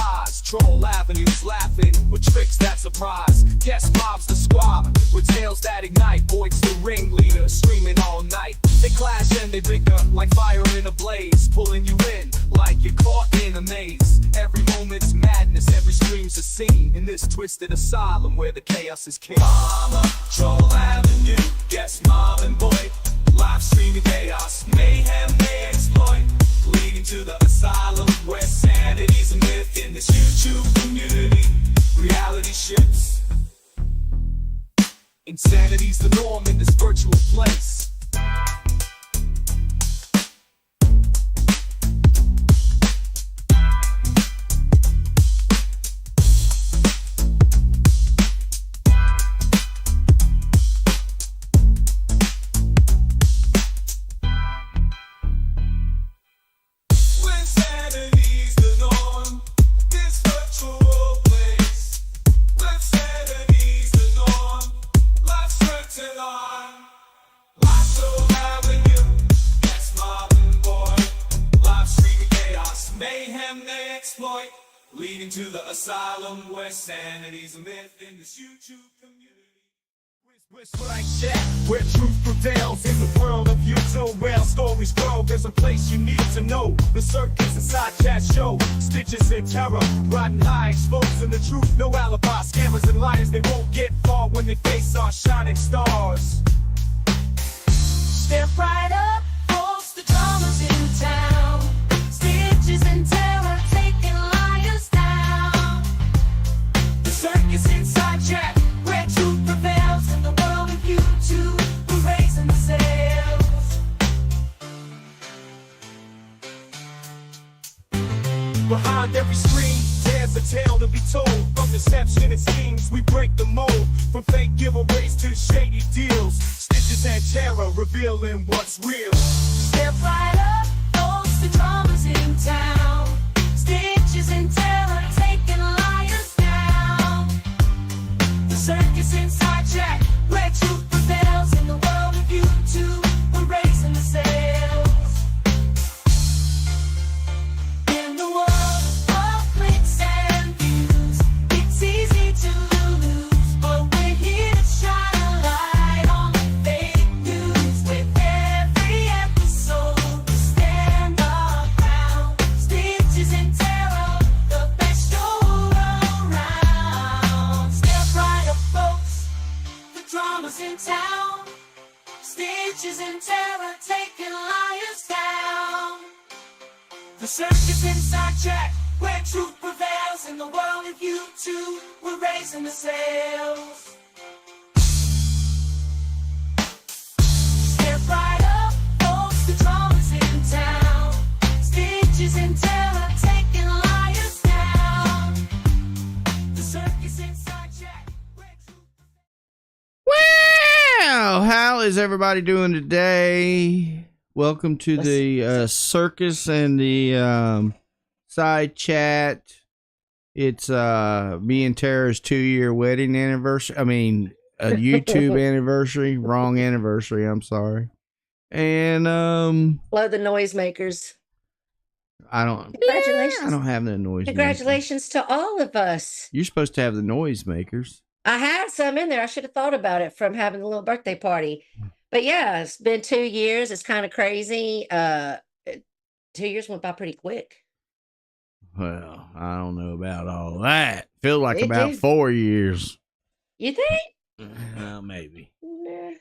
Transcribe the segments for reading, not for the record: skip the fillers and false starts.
lies. Troll avenues laughing with tricks that surprise. Guest mobs the squab with tales that ignite. Voids the ringleader screaming all night. They clash and they bicker like fire in a blaze, pulling you in like you're caught in a maze. Every moment's madness, every scream's a scene in this twisted asylum where the chaos is king. Mama, Troll Avenue, guest mob and boy, live streaming chaos, mayhem they exploit, leading to the asylum where sanity's a myth. In this YouTube community, reality shifts. Insanity's the norm in this virtual place. Leading to the asylum where sanity's a myth in this YouTube community. Blank chat, where truth prevails in the world of YouTube, where stories grow. There's a place you need to know. The Circus inside chat show, stitches in terror, riding high, exposing the truth. No alibi, scammers and liars, they won't get far when they face our shining stars. Step right up, folks, the drama's in town. Stitches in terror, taking liars down. The Circus inside chat, where truth prevails in the world of YouTube. We're raising the sails. Behind every screen, there's a tale to be told. From deception and schemes, we break the mold. From fake giveaways to shady deals, stitches and terror revealing what's real. Step right up, folks, the drama's in town. Stitches and terror, taking liars down. The Circus inside chat, where truth prevails in the world of YouTube. We're raising the sails. In the world of clicks and views, it's easy to lose, but we're here to shine a light on the fake news. With every episode, we stand our ground. Stitches in terror, the best show around. Step right up, folks, the drama's in town. Stitches in terror, taking liars down. The Circus inside chat, where truth prevails in the world of YouTube. We're raising the sails. Step right up, folks, the drama's in town. Stitches in terror, taking liars down. The Circus inside chat, where truth Wow, how is everybody doing today? Welcome to the Circus and the side chat. It's me and Tara's 2-year wedding anniversary. I mean, a YouTube anniversary. Wrong anniversary, I'm sorry. And Blow the noisemakers. Congratulations. I don't have the noise. Congratulations to all of us. You're supposed to have the noisemakers. I had some in there. I should have thought about it from having a little birthday party. But yeah, it's been 2 years. It's kind of crazy. 2 years went by pretty quick. Well, I don't know about all that. Feel like It about did. 4 years. You think? Maybe. Nah,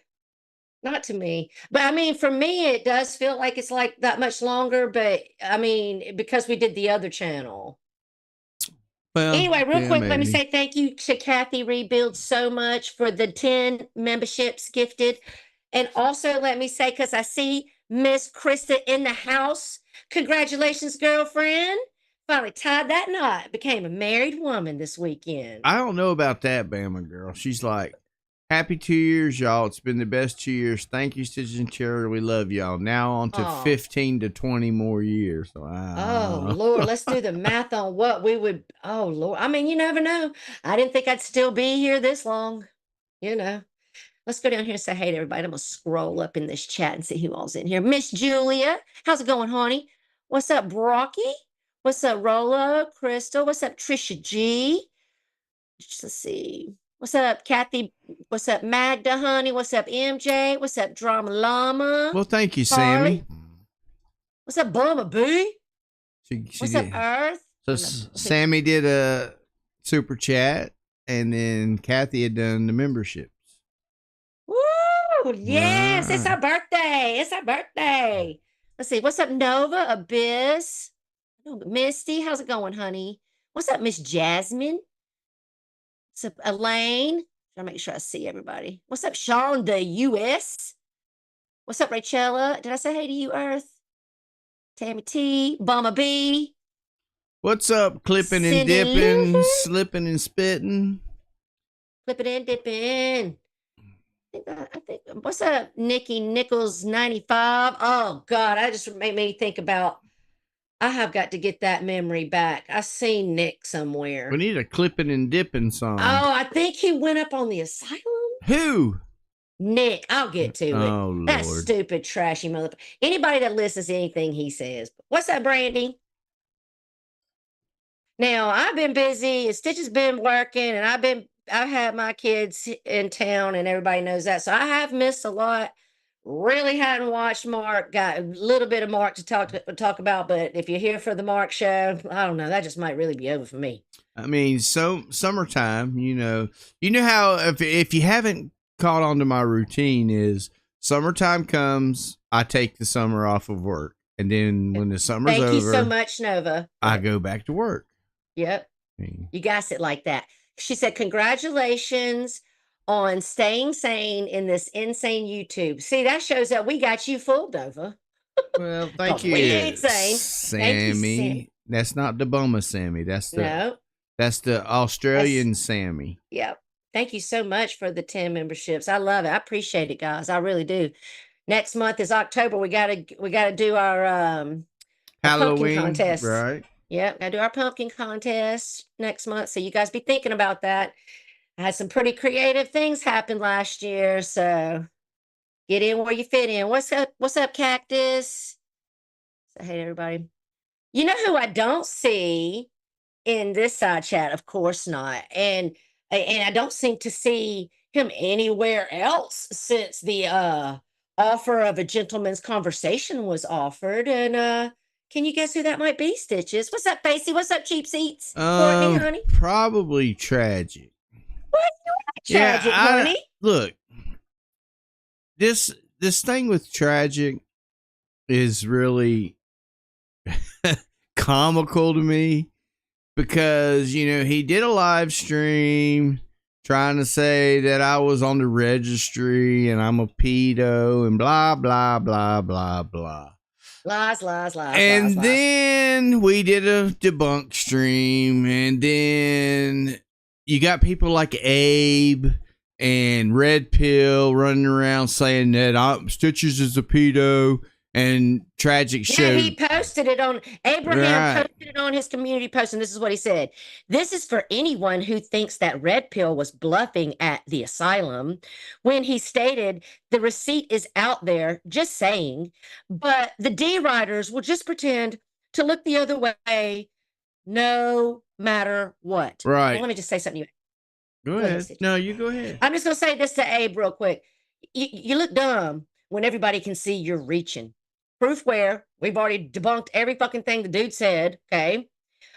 not to me. But I mean, for me, it does feel like it's like that much longer. But I mean, because we did the other channel. Well, Anyway, real yeah, quick, let me maybe. say thank you to Kathy Rebuild so much for the 10 memberships gifted. And also let me say, because I see Miss Krista in the house, congratulations, girlfriend. Finally tied that knot, became a married woman this weekend. I don't know about that, Bama girl. She's like, happy 2 years, y'all. It's been the best 2 years. Thank you, Stitches and Cherry. We love y'all. Now on to Aw. 15 to 20 more years. So Oh, Lord, let's do the math on what we would. Oh, Lord. I mean, you never know. I didn't think I'd still be here this long. You know. Let's go down here and say hey to everybody. I'm going to scroll up in this chat and see who all's in here. Miss Julia. How's it going, honey? What's up, Brocky? What's up, Rolo? Crystal? What's up, Trisha G? Let's see. What's up, Kathy? What's up, Magda, honey? What's up, MJ? What's up, Drama Llama? Well, thank you, Harley? Sammy. What's up, Bumma B? She What's up, did. Earth? So Let's see. Sammy did a super chat, and then Kathy had done the memberships. Woo! Yes, it's Right. our birthday. It's our birthday. Let's see. What's up, Nova? Abyss? Oh, Misty, how's it going, honey? What's up, Miss Jasmine? What's up, Elaine? Trying to make sure I see everybody. What's up, Sean, the US? What's up, Rachella? Did I say hey to you, Earth? Tammy T, Bumma B, What's up, clipping and Cindy dipping, Lou. slipping and spitting? Flip it in, dip in. I think what's up, Nikki Nichols 95? Oh God, I just made me think about I have got to get that memory back. I seen Nick somewhere. We need a clipping and dipping song. Oh, I think he went up on the asylum. Who? Nick, I'll get to it. Oh, That Lord. stupid, trashy motherfucker. Anybody that listens to anything he says. What's up, Brandy? Now, I've been busy, and Stitch has been working, and I've had my kids in town, and everybody knows that. So I have missed a lot. Really hadn't watched Mark. Got a little bit of Mark to talk about, but if you're here for the Mark show, I don't know. That just might really be over for me. I mean, so summertime, you know how if you haven't caught on to my routine is summertime comes, I take the summer off of work, and then when the summer's Thank over, you so much, Nova. I go back to work. Yep. I mean, You guys it like that. She said, congratulations on staying sane in this insane YouTube. See, that shows that we got you fooled over. well, thank 'Cause you, we ain't sane. Thank you, Sammy. Sammy. That's not the Boma Sammy. That's the No. that's the Australian Sammy. Yep. Thank you so much for the 10 memberships. I love it. I appreciate it, guys. I really do. Next month is October. We gotta do our pumpkin Halloween, contest. right? Yep, gotta do our pumpkin contest next month. So you guys be thinking about that. I had some pretty creative things happen last year. So get in where you fit in. What's up? What's up, Cactus? So, hey, everybody. You know who I don't see in this side chat? Of course not. And I don't seem to see him anywhere else since the offer of a gentleman's conversation was offered. And can you guess who that might be, Stitches? What's up, Facey? What's up, Cheap Seats? Courtney, honey? Probably tragic. What? Tragic, honey? Look, this thing with tragic is really comical to me because he did a live stream trying to say that I was on the registry and I'm a pedo and blah blah blah blah blah. Lies. And then we did a debunk stream, and then you got people like Abe and Red Pill running around saying that Stitches is a pedo, and Tragic Yeah, showed. he posted it on Abraham Right. posted it on his community post, and this is what he said. This is for anyone who thinks that Red Pill was bluffing at the asylum when he stated the receipt is out there, just saying, but the D writers will just pretend to look the other way no matter what. Right. Well, let me just say something to you. Go ahead, ahead. Stitch. No, you go ahead. I'm just gonna say this to Abe real quick. You look dumb when everybody can see you're reaching. Proof where? We've already debunked every fucking thing the dude said. Okay.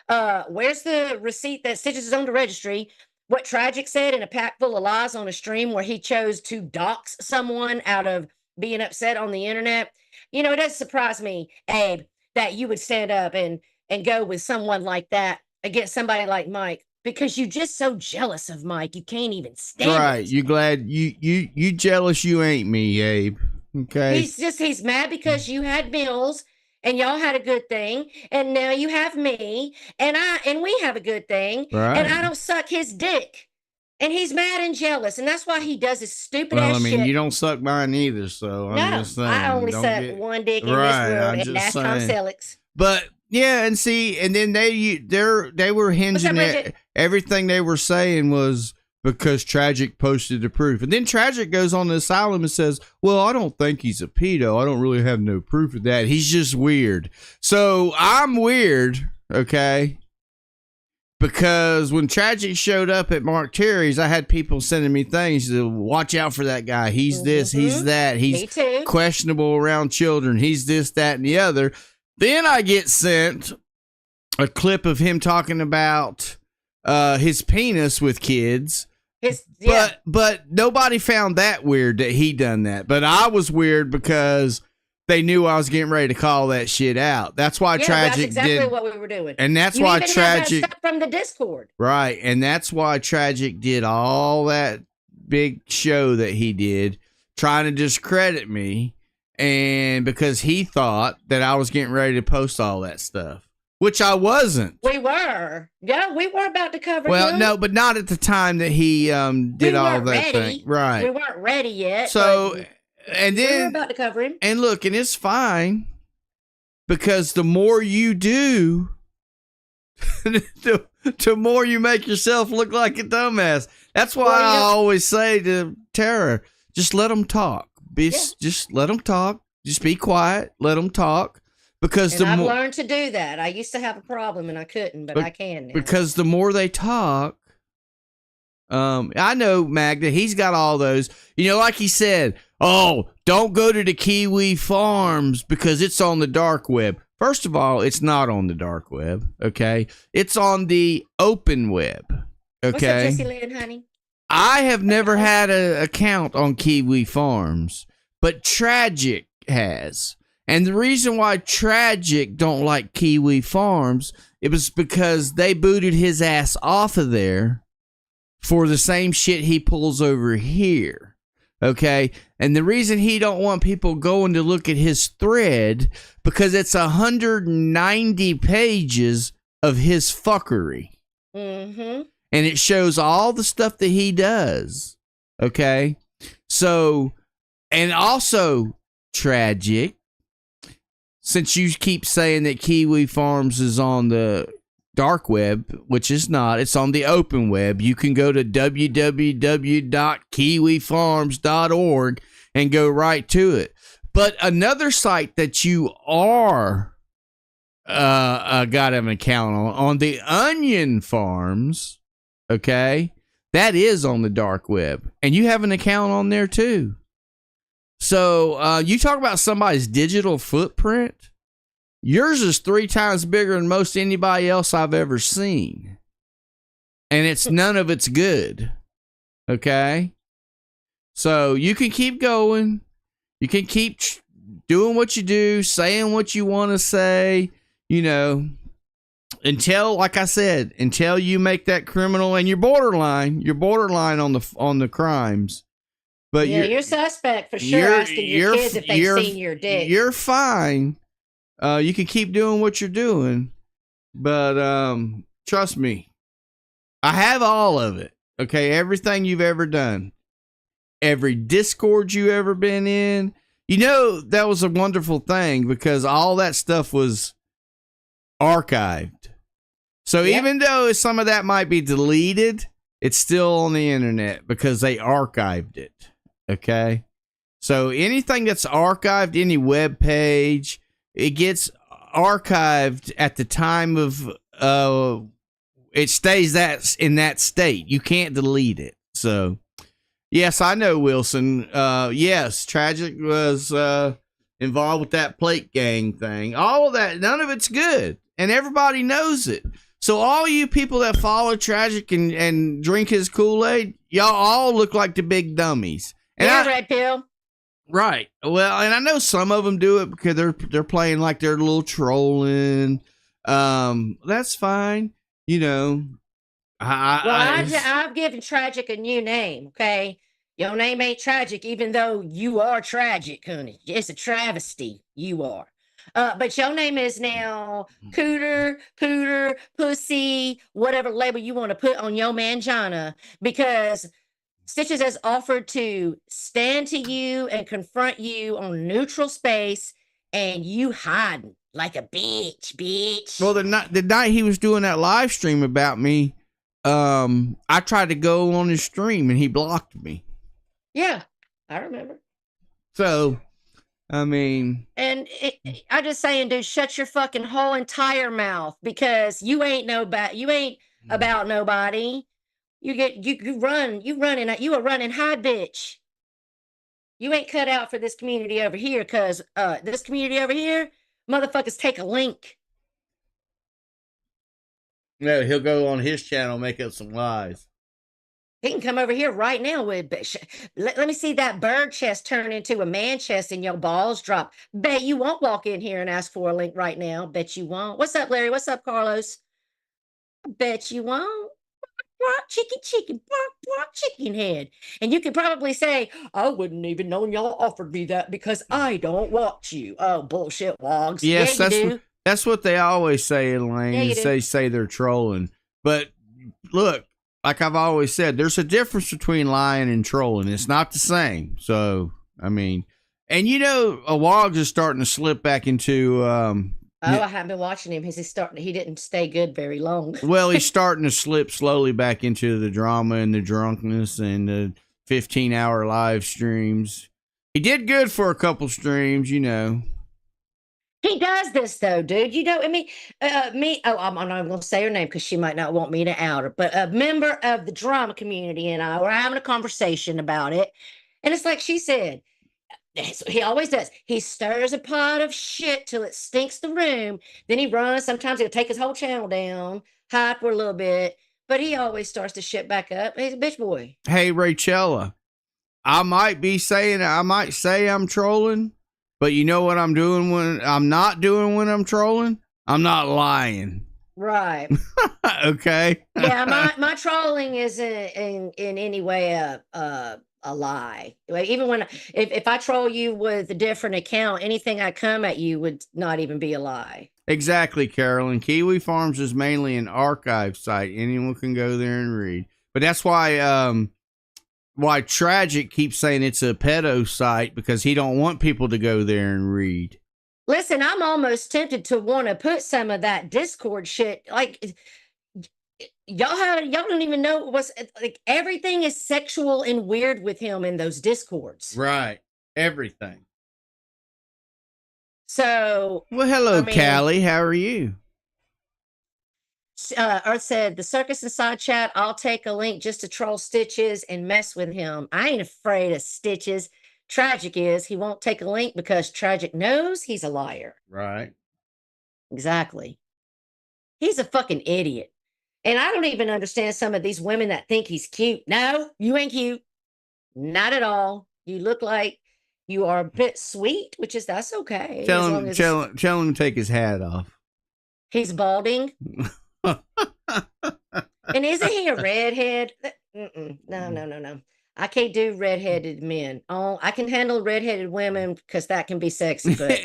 Where's the receipt that Stitches is on the registry? What Tragic said in a pack full of lies on a stream where he chose to dox someone out of being upset on the internet. It doesn't surprise me, Abe, that you would stand up and go with someone like that against somebody like Mike, because you're just so jealous of Mike. You can't even stand Right. it. You glad you jealous you ain't me, Abe. Okay. He's mad because you had Mills and y'all had a good thing, and now you have me and we have a good thing, Right. and I don't suck his dick, and he's mad and jealous, and that's why he does his stupid Well, ass I mean, shit. you don't suck mine either, so I'm No, just saying. I only don't suck get- one dick in Right, this world, I'm and just that's Tom saying. Selleck's. But yeah, and see, and then they were hinging Bridget? everything they were saying was because Tragic posted the proof, and then Tragic goes on the asylum and says, "Well, I don't think he's a pedo. I don't really have no proof of that. He's just weird." So I'm weird. okay? Because when Tragic showed up at Mark Terry's, I had people sending me things to watch out for that guy. He's this, he's that, Me he's too. questionable around children. He's this, that, and the other. Then I get sent a clip of him talking about his penis with kids. But nobody found that weird that he done that. But I was weird because they knew I was getting ready to call that shit out. That's why Tragic that's exactly did what we were doing. and that's You why even Tragic have that stuff from the Discord. right, and that's why Tragic did all that big show that he did, trying to discredit me, and because he thought that I was getting ready to post all that stuff, which I wasn't. We were. Yeah, we were about to cover Well, him. no, but not at the time that he did all weren't that ready. thing. Right. We weren't ready yet. So, but and we were then, about to cover him. and look, and it's fine because the more you do, the more you make yourself look like a dumbass. That's why I always say to Tara, just let them talk. Just let them talk. Just be quiet. Let them talk. Because And I've learned to do that. I used to have a problem and I couldn't, but I can now. Because the more they talk, I know Magda, he's got all those, like he said, oh, don't go to the Kiwi Farms because it's on the dark web. First of all, it's not on the dark web, okay? It's on the open web, okay? What's up, Jessie Lynn, honey? I have never had an account on Kiwi Farms, but Tragic has. And the reason why Tragic don't like Kiwi Farms, it was because they booted his ass off of there for the same shit he pulls over here. Okay? And the reason he don't want people going to look at his thread, because it's 190 pages of his fuckery. Mm-hmm. And it shows all the stuff that he does. Okay? So, and also, Tragic, since you keep saying that Kiwi Farms is on the dark web, which is not, it's on the open web. You can go to www.kiwifarms.org and go right to it. But another site that you are got an account on the Onion Farms, okay, that is on the dark web. And you have an account on there too. So you talk about somebody's digital footprint. Yours is 3 times bigger than most anybody else I've ever seen. And it's none of it's good. Okay? So you can keep going. You can keep doing what you do, saying what you want to say, until, like I said, until you make that criminal, and you're borderline on the crimes. But you're suspect for sure, asking your kids if they've seen your dick. You're fine. You can keep doing what you're doing, but trust me, I have all of it. Okay, everything you've ever done, every Discord you ever been in. That was a wonderful thing because all that stuff was archived. So even though some of that might be deleted, it's still on the internet because they archived it. Okay, so anything that's archived, any web page, it gets archived at the time of it stays in that state. You can't delete it. So yes, I know, Wilson. Yes, Tragic was involved with that plate gang thing. All of that, none of it's good, and everybody knows it. So all you people that follow Tragic and drink his Kool-Aid, y'all all look like the big dummies. And Red Pill. Right. Well, and I know some of them do it because they're playing like they're a little trolling. That's fine. I've given Tragic a new name. Okay, your name ain't Tragic, even though you are tragic, honey. It's a travesty. You are. But your name is now Cooter, Pooter, Pussy, whatever label you want to put on your mangina, because Stitches has offered to stand to you and confront you on neutral space, and you hiding like a bitch. Well, the night he was doing that live stream about me, I tried to go on his stream and he blocked me. Yeah, I remember. So, I mean, And I just saying, dude, shut your fucking whole entire mouth because you ain't you ain't about nobody. You a running high bitch. You ain't cut out for this community over here because this community over here, motherfuckers take a link. no, he'll go on his channel, make up some lies. He can come over here right now with, let me see that bird chest turn into a man chest and your balls drop. Bet you won't walk in here and ask for a link right now. Bet you won't. What's up, Larry? What's up, Carlos? Bet you won't. Bark, chicken, bark, chicken head. And you could probably say, I wouldn't even know y'all offered me that because I don't watch you. Oh, bullshit, wogs. Yes, yeah, you do. That's what they always say, Elaine. Yeah, you is they say they're trolling. But look, like I've always said, there's a difference between lying and trolling. It's not the same. So, I mean, and a Wogs is starting to slip back into. I haven't been watching him. He didn't stay good very long. Well, he's starting to slip slowly back into the drama and the drunkenness and the 15-hour live streams. He did good for a couple streams, He does this though, dude. I mean, I'm not even going to say her name because she might not want me to out her, but a member of the drama community and I were having a conversation about it. And it's like she said, he always does. He stirs a pot of shit till it stinks the room. Then he runs. Sometimes he'll take his whole channel down, hide for a little bit, but he always starts to shit back up. He's a bitch boy. Hey, Rachella, I might say I'm trolling, but you know what I'm doing when I'm not doing when I'm trolling? I'm not lying. Right. Okay. Yeah, my trolling isn't in any way a lie. Even when if I troll you with a different account, anything I come at you would not even be a lie. Exactly, Carolyn. Kiwi Farms is mainly an archive site. Anyone can go there and read. But that's why Tragic keeps saying it's a pedo site because he don't want people to go there and read. Listen, I'm almost tempted to want to put some of that Discord shit like y'all don't even know what's like. Everything is sexual and weird with him in those Discords. Right. Everything. So well, hello, Callie. How are you? Earth said the Circus inside chat. I'll take a link just to troll Stitches and mess with him. I ain't afraid of Stitches. Tragic is he won't take a link because Tragic knows he's a liar. Right. Exactly. He's a fucking idiot. And I don't even understand some of these women that think he's cute. No, you ain't cute. Not at all. You look like you are a bit sweet, that's okay. Tell him to take his hat off. He's balding. And isn't he a redhead? No. I can't do redheaded men. Oh, I can handle redheaded women because that can be sexy, but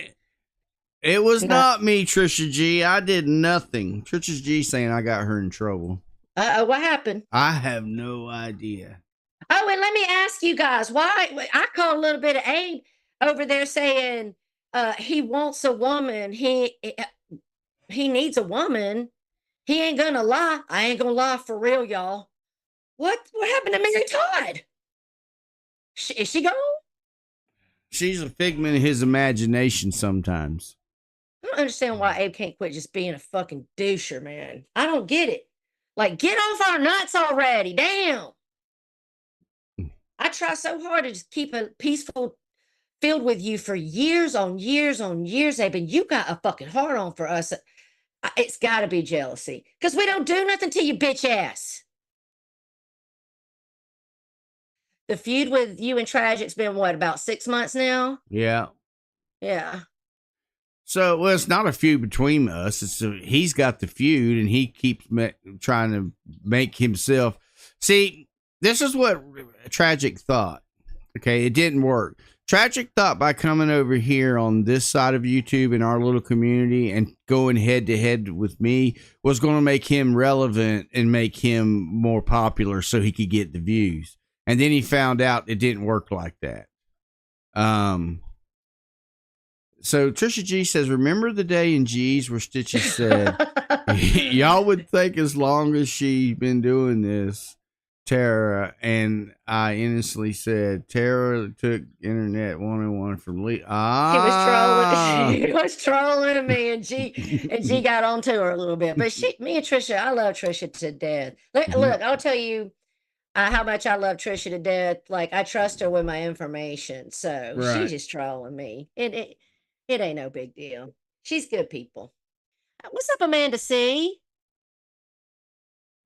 it was not me, Trisha G. I did nothing. Trisha G saying I got her in trouble. What happened? I have no idea. Oh, and let me ask you guys, why I caught a little bit of Abe over there saying he wants a woman. He needs a woman. He ain't gonna lie. I ain't gonna lie for real, y'all. What happened to Mary Todd? Is she gone? She's a figment of his imagination sometimes. I don't understand why Abe can't quit just being a fucking doucher, man. I don't get it. Like, get off our nuts already. Damn. I try so hard to just keep a peaceful field with you for years on years on years, Abe, and you got a fucking heart on for us. It's got to be jealousy because we don't do nothing to you, bitch ass. The feud with you and Tragic's been what, about 6 months now? Yeah. Yeah. So, well, it's not a feud between us. He's got the feud, and he keeps trying to make himself. See, this is what Tragic thought. Okay, it didn't work. Tragic thought by coming over here on this side of YouTube in our little community and going head to head with me was going to make him relevant and make him more popular so he could get the views. And then he found out it didn't work like that. So Trisha G says, remember the day in G's where Stitches said, y'all would think as long as she's been doing this Tara, and I innocently said, Tara took internet 101 from Lee. She was trolling. Ah. She was trolling me, and G got onto her a little bit. But me and Trisha, I love Trisha to death. Look, I'll tell you how much I love Trisha to death. Like, I trust her with my information, so she's Right. just trolling me. It ain't no big deal. She's good people. What's up, Amanda C?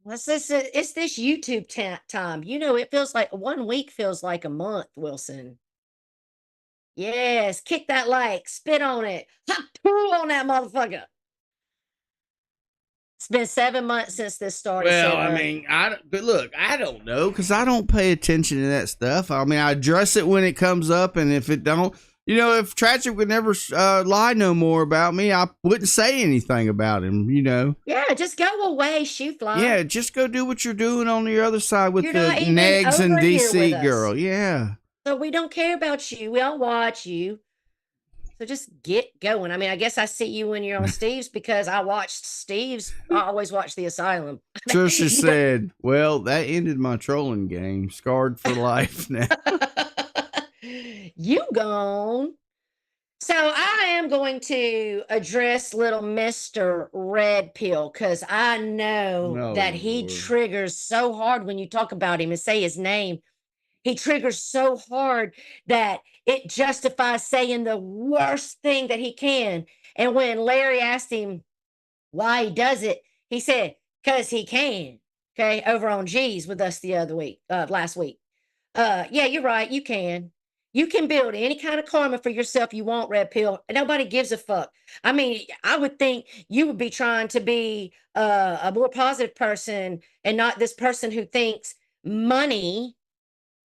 What's this? It's this YouTube time. You know, it feels like 1 week feels like a month, Wilson. Yes, kick that like, spit on it, hot poo on that motherfucker. It's been 7 months since this started. Well, so, I mean, but look, I don't know because I don't pay attention to that stuff. I mean, I address it when it comes up, and if it don't, you know, if Tragic would never lie no more about me, I wouldn't say anything about him. You know. Yeah, just go away, shoe fly. Yeah, just go do what you're doing on the other side with You're the not even negs and over here DC with us. girl. Yeah. So we don't care about you. We don't watch you. So just get going. I mean, I guess I see you when you're on Steve's because I watched Steve's. I always watch The Asylum. Trisha said, well, that ended my trolling game. Scarred for life now. You gone. So I am going to address little Mr. Red Pill because I know that he Lord. triggers so hard when you talk about him and say his name. He triggers so hard that it justifies saying the worst thing that he can. And when Larry asked him why he does it, he said, because he can. Okay, over on G's with us the other week, last week. Yeah, you're right. You can. You can build any kind of karma for yourself you want, Red Pill. Nobody gives a fuck. I mean, I would think you would be trying to be a more positive person and not this person who thinks money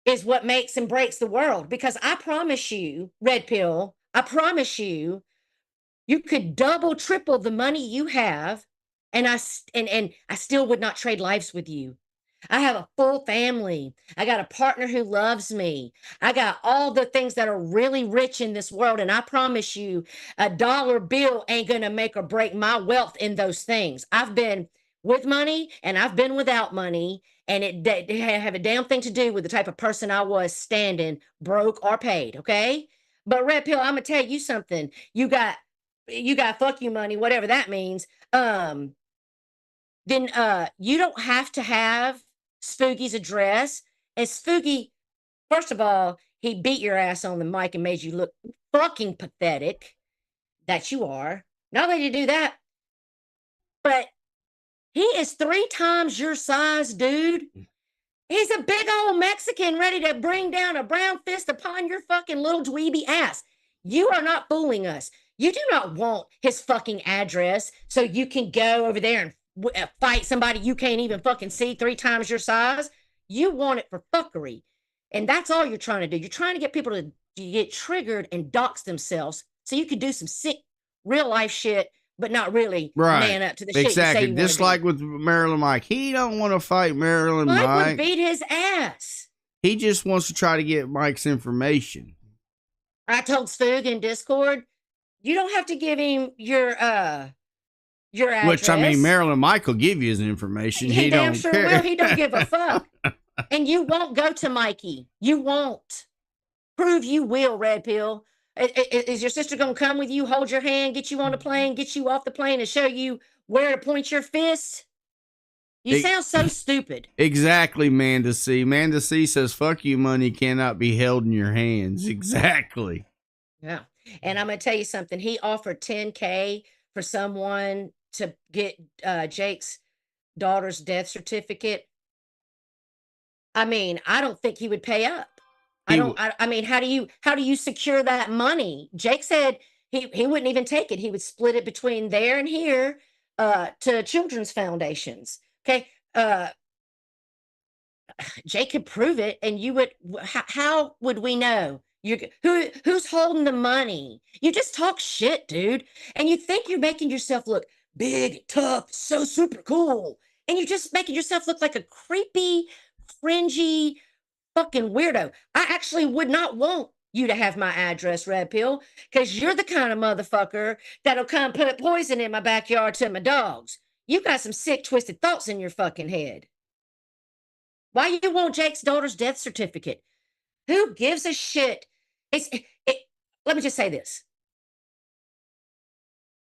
is what makes and breaks the world. Because I promise you, Red Pill, I promise you, you could double, triple the money you have, and I still would not trade lives with you. I have a full family. I got a partner who loves me. I got all the things that are really rich in this world. And I promise you, a dollar bill ain't going to make or break my wealth in those things. I've been with money and I've been without money. And it have a damn thing to do with the type of person I was standing, broke or paid. Okay. But Red Pill, I'm going to tell you something. You got fuck you money, whatever that means. Then you don't have to have Spooky's address. And Spooky, first of all, he beat your ass on the mic and made you look fucking pathetic. That you are. Not only did he do that, but he is 3 times your size, dude. He's a big old Mexican ready to bring down a brown fist upon your fucking little dweeby ass. You are not fooling us. You do not want his fucking address so you can go over there and fight somebody you can't even fucking see 3 times your size. You want it for fuckery. And that's all you're trying to do. You're trying to get people to get triggered and dox themselves so you could do some sick real life shit, but not really man up to the shit you say you Just like with Marilyn Mike. He don't want to fight Marilyn Mike. Mike would beat his ass. He just wants to try to get Mike's information. I told Spoog in Discord, you don't have to give him your address. Which, I mean, Marilyn Mike will give you his information. He damn don't sure care. will. He don't give a fuck. And you won't go to Mikey. You won't. Prove you will, Red Pill. Is your sister going to come with you, hold your hand, get you on the plane, get you off the plane, and show you where to point your fist? You sound so stupid. Exactly, Manda C. Manda C says, fuck you, money cannot be held in your hands. Exactly. Yeah. And I'm going to tell you something. He offered $10K for someone to get Jake's daughter's death certificate. I mean, I don't think he would pay up. I mean, how do you secure that money? Jake said he wouldn't even take it. He would split it between there and here to children's foundations. Okay. Jake could prove it, and you would. How would we know? Who's holding the money? You just talk shit, dude, and you think you're making yourself look big, tough, so super cool, and you're just making yourself look like a creepy, cringy fucking weirdo. I actually would not want you to have my address, Red Pill, because you're the kind of motherfucker that'll come put poison in my backyard to my dogs. You got some sick, twisted thoughts in your fucking head. Why you want Jake's daughter's death certificate? Who gives a shit? Let me just say this.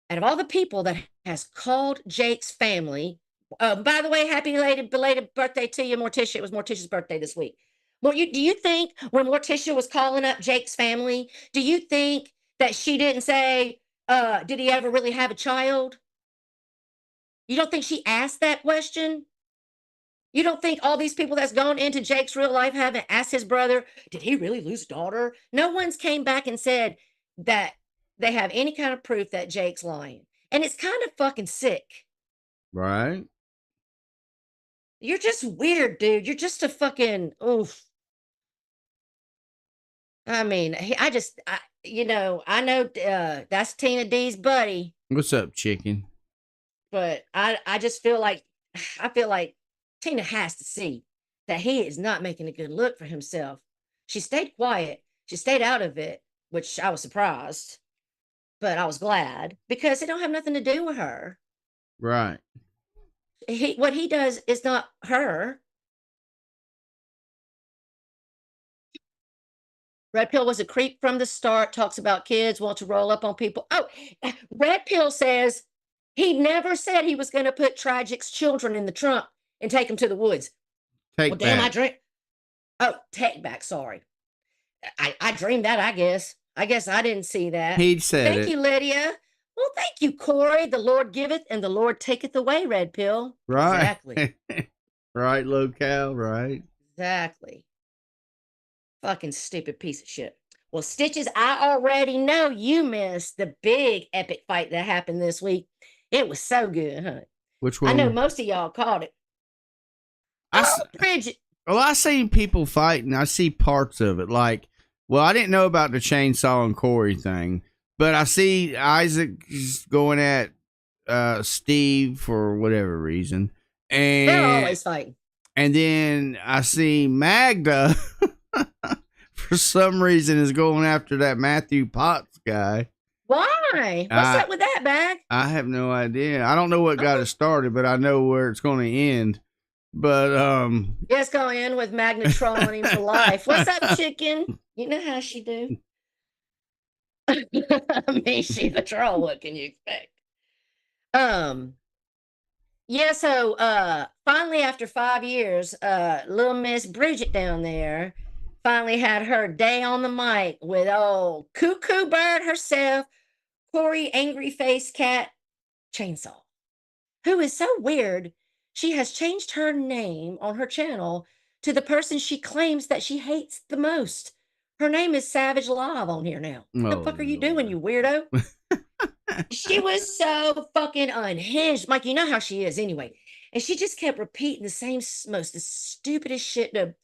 Out of all the people that has called Jake's family, by the way, happy belated birthday to you, Morticia. It was Morticia's birthday this week. Do you think when Morticia was calling up Jake's family, do you think that she didn't say, did he ever really have a child? You don't think she asked that question? You don't think all these people that's gone into Jake's real life haven't asked his brother, did he really lose a daughter? No one's came back and said that they have any kind of proof that Jake's lying. And it's kind of fucking sick. Right. You're just weird, dude. You're just a fucking oof. I mean, I know that's Tina D's buddy, What's up, chicken? but I just feel like I feel like Tina has to see that he is not making a good look for himself. She stayed quiet. She stayed out of it, which I was surprised, but I was glad because it don't have nothing to do with her. Right. What he does is not her. Red Pill was a creep from the start, talks about kids, want to roll up on people. Oh, Red Pill says he never said he was going to put Tragic's children in the trunk and take them to the woods. Take Well, damn, back. I dreamed. Oh, take back. Sorry. I dreamed that, I guess. I guess I didn't see that. He said Thank it. you, Lydia. Well, thank you, Corey. The Lord giveth and the Lord taketh away, Red Pill. Right. Exactly. Right, locale, right. Exactly. Fucking stupid piece of shit. Well, Stitches, I already know you missed the big epic fight that happened this week. It was so good, huh? Which one? I know most of y'all caught it. Bridget. Well, I seen people fighting. I see parts of it. Like, well, I didn't know about the chainsaw and Corey thing, but I see Isaac going at Steve for whatever reason, and They're always fighting. And then I see Magda for some reason is going after that Matthew Potts guy. Why? What's up with that, Bag? I have no idea. I don't know what got it started, but I know where it's going to end. But yeah, it's going to end with Magna trolling him for life. What's up, chicken? You know how she do. I mean, she's a troll. What can you expect? Yeah, so finally after 5 years, little Miss Bridget down there finally had her day on the mic with old Cuckoo Bird herself, Corey Angry Face Cat Chainsaw, who is so weird. She has changed her name on her channel to the person she claims that she hates the most. Her name is Savage Live on here now. What the fuck are you doing, you weirdo? She was so fucking unhinged. Mike, you know how she is anyway. And she just kept repeating the same, most the stupidest shit.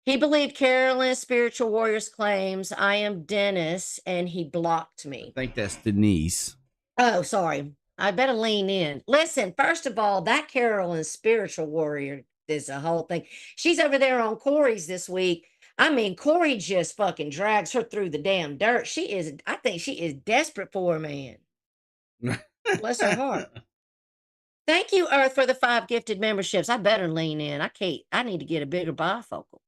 He believed Carolyn's spiritual warrior's claims. I am Dennis, and he blocked me. I think that's Denise. Oh, sorry. I better lean in. Listen, first of all, that Carolyn's spiritual warrior is a whole thing. She's over there on Corey's this week. I mean, Corey just fucking drags her through the damn dirt. I think she is desperate for a man. Bless her heart. Thank you, Earth, for the 5 gifted memberships. I better lean in. I need to get a bigger bifocal.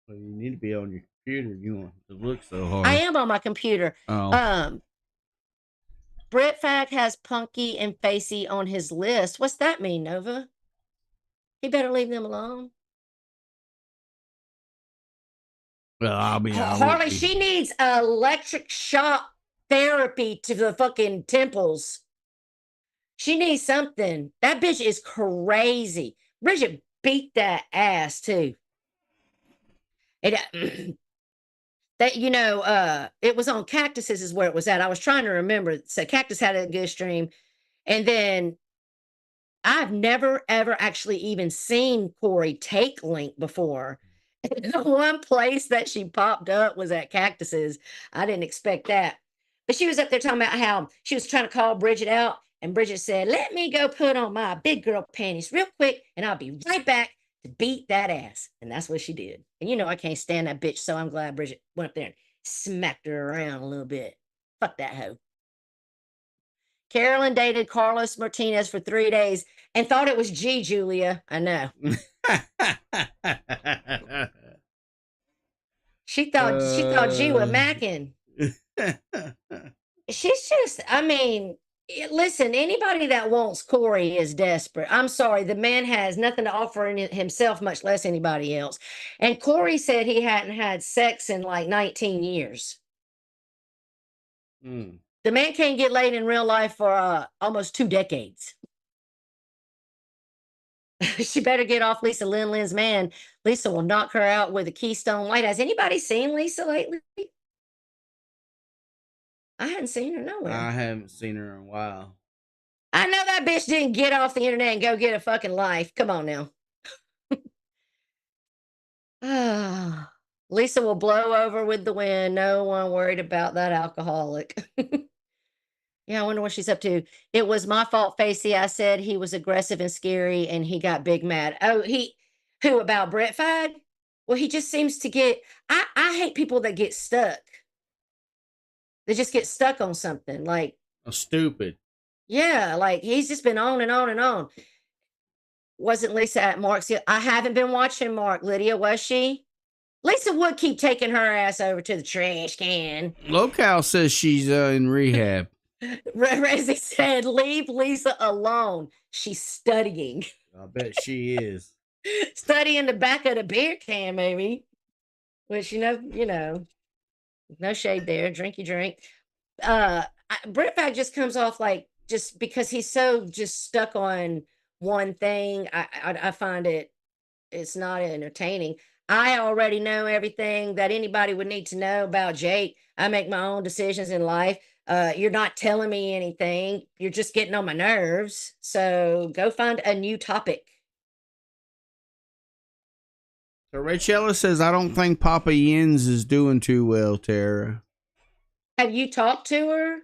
Well, you need to be on your computer. You want to look so hard. I am on my computer. Oh. Britfag has Punky and Facey on his list. What's that mean, Nova? He better leave them alone. Well, I'll be Harley, she needs electric shock therapy to the fucking temples. She needs something. That bitch is crazy. Bridget beat that ass too. It, it was on Cactuses is where it was at. I was trying to remember. So Cactus had a good stream. And then I've never, ever actually even seen Corey take Link before. The one place that she popped up was at Cactuses. I didn't expect that. But she was up there talking about how she was trying to call Bridget out. And Bridget said, let me go put on my big girl panties real quick. And I'll be right back to beat that ass. And that's what she did. And you know, I can't stand that bitch. So I'm glad Bridget went up there and smacked her around a little bit. Fuck that hoe. Carolyn dated Carlos Martinez for 3 days and thought it was G, Julia. I know. She thought G was macking. She's just, I mean, listen, anybody that wants Corey is desperate. I'm sorry, the man has nothing to offer in himself, much less anybody else. And Corey said he hadn't had sex in like 19 years. Mm. The man can't get laid in real life for almost 2 decades. She better get off Lisa Lynn's man. Lisa will knock her out with a Keystone Light. Has anybody seen Lisa lately? I hadn't seen her nowhere. I haven't seen her in a while. I know that bitch didn't get off the internet and go get a fucking life. Come on now. Lisa will blow over with the wind. No one worried about that alcoholic. Yeah, I wonder what she's up to. It was my fault, Facey. I said he was aggressive and scary, and he got big mad. Oh, who about Brett Fag? Well, he just seems to get. I hate people that get stuck. They just get stuck on something. Like, Stupid. yeah, like he's just been on and on and on. Wasn't Lisa at Mark's? I haven't been watching Mark. Lydia, was she? Lisa would keep taking her ass over to the trash can. Locale says she's in rehab. Rezzy said, leave Lisa alone. She's studying. I bet she is. Studying the back of the beer can, maybe. Which, no shade there. Drink your drink. Brett Fag just comes off like, just because he's so just stuck on one thing. I find it's not entertaining. I already know everything that anybody would need to know about Jake. I make my own decisions in life. You're not telling me anything. You're just getting on my nerves. So go find a new topic. So Rachella says, I don't think Papa Yins is doing too well, Tara. Have you talked to her?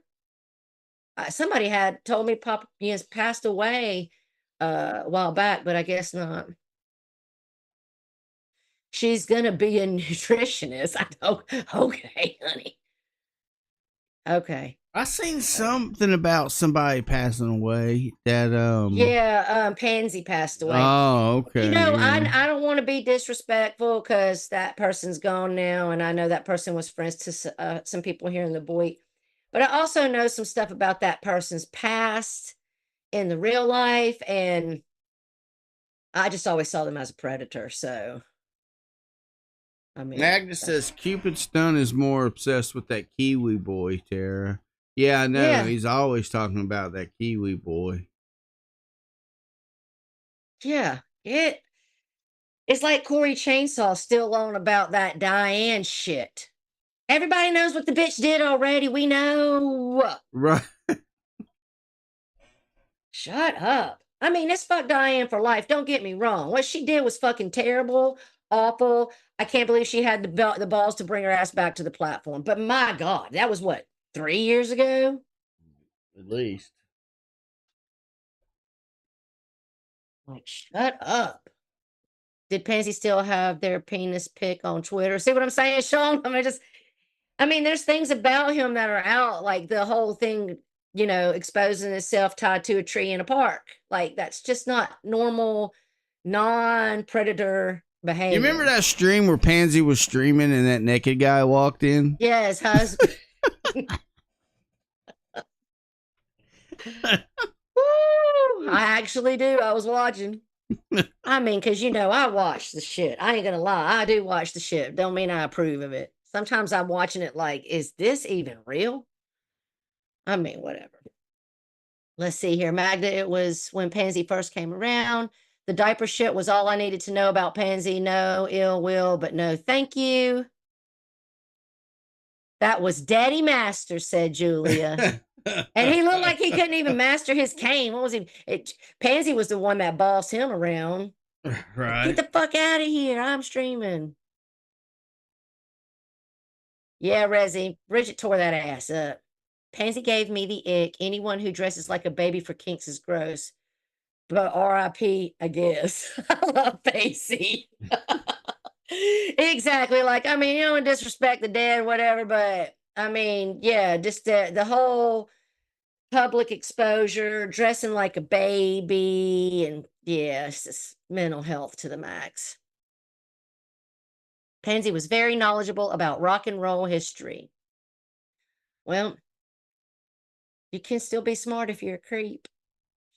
Somebody had told me Papa Yins passed away a while back, but I guess not. She's gonna be a nutritionist. I don't. Okay, honey. Okay. I seen something about somebody passing away that Yeah, Pansy passed away. Oh, okay. I don't want to be disrespectful because that person's gone now, and I know that person was friends to some people here in the Boy. But I also know some stuff about that person's past in the real life, and I just always saw them as a predator. So, I mean, Agnes says Cupid Stun is more obsessed with that Kiwi boy, Tara. Yeah, I know. Yeah. He's always talking about that Kiwi boy. yeah, it's like Corey Chainsaw still on about that Diane shit. Everybody knows what the bitch did already. We know. Right. Shut up. I mean, it's fuck Diane for life. Don't get me wrong. What she did was fucking terrible, awful. I can't believe she had the balls to bring her ass back to the platform. But my God, that was what, 3 years ago? At least. Like, shut up. Did Pansy still have their penis pic on Twitter? See what I'm saying, Sean? I mean, there's things about him that are out, like the whole thing, exposing himself tied to a tree in a park. Like, that's just not normal, non-predator behavior. You remember that stream where Pansy was streaming and that naked guy walked in? Yes, husband. Woo, I actually do. I was watching. I mean, because I watch the shit. I ain't gonna lie. I do watch the shit. Don't mean I approve of it. Sometimes I'm watching it like, is this even real? I mean, whatever. Let's see here. Magda, it was when Pansy first came around. The diaper shit was all I needed to know about Pansy. No ill will, but no thank you. That was Daddy Master, said Julia. And he looked like he couldn't even master his cane. What was he? Pansy was the one that bossed him around. Right. Get the fuck out of here. I'm streaming. Yeah, Rezzy. Bridget tore that ass up. Pansy gave me the ick. Anyone who dresses like a baby for kinks is gross. But RIP, I guess. I love Pacey. Exactly. Like, I mean, you don't disrespect the dead, whatever, but I mean, yeah, just the whole public exposure, dressing like a baby, and yeah, it's just mental health to the max. Pansy was very knowledgeable about rock and roll history. Well, you can still be smart if you're a creep.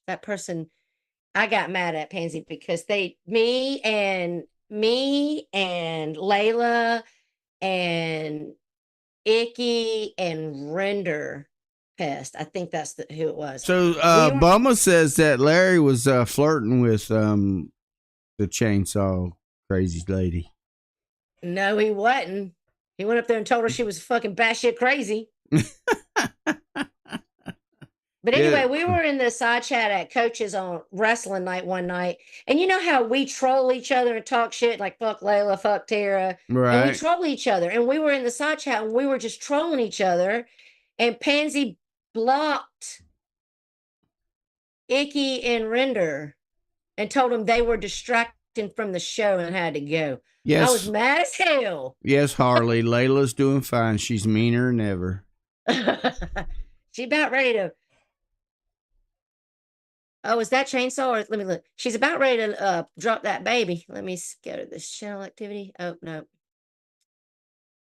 That person, I got mad at Pansy because me and Layla and Icky and Render Pest. I think that's who it was. So We were Bumma says that Larry was flirting with the chainsaw crazy lady. No, he wasn't. He went up there and told her she was fucking batshit crazy. But anyway, Yeah. we were in the side chat at Coach's on wrestling night one night. And you know how we troll each other and talk shit like fuck Layla, fuck Tara. And we Right. troll each other. And we were in the side chat and we were just trolling each other. And Pansy blocked Icky and Render and told them they were distracting from the show and had to go. I was Yes. mad as hell. Yes, Harley. Layla's doing fine. She's meaner than ever. She about ready to. Oh, is that chainsaw? Or let me look. She's about ready to drop that baby. Let me go to this channel activity. Oh no.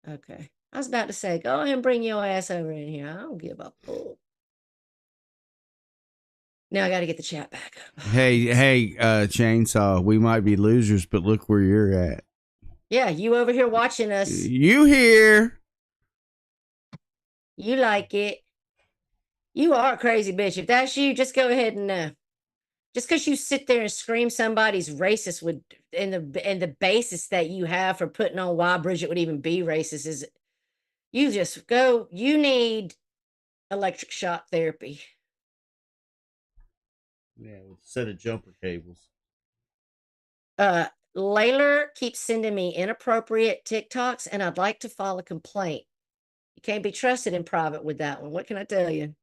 Okay. I was about to say, go ahead and bring your ass over in here. I don't give a fuck. Now I got to get the chat back up. Hey, chainsaw. We might be losers, but look where you're at. Yeah, you over here watching us. You here? You like it. You are a crazy bitch. If that's you, just go ahead and just because you sit there and scream somebody's racist would and the basis that you have for putting on why Bridget would even be racist is you just go, you need electric shock therapy. Yeah, with a set of jumper cables. Layla keeps sending me inappropriate TikToks, and I'd like to file a complaint. You can't be trusted in private with that one. What can I tell you?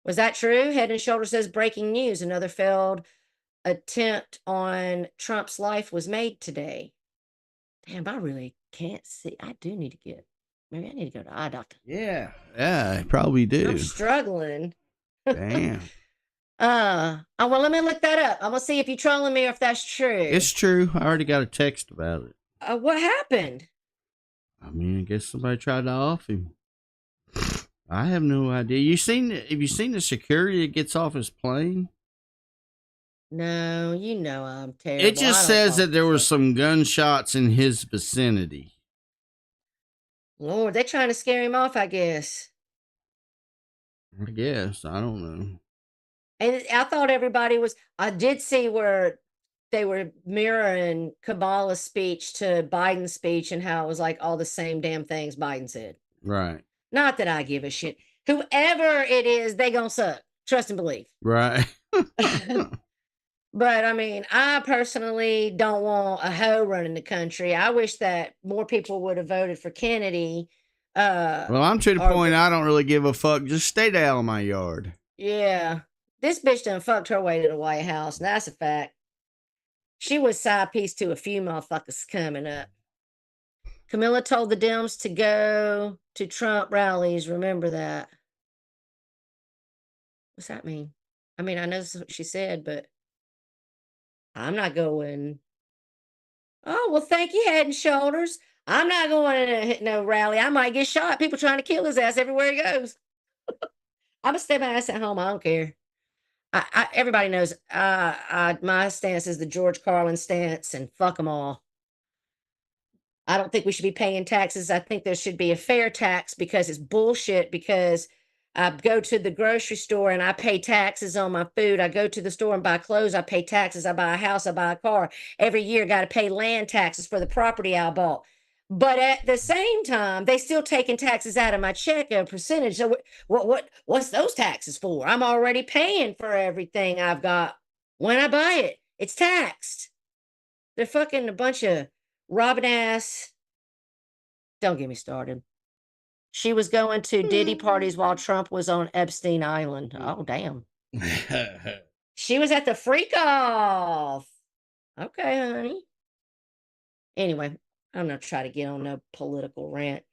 Was that true? Head and Shoulders says breaking news. Another failed attempt on Trump's life was made today. Damn, I really can't see. I do need to maybe I need to go to eye doctor. Yeah, I probably do. I'm struggling. Damn. Oh, well, let me look that up. I'm gonna see if you're trolling me or if that's true. It's true. I already got a text about it. What happened? I mean, I guess somebody tried to off him. I have no idea. Have you seen the security that gets off his plane? No, you know I'm terrible. It just says that there were some gunshots in his vicinity. Lord, they're trying to scare him off, I guess. I guess. I don't know. And I thought everybody was. I did see where they were mirroring Kamala's speech to Biden's speech and how it was like all the same damn things Biden said. Right. Not that I give a shit. Whoever it is, they gonna suck. Trust and believe. Right. But I mean, I personally don't want a hoe running the country. I wish that more people would have voted for Kennedy. Well, I'm to the point I don't really give a fuck. Just stay out of my yard. Yeah. This bitch done fucked her way to the White House, and that's a fact. She was side piece to a few motherfuckers coming up. Camilla told the Dems to go to Trump rallies. Remember that. What's that mean? I mean, I know that's what she said, but I'm not going. Oh, well, thank you, Head and Shoulders. I'm not going to hit no rally. I might get shot. People trying to kill his ass everywhere he goes. I'm going to stay my ass at home. I don't care. Everybody knows my stance is the George Carlin stance, and fuck them all. I don't think we should be paying taxes. I think there should be a fair tax because it's bullshit. Because I go to the grocery store and I pay taxes on my food. I go to the store and buy clothes. I pay taxes. I buy a house. I buy a car. Every year, got to pay land taxes for the property I bought. But at the same time, they still taking taxes out of my check, a percentage. So what's those taxes for? I'm already paying for everything I've got when I buy it. It's taxed. They're fucking a bunch of robbing ass. Don't get me started. She was going to Diddy parties while Trump was on Epstein Island. Oh, damn. She was at the freak off. Okay, honey. Anyway, I'm not trying to get on no political rant.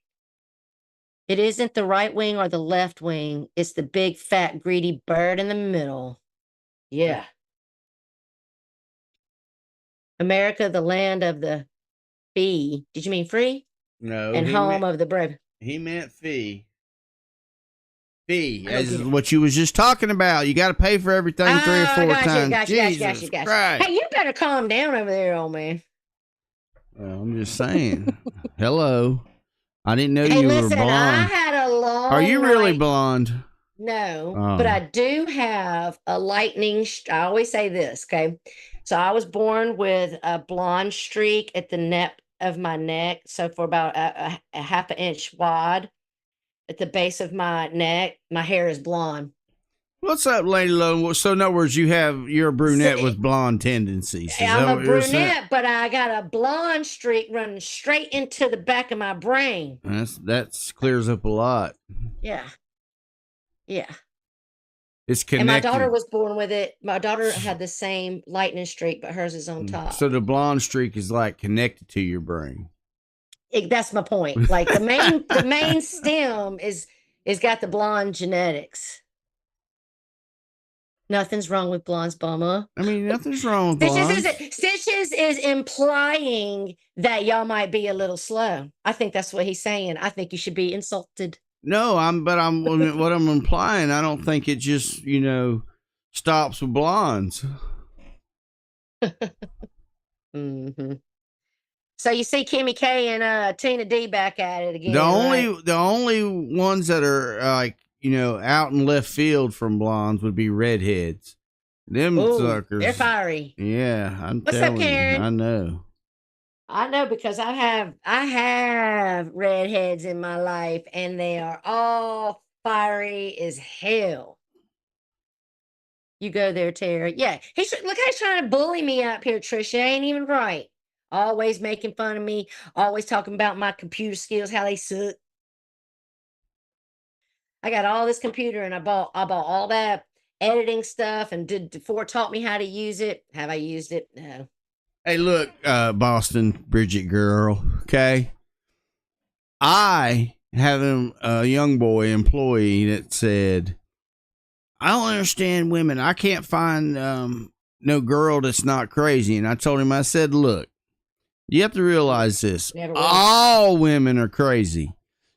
It isn't the right wing or the left wing. It's the big, fat, greedy bird in the middle. Yeah. America, the land of the bee. Did you mean free? No, And home of the brave. he meant fee. Fee, I don't as get is it. what you was just talking about. You got to pay for everything 3 or 4 times. Jesus Christ. Hey, you better calm down over there, old man. Well, I'm just saying. Hello. I didn't know Hey, you were listen, I blonde. had a long Are you really night. blonde? No, Oh. but I do have a lightning. I always say this, okay? So I was born with a blonde streak at the nape of my neck. So for about a half an inch wide at the base of my neck, my hair is blonde. What's up, Lady Lone? So, in other words, you're a brunette with blonde tendencies. Is I'm that a what you're saying? brunette, but I got a blonde streak running straight into the back of my brain. That clears up a lot. Yeah. Yeah. It's connected. And my daughter was born with it. My daughter had the same lightning streak, but hers is on top. So the blonde streak is like connected to your brain. That's my point. Like the main stem is got the blonde genetics. Nothing's wrong with blondes, Bummer. I mean, nothing's wrong with blondes. Stitches is implying that y'all might be a little slow. I think that's what he's saying. I think you should be insulted. No, what I'm implying, I don't think it just, stops with blondes. Mm-hmm. So you see Kimmy K and Tina D back at it again. The only ones that are out in left field from blondes would be redheads. Them suckers. They're fiery. Yeah, I'm What's telling up, Karen? you. I know because I have redheads in my life, and they are all fiery as hell. You go there, Tara. Yeah, look how he's trying to bully me up here, Trisha. Ain't even right. Always making fun of me. Always talking about my computer skills, how they suck. I got all this computer, and I bought all that editing stuff, and Ford taught me how to use it. Have I used it? No. Hey, look, Boston Bridget girl. Okay, I have a young boy employee that said, "I don't understand women. I can't find no girl that's not crazy." And I told him, I said, "Look, you have to realize this. All women are crazy.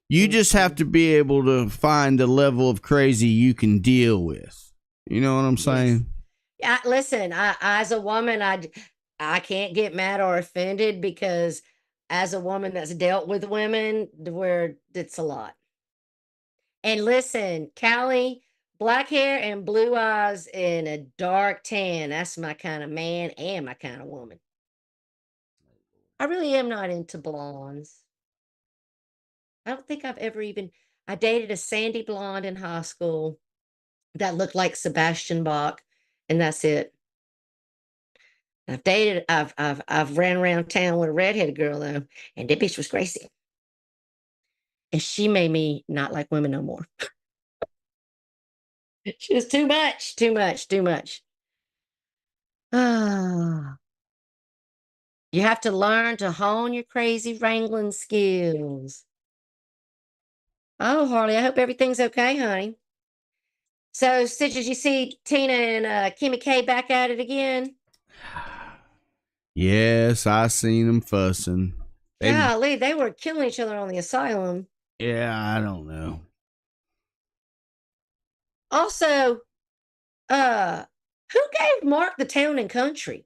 You just have to be able to find the level of crazy you can deal with." You know what I'm saying? Yeah, listen, I as a woman, I can't get mad or offended, because as a woman that's dealt with women, where it's a lot. And listen, Callie, black hair and blue eyes and a dark tan, that's my kind of man and my kind of woman. I really am not into blondes. I don't think I've ever I dated a sandy blonde in high school that looked like Sebastian Bach, and that's it. I've ran around town with a redheaded girl though, and that bitch was crazy. And she made me not like women no more. She was too much, too much, too much. Ah, you have to learn to hone your crazy wrangling skills. Oh, Harley, I hope everything's okay, honey. So, Stitches, you see Tina and Kimmy K back at it again? Yes, I seen them fussing. Golly, they were killing each other on the asylum. Yeah, I don't know. Also, who gave Mark the town and country?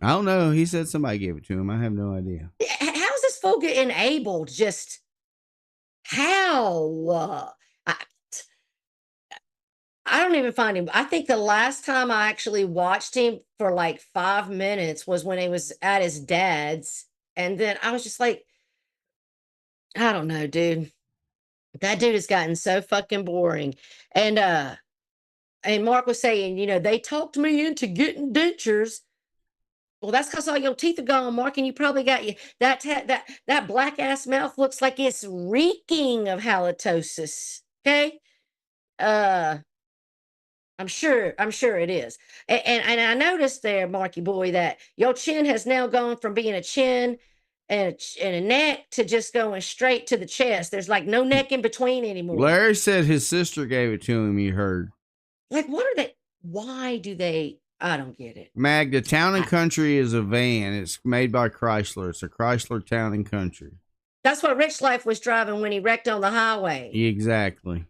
I don't know. He said somebody gave it to him. I have no idea. How's this fool get enabled? Just how? I don't even find him. I think the last time I actually watched him for like 5 minutes was when he was at his dad's. And then I was just like, I don't know, dude. That dude has gotten so fucking boring. And Mark was saying, they talked me into getting dentures. Well, that's because all your teeth are gone, Mark, and you probably got that black ass mouth looks like it's reeking of halitosis. Okay. I'm sure it is. And I noticed there, Marky boy, that your chin has now gone from being a chin and a neck to just going straight to the chest. There's like no neck in between anymore. Larry said his sister gave it to him. He heard. Like, what are they? Why do they? I don't get it. Magda, Town and Country is a van. It's made by Chrysler. It's a Chrysler Town and Country. That's what Rich Life was driving when he wrecked on the highway. Exactly.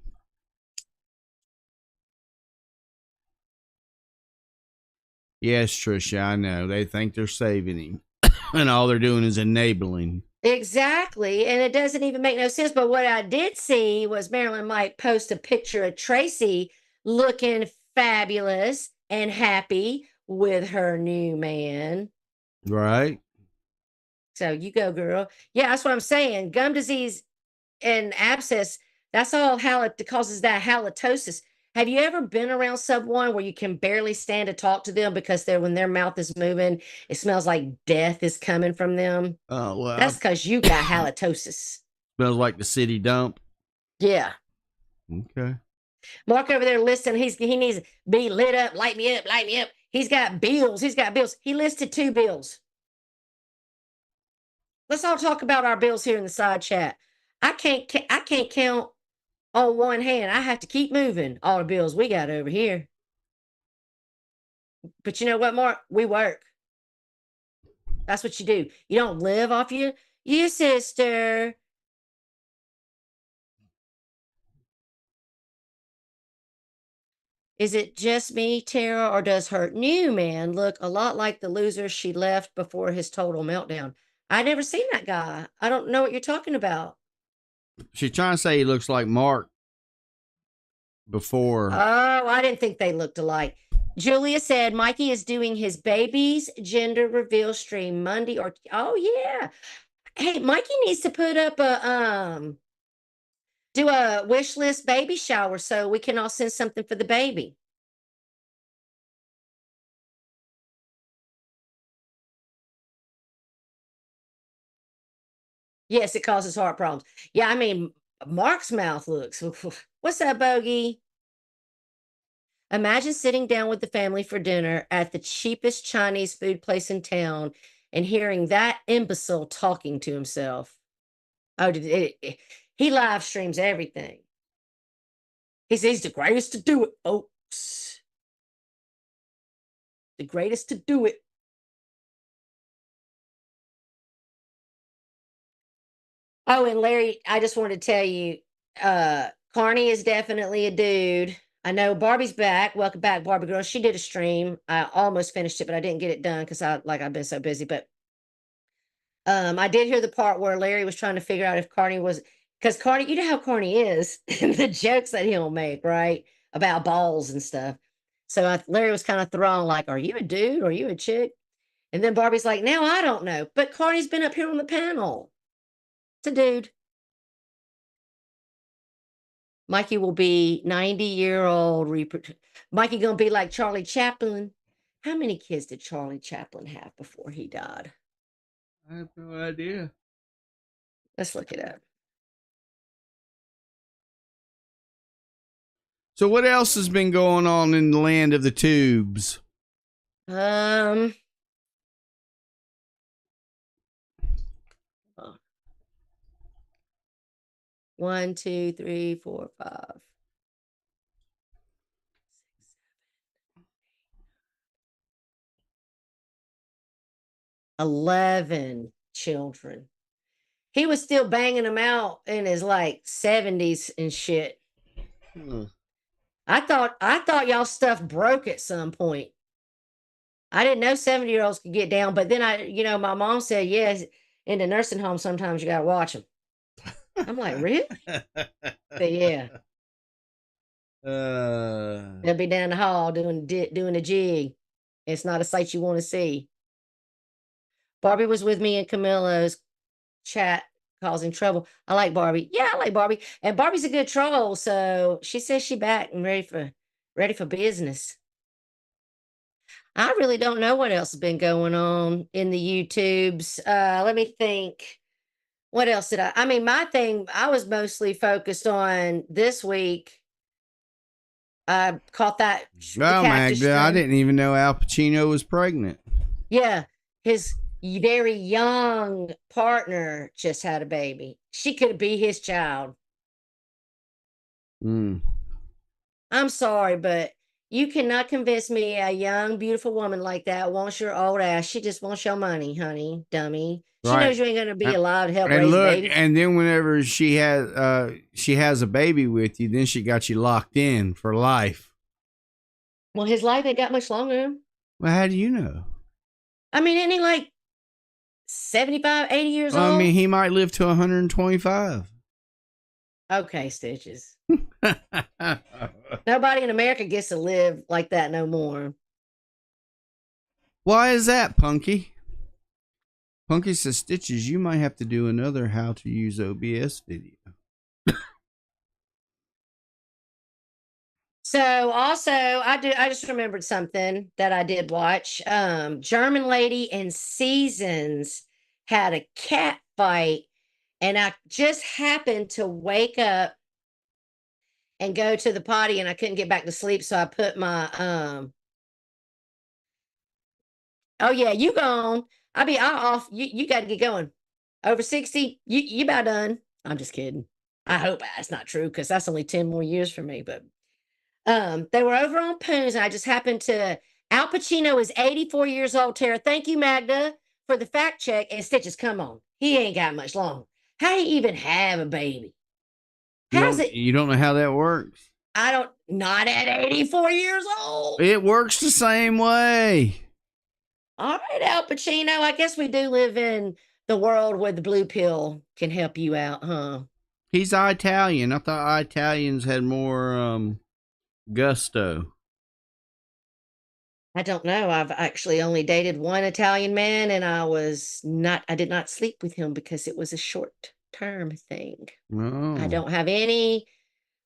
Yes, Trisha, I know. They think they're saving him. And all they're doing is enabling. Exactly. And it doesn't even make no sense. But what I did see was Marilyn might post a picture of Tracy looking fabulous and happy with her new man. Right. So you go, girl. Yeah, that's what I'm saying. Gum disease and abscess, that's all causes that halitosis. Have you ever been around someone where you can barely stand to talk to them because when their mouth is moving, it smells like death is coming from them? Oh, well. That's because you got halitosis. Smells like the city dump. Yeah. Okay. Mark over there listening. He needs to be lit up, light me up, light me up. He's got bills. He listed 2 bills. Let's all talk about our bills here in the side chat. I can't count on one hand. I have to keep moving all the bills we got over here. But you know what, Mark? We work. That's what you do. You don't live off you sister. Is it just me, Tara, or does her new man look a lot like the loser she left before his total meltdown? I never seen that guy. I don't know what you're talking about. She's trying to say he looks like Mark before. Oh, I didn't think they looked alike. Julia said Mikey is doing his baby's gender reveal stream Monday oh yeah. Hey, Mikey needs to put up do a wish list baby shower so we can all send something for the baby. Yes, it causes heart problems. Yeah, I mean, Mark's mouth looks. What's up, Bogey? Imagine sitting down with the family for dinner at the cheapest Chinese food place in town and hearing that imbecile talking to himself. Oh, he live streams everything. He's the greatest to do it, folks. The greatest to do it. Oh, and Larry, I just wanted to tell you, Carney is definitely a dude. I know Barbie's back. Welcome back, Barbie girl. She did a stream. I almost finished it, but I didn't get it done because I've been so busy. But I did hear the part where Larry was trying to figure out if Carney was, because Carney, you know how Carney is, the jokes that he'll make, right? About balls and stuff. So Larry was kind of thrown, like, are you a dude or are you a chick? And then Barbie's like, now I don't know. But Carney's been up here on the panel. It's a dude. Mikey will be 90-year-old. Mikey gonna be like Charlie Chaplin. How many kids did Charlie Chaplin have before he died? I have no idea. Let's look it up. So what else has been going on in the land of the tubes? 1, 2, 3, 4, 5, 6, 7, 11 children. He was still banging them out in his like 70s and shit. I thought y'all stuff broke at some point. I didn't know 70-year-olds could get down, but then my mom said, yes, in the nursing home, sometimes you got to watch them. I'm like, really? But yeah. They'll be down the hall doing a jig. It's not a sight you want to see. Barbie was with me in Camilla's chat causing trouble. I like Barbie. Yeah, I like Barbie. And Barbie's a good troll, so she says she back and ready for business. I really don't know what else has been going on in the YouTubes. Let me think. What else did I mean, my thing, I was mostly focused on this week. I caught that. Well, Magda, I didn't even know Al Pacino was pregnant. Yeah. His very young partner just had a baby. She could be his child. Mm. I'm sorry, but you cannot convince me a young, beautiful woman like that wants your old ass. She just wants your money, honey, dummy. She Right. knows you ain't gonna be alive to help And raise a look, baby. and then whenever she has a baby with you, then she got you locked in for life. Well, his life ain't got much longer. Well, how do you know? I mean, isn't he like 75, 80 years Well, I old? mean, he might live to 125. Okay, Stitches. Nobody in America gets to live like that no more. Why is that, Punky? Punky says, Stitches, you might have to do another how to use OBS video. So also I just remembered something that I did watch. German lady and Seasons had a cat fight, and I just happened to wake up and go to the potty, and I couldn't get back to sleep, so I put my oh yeah, you gone. I'll off. You got to get going. Over 60, you about done. I'm just kidding. I hope that's not true because that's only 10 more years for me. But they were over on Poons, and I just happened to. Al Pacino is 84 years old. Tara, thank you, Magda, for the fact check. And Stitches, come on, he ain't got much longer. How he even have a baby? How's it? You don't know how that works. I don't. Not at 84 years old. It works the same way. All right, Al Pacino. I guess we do live in the world where the blue pill can help you out, huh? He's Italian. I thought Italians had more gusto. I don't know. I've actually only dated one Italian man, and I did not sleep with him because it was a short term thing. Oh. I don't have any,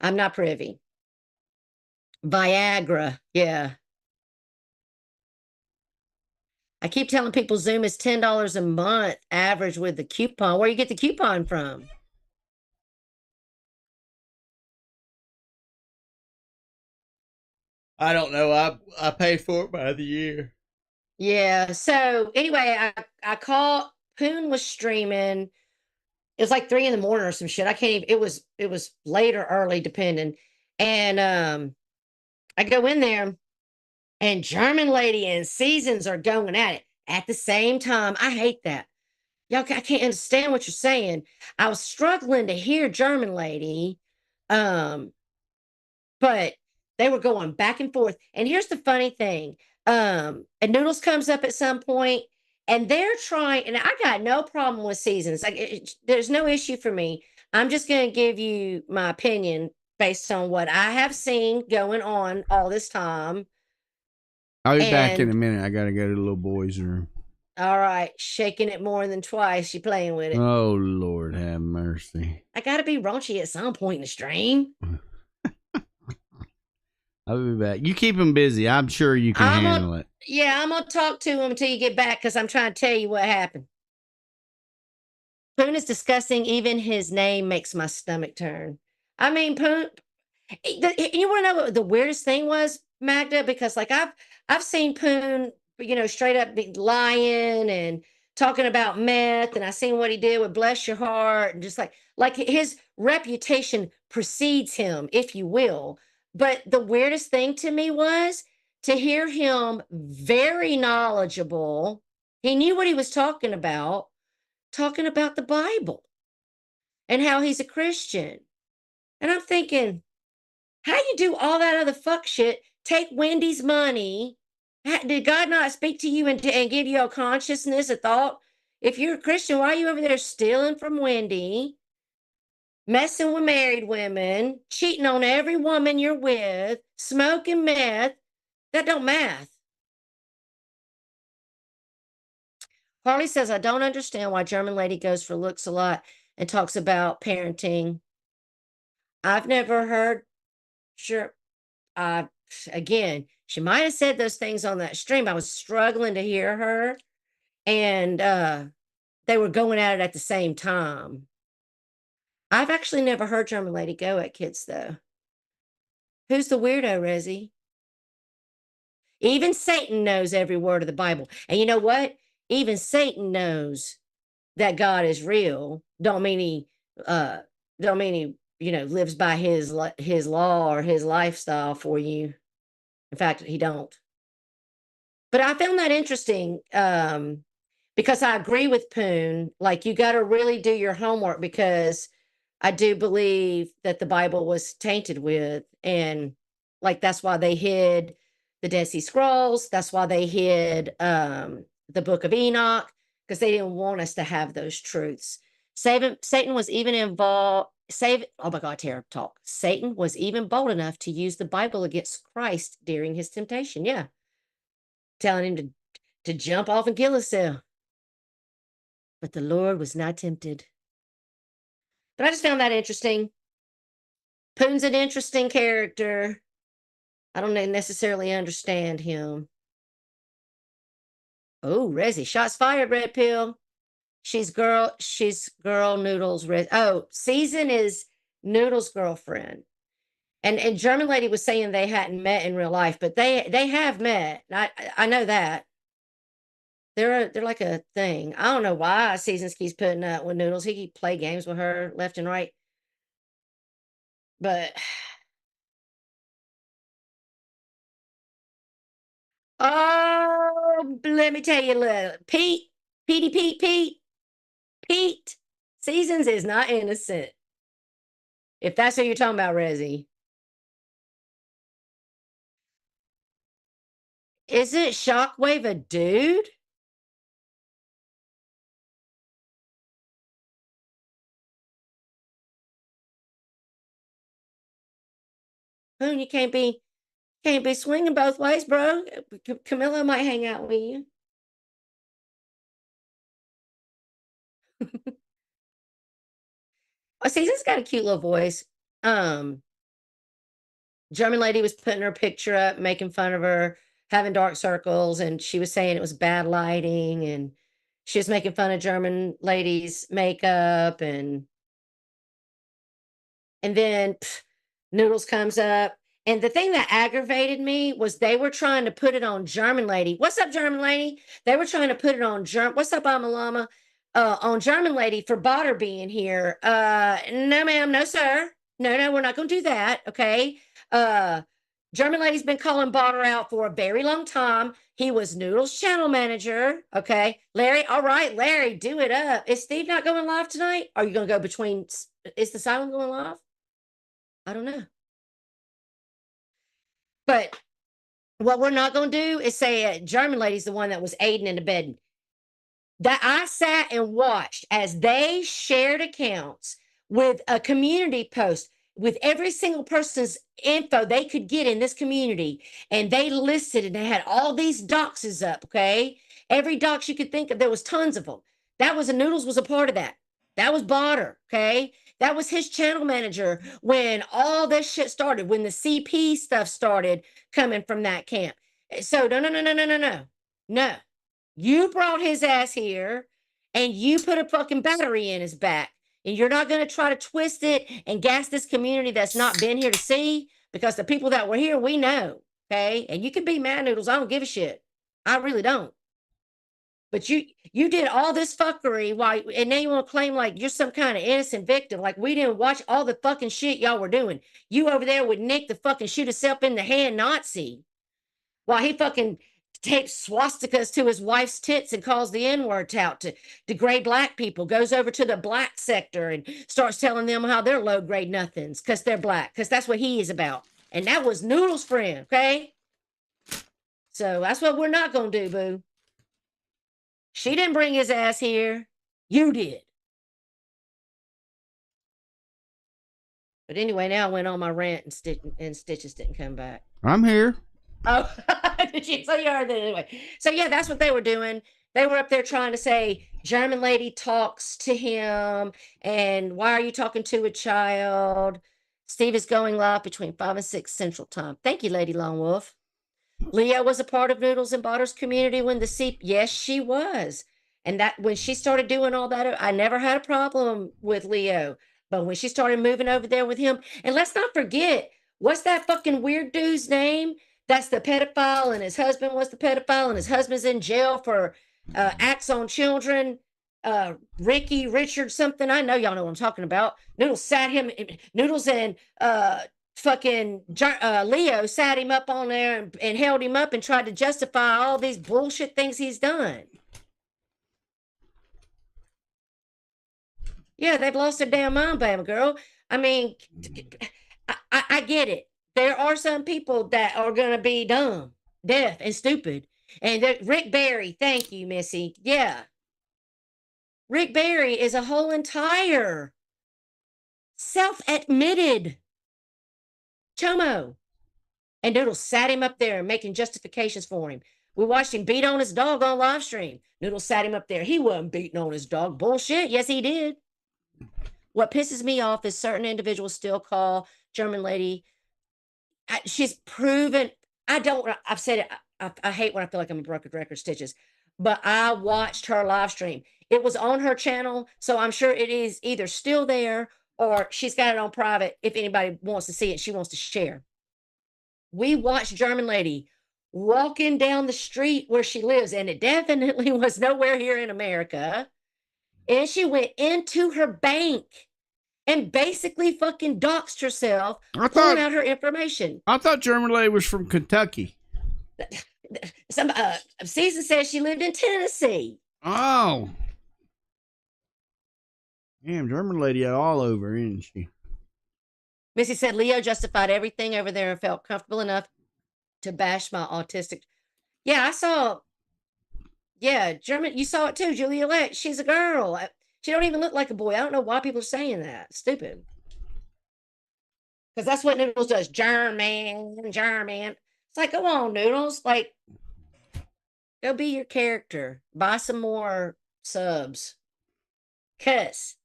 I'm not privy. Viagra, yeah. I keep telling people Zoom is $10 a month average with the coupon. Where you get the coupon from? I don't know. I pay for it by the year. Yeah. So anyway, I called. Poon was streaming. It was like 3 in the morning or some shit. I can't even. It was late or early, depending. And I go in there, and German lady and Seasons are going at it at the same time. I hate that. Y'all, I can't understand what you're saying. I was struggling to hear German lady, um, but they were going back and forth. And here's the funny thing: and Noodles comes up at some point, and they're trying. And I got no problem with Seasons. Like, there's no issue for me. I'm just going to give you my opinion based on what I have seen going on all this time. I'll be back in a And minute. I gotta go to the little boy's room. all right, shaking it more than twice. You playing with it. Oh Lord, have mercy. I got to be raunchy at some point in the stream. I'll be back. You keep him busy. I'm sure you can handle it. Yeah, I'm gonna talk to him until you get back because I'm trying to tell you what happened. Poon is disgusting. Even his name makes my stomach turn. I mean, Poon. You want to know what the weirdest thing was, Magda? Because like I've seen Poon, straight up be lying and talking about meth, and I seen what he did with Bless Your Heart, and just like his reputation precedes him, if you will. But the weirdest thing to me was to hear him very knowledgeable. He knew what he was talking about the Bible and how he's a Christian. And I'm thinking, how you do all that other fuck shit? Take Wendy's money. Did God not speak to you and give you a consciousness, a thought? If you're a Christian, why are you over there stealing from Wendy, messing with married women, cheating on every woman you're with, smoking meth? That don't math. Harley says, I don't understand why German lady goes for looks a lot and talks about parenting. I've never heard, sure, again, she might have said those things on that stream. I was struggling to hear her, and they were going at it at the same time. I've actually never heard German lady go at kids, though. Who's the weirdo, Rezzy? Even Satan knows every word of the Bible. And you know what? even Satan knows that God is real. Don't mean he lives by his law or his lifestyle for you. In fact, he don't. But I found that interesting, because I agree with Poon. Like, you got to really do your homework, because I do believe that the Bible was tainted with, and like that's why they hid the Dead Sea Scrolls. That's why they hid the Book of Enoch, because they didn't want us to have those truths. Satan was even involved. Oh my God, Tara, talk. Satan was even bold enough to use the Bible against Christ during his temptation. Yeah, telling him to jump off and kill himself. But the Lord was not tempted. But I just found that interesting. Poon's an interesting character. I don't necessarily understand him. Oh, Resi, shots fired, Red Pill. She's girl Noodles. Oh, Season is Noodles' girlfriend. And German lady was saying they hadn't met in real life, but they have met. I know that. They're like a thing. I don't know why Seasons keeps putting up with Noodles. He keep play games with her left and right. But oh, let me tell you a little. Pete. Seasons is not innocent. If that's what you're talking about, Resi. Isn't Shockwave a dude? Boone, you can't be swinging both ways, bro. Camilla might hang out with you. Oh, Season's got a cute little voice. German lady was putting her picture up, making fun of her, having dark circles, and she was saying it was bad lighting, and she was making fun of German ladies' makeup, and then Noodles comes up. And the thing that aggravated me was they were trying to put it on German lady. What's up, German lady? They were trying to put it on What's up, Amalama? On German lady for Botter being here. No, ma'am, no, sir. No, we're not gonna do that. Okay. German lady's been calling Botter out for a very long time. He was Noodles' channel manager. Okay. Larry, all right, Larry, do it up. Is Steve not going live tonight? Are you gonna go between? Is the silent going live? I don't know. But what we're not going to do is say German lady's the one that was aiding and abetting. That I sat and watched as they shared accounts with a community post with every single person's info they could get in this community. And they listed and they had all these doxes up. Okay. Every dox you could think of, there was tons of them. That was Noodles was a part of that. That was Botter. Okay. That was his channel manager when all this shit started, when the CP stuff started coming from that camp. So no. You brought his ass here and you put a fucking battery in his back. And you're not going to try to twist it and gas this community that's not been here to see, because the people that were here, we know. Okay. And you can be mad, Noodles. I don't give a shit. I really don't. But you did all this fuckery and now you want to claim like you're some kind of innocent victim. Like we didn't watch all the fucking shit y'all were doing. You over there with Nick the fucking shoot himself in the hand Nazi while he fucking tapes swastikas to his wife's tits and calls the N-word out to degrade black people, goes over to the black sector and starts telling them how they're low grade nothings because they're black, because that's what he is about. And that was Noodle's friend, okay? So that's what we're not going to do, boo. She didn't bring his ass here. You did. But anyway, now I went on my rant and Stitches didn't come back. I'm here. Oh, did you? So you heard that anyway. So yeah, that's what they were doing. They were up there trying to say German lady talks to him, and why are you talking to a child? Steve is going live between 5 and 6 Central Time. Thank you, Lady Lone Wolf. Leah was a part of Noodles and Botter's community when yes, she was. And that when she started doing all that, I never had a problem with Leo. But when she started moving over there with him, and let's not forget, what's that fucking weird dude's name? That's the pedophile, and his husband was the pedophile, and his husband's in jail for acts on children. Ricky, Richard, something. I know y'all know what I'm talking about. Noodles and fucking Leo sat him up on there and held him up and tried to justify all these bullshit things he's done. Yeah, they've lost their damn mind, baby girl. I mean, I get it. There are some people that are gonna be dumb, deaf, and stupid. And Rick Barry, thank you, Missy. Yeah, Rick Barry is a whole entire self-admitted chomo. And Noodles sat him up there making justifications for him. We watched him beat on his dog on live stream. Noodles sat him up there. He wasn't beating on his dog. Bullshit. Yes, he did. What pisses me off is certain individuals still call German lady. She's proven. I've said it. I hate when I feel like I'm a broken record, stitches. But I watched her live stream. It was on her channel. So I'm sure it is either still there or she's got it on private. If anybody wants to see it, she wants to share. We watched German lady walking down the street where she lives, and it definitely was nowhere here in America. And she went into her bank and basically fucking doxed herself, pulling out her information. I thought German lady was from Kentucky. Season says she lived in Tennessee. Oh. Damn, German lady all over, isn't she? Missy said Leo justified everything over there and felt comfortable enough to bash my autistic. Yeah, I saw. Yeah, German. You saw it too, Juliette. She's a girl. She don't even look like a boy. I don't know why people are saying that. Stupid. Because that's what Noodles does. German. It's like, go on, Noodles. Like, go be your character. Buy some more subs. Cause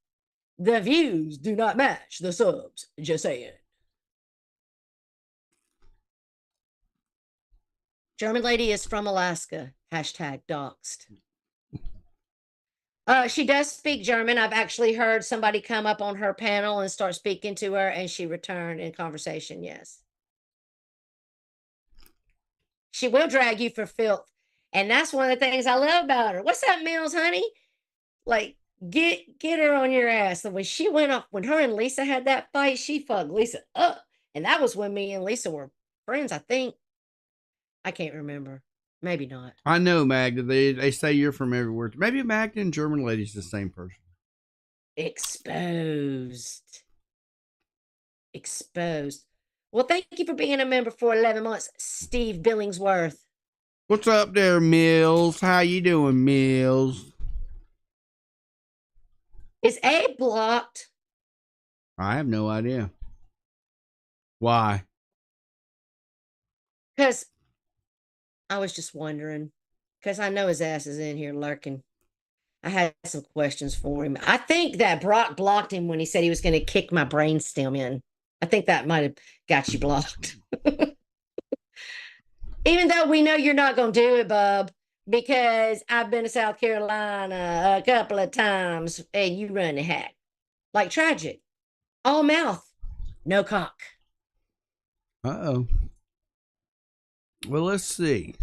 the views do not match the subs. Just saying. German lady is from Alaska. Hashtag doxed. She does speak German. I've actually heard somebody come up on her panel and start speaking to her, and she returned in conversation. Yes. She will drag you for filth. And that's one of the things I love about her. What's up, Mills, honey? Like, get her on your ass. And when she went up, when her and Lisa had that fight, she fucked Lisa up. And that was when me and Lisa were friends, I think. I can't remember. Maybe not. I know, Magda. They say you're from everywhere. Maybe Magda and German lady's the same person. Exposed. Well, thank you for being a member for 11 months, Steve Billingsworth. What's up there, Mills? How you doing, Mills? Is Abe blocked? I have no idea. Why? Because I was just wondering. Because I know his ass is in here lurking. I had some questions for him. I think that Brock blocked him when he said he was going to kick my brainstem in. I think that might have got you blocked. Even though we know you're not going to do it, bub, because I've been to South Carolina a couple of times and you run the hack. Like tragic. All mouth. No cock. Uh-oh. Well, let's see.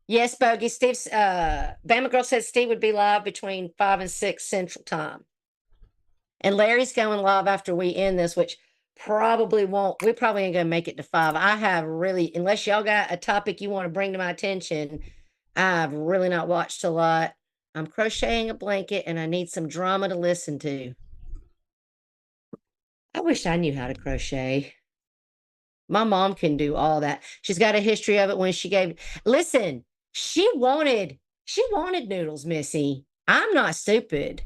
Yes, Bogey. Steve's Bama Girl said Steve would be live between 5 and 6 Central Time. And Larry's going live after we end this, which probably won't. We probably ain't gonna make it to 5. I have really, unless y'all got a topic you want to bring to my attention, I've really not watched a lot. I'm crocheting a blanket and I need some drama to listen to. I wish I knew how to crochet. My mom can do all that. She's got a history of it when she gave. Listen, she wanted noodles, Missy. I'm not stupid.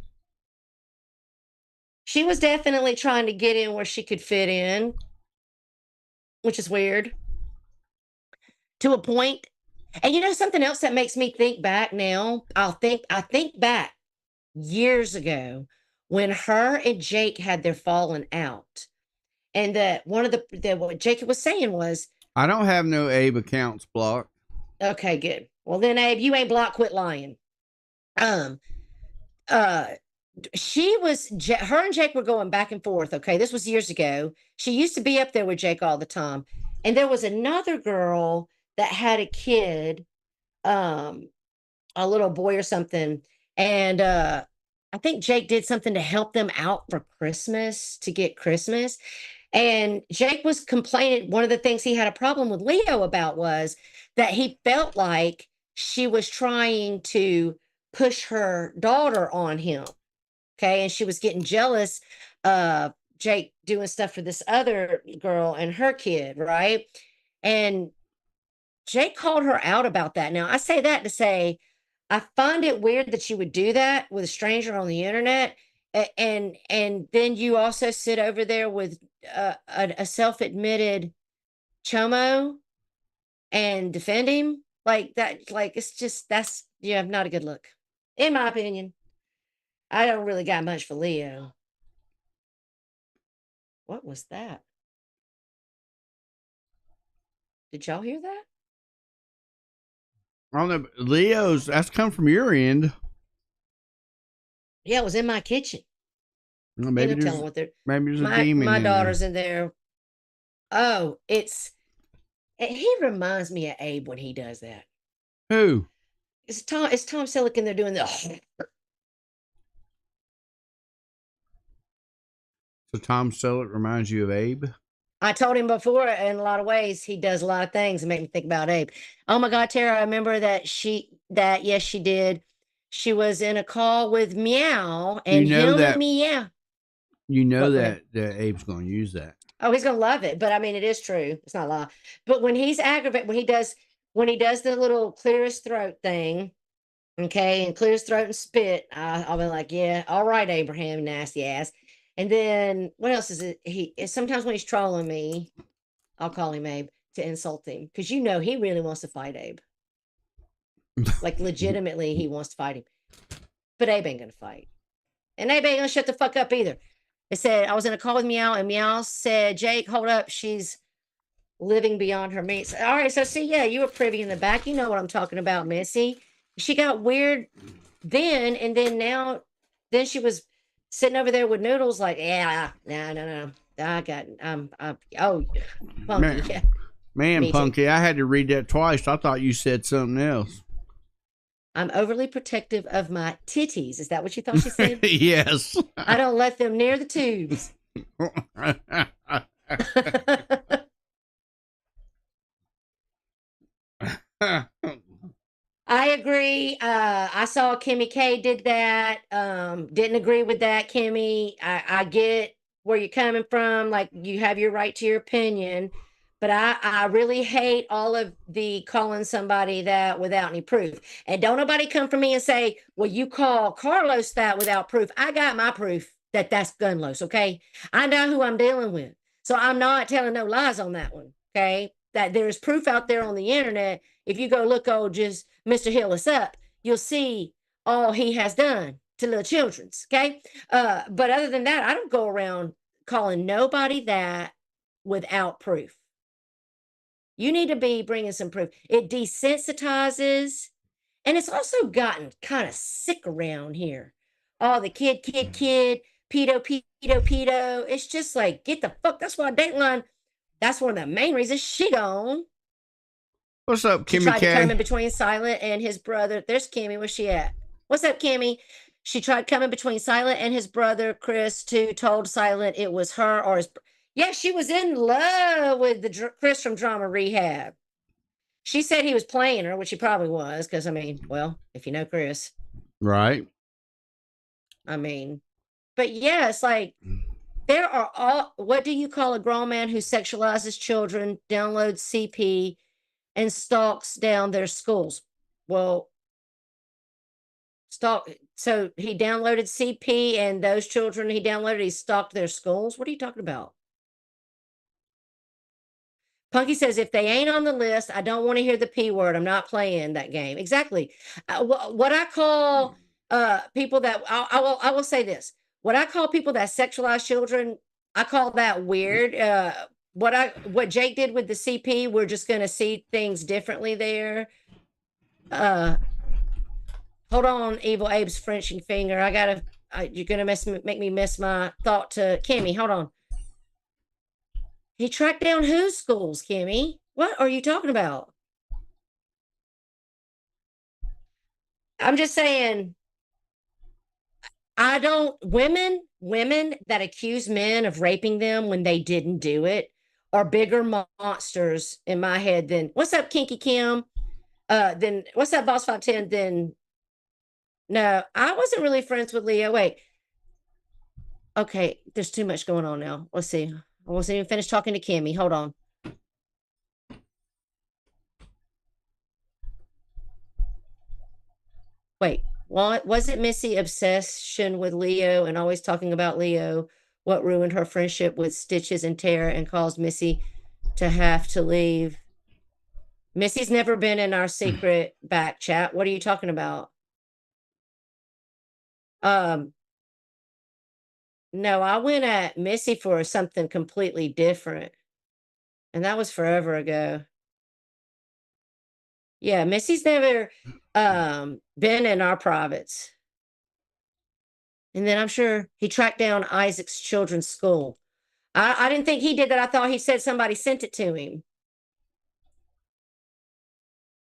She was definitely trying to get in where she could fit in, which is weird. To a point. And you know something else that makes me think back now? I think back years ago when her and Jake had their falling out. And one of the what Jacob was saying was, I don't have no Abe accounts blocked. Okay, good. Well then, Abe, you ain't blocked. Quit lying. her and Jake were going back and forth. Okay. This was years ago. She used to be up there with Jake all the time. And there was another girl that had a kid, a little boy or something. And I think Jake did something to help them out for Christmas, to get Christmas. And Jake was complaining. One of the things he had a problem with Leo about was that he felt like she was trying to push her daughter on him. Okay. And she was getting jealous of Jake doing stuff for this other girl and her kid. Right. And Jake called her out about that. Now, I say that to say, I find it weird that you would do that with a stranger on the internet. And then you also sit over there with a self-admitted chomo and defend him like that. Like, it's just, that's, yeah, not a good look, in my opinion. I don't really got much for Leo. What was that? Did y'all hear that? I don't know. Leo's, that's come from your end. Yeah, it was in my kitchen. Well, maybe Ain't no telling what they're. maybe there's a demon. My in daughter's there. in there. Oh, he reminds me of Abe when he does that. Who? It's Tom Selleck, and they're doing the. So Tom Selleck reminds you of Abe? I told him before, in a lot of ways, he does a lot of things that make me think about Abe. Oh my God, Tara, I remember yes, she did. She was in a call with Meow, and him and Meow. You know What, that Abe's going to use that. Oh, he's gonna love it. But I mean, it is true. It's not a lie. But when he's aggravated, when he does the little clear his throat thing, okay, and clear his throat and spit, I'll be like, yeah, all right, Abraham, nasty ass. And then what else is it? Sometimes when he's trolling me, I'll call him Abe to insult him, because he really wants to fight Abe. Like, legitimately, he wants to fight him. But Abe ain't gonna fight. And Abe ain't gonna shut the fuck up either. It said, I was in a call with Meow, and Meow said, Jake, hold up, she's living beyond her means. All right, so see, yeah, you were privy in the back. You know what I'm talking about, Missy. She got weird then, and then she was sitting over there with Noodles, like, yeah, no. I got, Punky, yeah. Man, Punky, I had to read that twice. I thought you said something else. I'm overly protective of my titties. Is that what you thought she said? Yes. I don't let them near the tubes. I agree. I saw Kimmy K did that. Didn't agree with that, Kimmy. I get where you're coming from. Like, you have your right to your opinion. But I really hate all of the calling somebody that without any proof. And don't nobody come for me and say, well, you call Carlos that without proof. I got my proof that that's Gunlos, okay? I know who I'm dealing with. So I'm not telling no lies on that one, okay? That there's proof out there on the internet. If you go look, just Mr. Hill is up, you'll see all he has done to little children's, okay? But other than that, I don't go around calling nobody that without proof. You need to be bringing some proof. It desensitizes, and it's also gotten kind of sick around here. Oh, the kid, pedo. It's just like, get the fuck. That's why Dateline, that's one of the main reasons she gone. What's up, Kimmy K? She tried to come in between Silent and his brother. There's Kimmy. Where's she at? What's up, Kimmy? She tried coming between Silent and his brother, Chris, too. Told Silent it was her or his. Yeah, she was in love with the Chris from Drama Rehab. She said he was playing her, which he probably was, because, I mean, well, if you know Chris. Right. I mean, but yeah, it's like, there are what do you call a grown man who sexualizes children, downloads CP, and stalks down their schools? Well, so he downloaded CP, and those children he stalked their schools? What are you talking about? Punky says, if they ain't on the list, I don't want to hear the P word. I'm not playing that game. Exactly. What I call people that, I will say this. What I call people that sexualize children, I call that weird. What Jake did with the CP, we're just going to see things differently there. Hold on, Evil Abe's Frenching finger. I got to you're gonna make me miss my thought to Kimmy. Hold on. He tracked down whose schools, Kimmy? What are you talking about? I'm just saying, I don't, women that accuse men of raping them when they didn't do it are bigger monsters in my head than, what's up, Kinky Kim? Then what's up, Boss 510? Then, no, I wasn't really friends with Leo. Wait. Okay, there's too much going on now. Let's see. I wasn't even finished talking to Kimmy. Hold on. Wait, what was it? Missy obsession with Leo and always talking about Leo? What ruined her friendship with Stitches and Tara and caused Missy to have to leave? Missy's never been in our secret back chat. What are you talking about? No, I went at Missy for something completely different. And that was forever ago. Yeah, Missy's never been in our privates. And then I'm sure he tracked down Isaac's children's school. I didn't think he did that. I thought he said somebody sent it to him.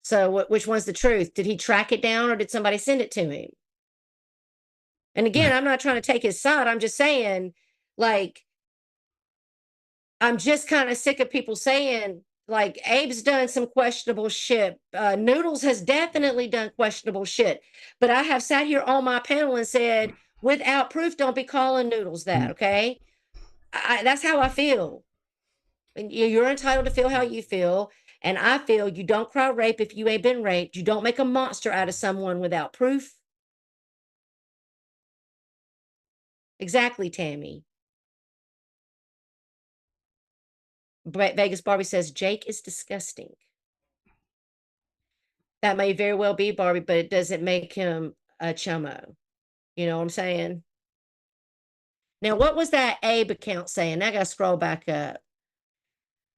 So which one's the truth? Did he track it down or did somebody send it to him? And again, I'm not trying to take his side. I'm just saying, like, I'm just kind of sick of people saying, like, Abe's done some questionable shit. Noodles has definitely done questionable shit. But I have sat here on my panel and said, without proof, don't be calling Noodles that, okay? That's how I feel. And you're entitled to feel how you feel. And I feel you don't cry rape if you ain't been raped. You don't make a monster out of someone without proof. Exactly, Tammy. Vegas Barbie says, Jake is disgusting. That may very well be Barbie, but it doesn't make him a chummo. You know what I'm saying? Now, what was that Abe account saying? I got to scroll back up.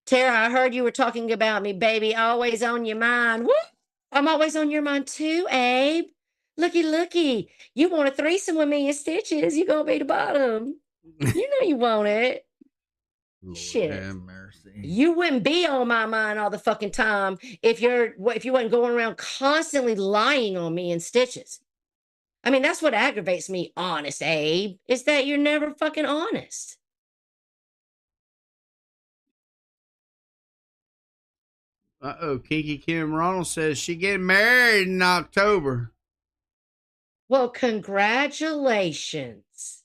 Tara, I heard you were talking about me, baby. Always on your mind. Woo! I'm always on your mind too, Abe. Looky. You want a threesome with me and Stitches. You're going to be the bottom. You know you want it. Lord Shit. have mercy. You wouldn't be on my mind all the fucking time if you wasn't going around constantly lying on me and Stitches. I mean, that's what aggravates me, honest, Abe, is that you're never fucking honest. Uh-oh, Kinky Kim Ronald says she getting married in October. Well, congratulations.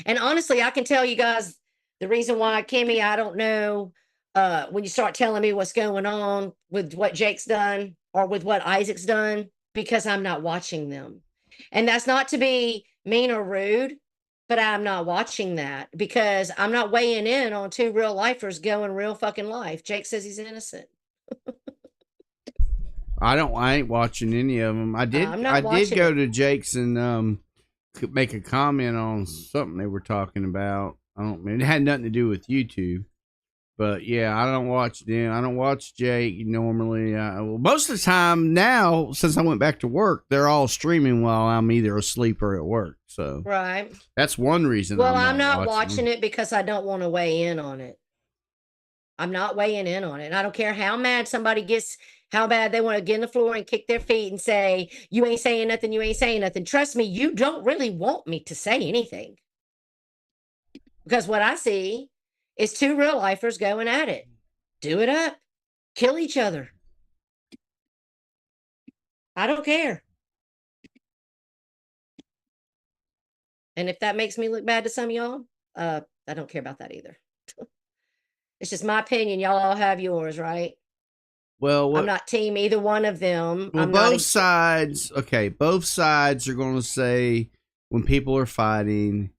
And honestly, I can tell you guys the reason why, Kimmy, I don't know when you start telling me what's going on with what Jake's done or with what Isaac's done, because I'm not watching them. And that's not to be mean or rude, but I'm not watching that because I'm not weighing in on two real lifers going real fucking life. Jake says he's innocent. I ain't watching any of them. I did go to Jake's and make a comment on something they were talking about. It had nothing to do with YouTube. But yeah, I don't watch them. I don't watch Jake normally. Most of the time now, since I went back to work, they're all streaming while I'm either asleep or at work. So right, that's one reason. Well, I'm not watching it because I don't want to weigh in on it. I'm not weighing in on it. I don't care how mad somebody gets, how bad they want to get on the floor and kick their feet and say, you ain't saying nothing, you ain't saying nothing. Trust me, you don't really want me to say anything. Because what I see is two real lifers going at it. Do it up. Kill each other. I don't care. And if that makes me look bad to some of y'all, I don't care about that either. It's just my opinion. Y'all all have yours, right? Well, I'm not team either one of them. Well, both sides are going to say when people are fighting,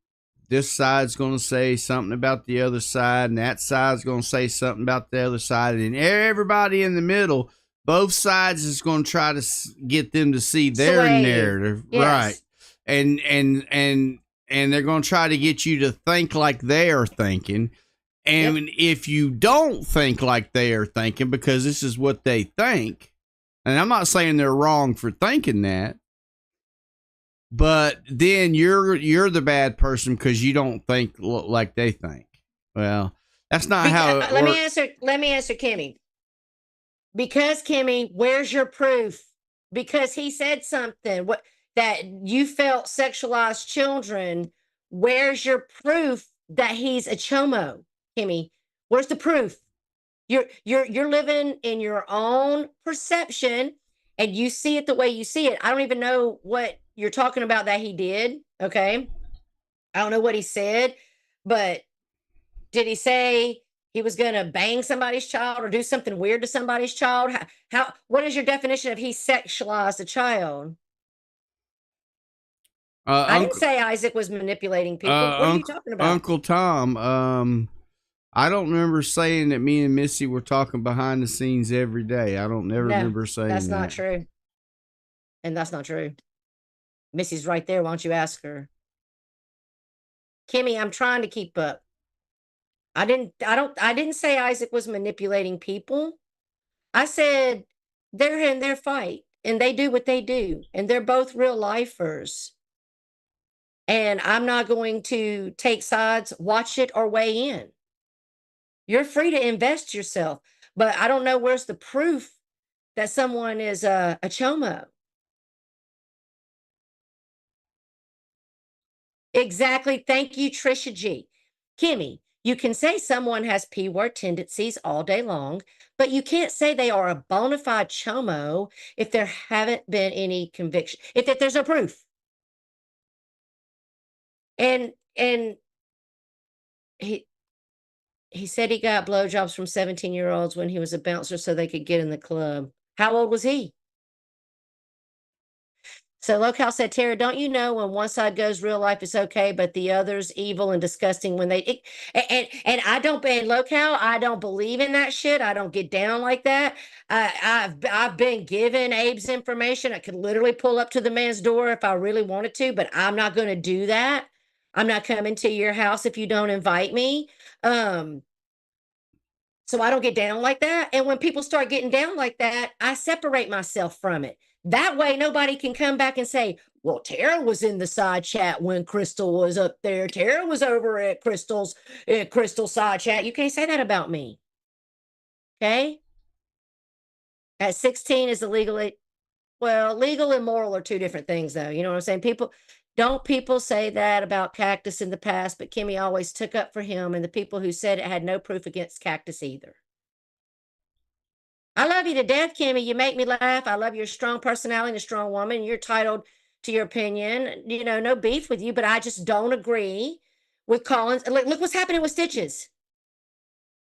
this side's going to say something about the other side, and that side's going to say something about the other side, and everybody in the middle, both sides is going to try to get them to see their narrative, yes. Right? And they're going to try to get you to think like they are thinking. And if you don't think like they are thinking, because this is what they think, and I'm not saying they're wrong for thinking that, but then you're the bad person because you don't think like they think. Well, that's not how it let works. me answer Kimmy. Because Kimmy, where's your proof? Because he said something that you felt sexualized children. Where's your proof that he's a chomo, Kimmy? Where's the proof? You're living in your own perception and you see it the way you see it. I don't even know what you're talking about that he did. Okay. I don't know what he said, but did he say he was going to bang somebody's child or do something weird to somebody's child? What is your definition of he sexualized a child? I didn't Uncle say Isaac was manipulating people. What are you talking about? Uncle Tom, I don't remember saying that me and Missy were talking behind the scenes every day. I don't never No, remember saying that's that. not true. And that's not true. Missy's right there. Why don't you ask her? Kimmy, I'm trying to keep up. I didn't say Isaac was manipulating people. I said they're in their fight and they do what they do. And they're both real lifers. And I'm not going to take sides, watch it, or weigh in. You're free to invest yourself, but I don't know where's the proof that someone is a chomo. Exactly. Thank you, Trisha G. Kimmy, you can say someone has P word tendencies all day long, but you can't say they are a bona fide chomo if there haven't been any conviction, if there's no proof. And he said he got blowjobs from 17-year-olds when he was a bouncer so they could get in the club. How old was he? So Locale said, Tara, don't you know when one side goes real life is okay, but the other's evil and disgusting when and I don't, and Locale, I don't believe in that shit. I don't get down like that. I've been given Abe's information. I could literally pull up to the man's door if I really wanted to, but I'm not going to do that. I'm not coming to your house if you don't invite me. So I don't get down like that. And when people start getting down like that, I separate myself from it. That way, nobody can come back and say, well, Tara was in the side chat when Crystal was up there. Tara was over at Crystal's side chat. You can't say that about me. Okay. At 16 is illegal. Well, legal and moral are two different things, though. You know what I'm saying? People say that about Cactus in the past, but Kimmy always took up for him and the people who said it had no proof against Cactus either. I love you to death, Kimmy. You make me laugh. I love your strong personality and a strong woman. You're entitled to your opinion. You know, no beef with you, but I just don't agree with Collins. Look what's happening with Stitches.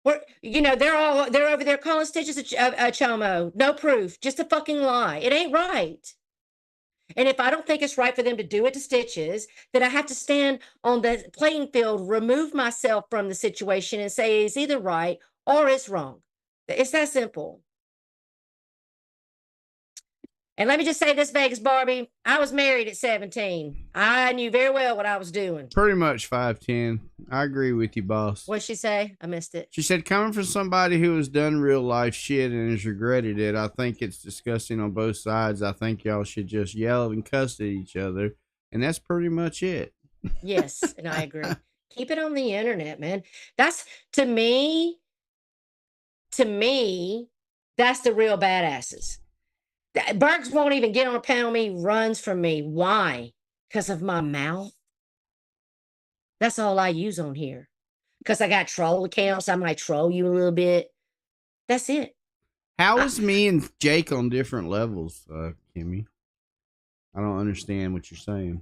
They're over there calling Stitches a chomo. No proof, just a fucking lie. It ain't right. And if I don't think it's right for them to do it to Stitches, then I have to stand on the playing field, remove myself from the situation, and say it's either right or it's wrong. It's that simple. And let me just say this, Vegas Barbie, I was married at 17. I knew very well what I was doing. Pretty much 5'10". I agree with you, boss. What'd she say? I missed it. She said, coming from somebody who has done real life shit and has regretted it, I think it's disgusting on both sides. I think y'all should just yell and cuss at each other. And that's pretty much it. Yes, and I agree. Keep it on the internet, man. That's, to me, that's the real badasses. Bergs won't even get on a panel with me, runs from me. Why? Because of my mouth. That's all I use on here. Because I got troll accounts. I might troll you a little bit. That's it. How is me and Jake on different levels, Kimmy? I don't understand what you're saying.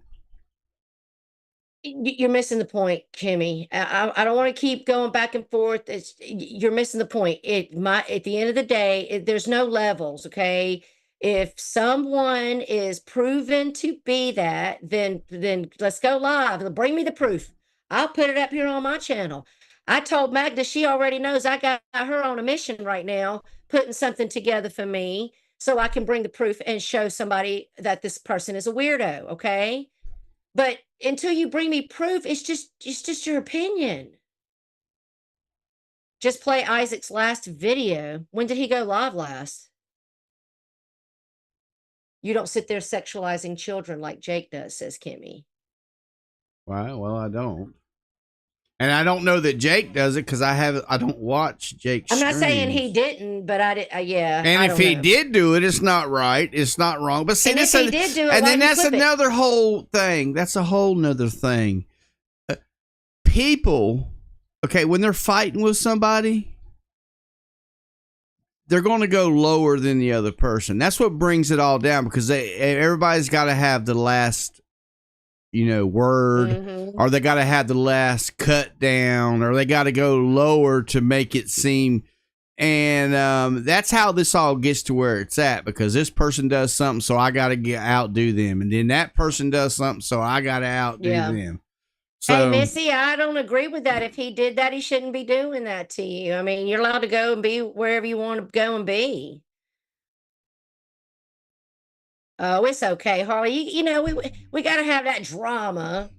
You're missing the point, Kimmy. I don't want to keep going back and forth. You're missing the point. At the end of the day, there's no levels, okay? If someone is proven to be that, then let's go live. Bring me the proof. I'll put it up here on my channel. I told Magda she already knows I got her on a mission right now, putting something together for me so I can bring the proof and show somebody that this person is a weirdo, okay? But until you bring me proof, it's just your opinion. Just play Isaac's last video. When did he go live last? You don't sit there sexualizing children like Jake does, says Kimmy. Right. Well, I don't. And I don't know that Jake does it because I don't watch Jake's I'm not saying he streams. didn't, but I did. Yeah. And I if don't he know. did do it, it's not right. It's not wrong. But see, And if he did do it, and why then did he that's clip it? another whole thing. That's a whole nother thing. People, okay, when they're fighting with somebody, they're going to go lower than the other person. That's what brings it all down because everybody's got to have the last, word, Mm-hmm. or they got to have the last cut down, or they got to go lower to make it seem. And that's how this all gets to where it's at, because this person does something, so I got to outdo them. And then that person does something, so I got to outdo them. So, hey, Missy, I don't agree with that. If he did that, he shouldn't be doing that to you. I mean, you're allowed to go and be wherever you want to go and be. Oh, it's okay, Harley. We got to have that drama.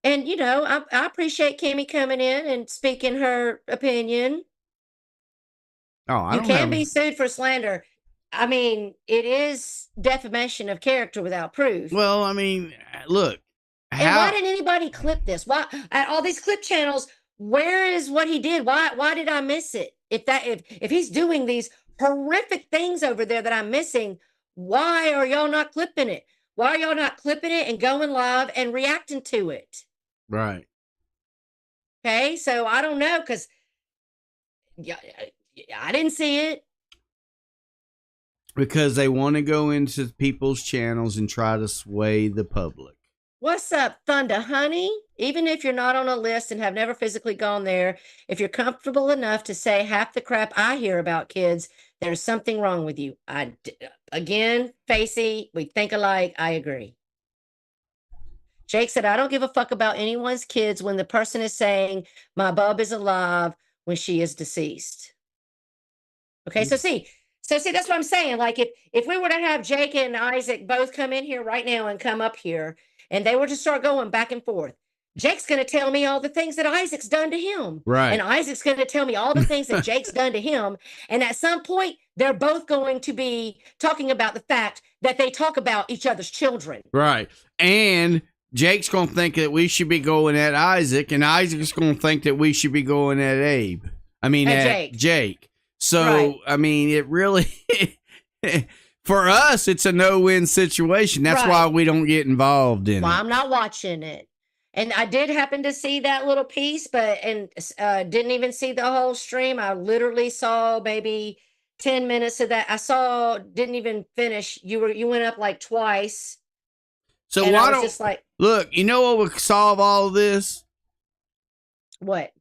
And, I appreciate Kimmy coming in and speaking her opinion. You can be sued for slander. I mean, it is defamation of character without proof. Well, I mean, look. And why didn't anybody clip this? Why at all these clip channels? Where is what he did? Why did I miss it? If he's doing these horrific things over there that I'm missing, why are y'all not clipping it? Why are y'all not clipping it and going live and reacting to it? Right. Okay, so I don't know, because I didn't see it. Because they want to go into people's channels and try to sway the public. What's up, Thunder Honey? Even if you're not on a list and have never physically gone there, if you're comfortable enough to say half the crap I hear about kids, there's something wrong with you. Again, Facey, we think alike. I agree. Jake said, I don't give a fuck about anyone's kids when the person is saying my bub is alive when she is deceased. Okay, so see, that's what I'm saying. Like, if we were to have Jake and Isaac both come in here right now and come up here, and they were to start going back and forth, Jake's going to tell me all the things that Isaac's done to him. Right. And Isaac's going to tell me all the things that Jake's done to him. And at some point, they're both going to be talking about the fact that they talk about each other's children. Right. And Jake's going to think that we should be going at Isaac, and Isaac's going to think that we should be going at Abe. I mean, at Jake. So, right. I mean, it really, for us, it's a no-win situation. That's why we don't get involved in it. I'm not watching it. And I did happen to see that little piece, and didn't even see the whole stream. I literally saw maybe 10 minutes of that. Didn't even finish. You went up like twice. So why don't, just like, look, you know what would solve all of this? What?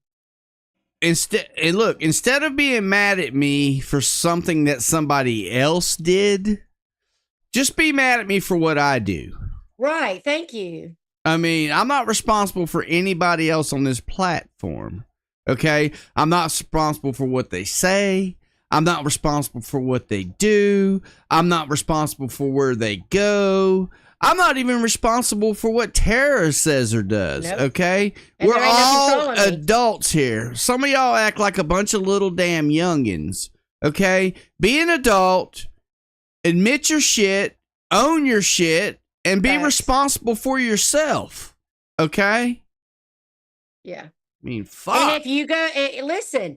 Instead of being mad at me for something that somebody else did, just be mad at me for what I do. Right. Thank you. I mean, I'm not responsible for anybody else on this platform. Okay? I'm not responsible for what they say. I'm not responsible for what they do. I'm not responsible for where they go. I'm not even responsible for what Tara says or does, okay? And we're all adults here. Some of y'all act like a bunch of little damn youngins, okay? Be an adult, admit your shit, own your shit, and be responsible for yourself, okay? Yeah. I mean, fuck. And if you go, listen,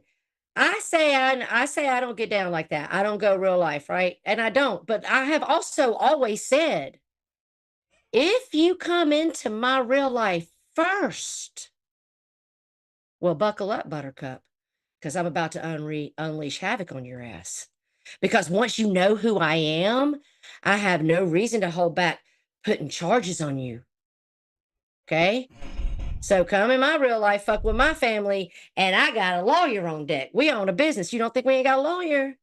I say I don't get down like that. I don't go real life, right? And I don't. But I have also always said, if you come into my real life first, well, buckle up, Buttercup, because I'm about to unleash havoc on your ass. Because once you know who I am, I have no reason to hold back putting charges on you. Okay? So come in my real life, fuck with my family, and I got a lawyer on deck. We own a business. You don't think we ain't got a lawyer?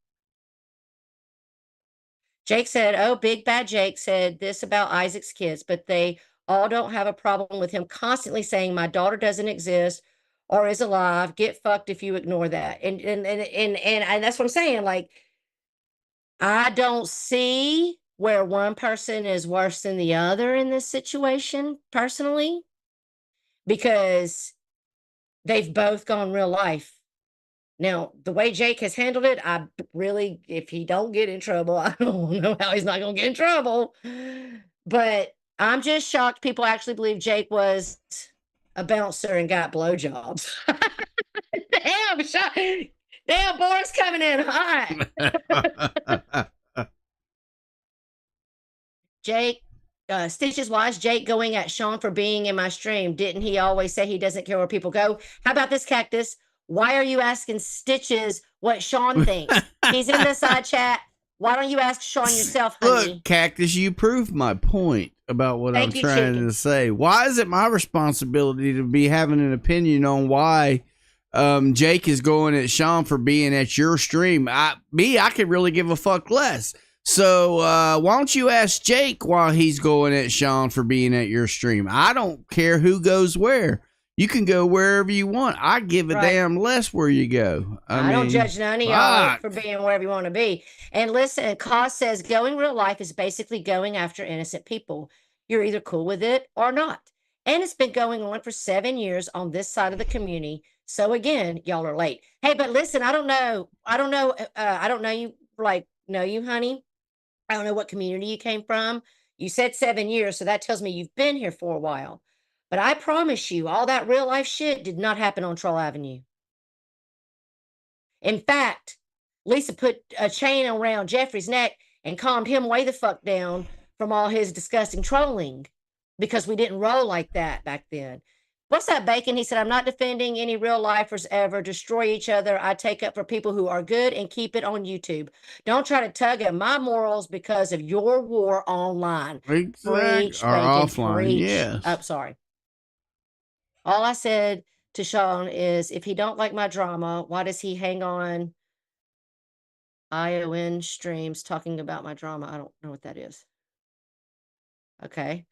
Jake said, oh, Big Bad Jake said this about Isaac's kids, but they all don't have a problem with him constantly saying, my daughter doesn't exist or is alive. Get fucked if you ignore that. And that's what I'm saying. Like, I don't see where one person is worse than the other in this situation, personally, because they've both gone real life Now, the way Jake has handled it, really, if he don't get in trouble, I don't know how he's not gonna get in trouble. But I'm just shocked people actually believe Jake was a bouncer and got blowjobs. Damn, damn, Boris coming in hot. Jake, Stitches, why is Jake going at Sean for being in my stream? Didn't he always say he doesn't care where people go? How about this, Cactus? Why are you asking Stitches what Sean thinks? He's in the side chat. Why don't you ask Sean yourself, honey? Look, Cactus, you proved my point about what Thank I'm you, trying Chicken. to say. Why is it my responsibility to be having an opinion on why Jake is going at Sean for being at your stream? I could really give a fuck less. So why don't you ask Jake why he's going at Sean for being at your stream? I don't care who goes where. You can go wherever you want. I give a damn less where you go. I don't mean, judge none of y'all for being wherever you want to be. And listen, Cause says going real life is basically going after innocent people. You're either cool with it or not. And it's been going on for 7 years on this side of the community. So again, y'all are late. Hey, but listen, I don't know you, know you, honey. I don't know what community you came from. You said 7 years, so that tells me you've been here for a while. But I promise you, all that real life shit did not happen on Troll Avenue. In fact, Lisa put a chain around Jeffrey's neck and calmed him way the fuck down from all his disgusting trolling because we didn't roll like that back then. What's that, Bacon? He said, I'm not defending any real lifers ever destroy each other. I take up for people who are good and keep it on YouTube. Don't try to tug at my morals because of your war online. Exactly. Preach, or Bacon, offline, preach. yes. Oh, sorry. All I said to Sean is, if he don't like my drama, why does he hang on ION streams talking about my drama? I don't know what that is. Okay.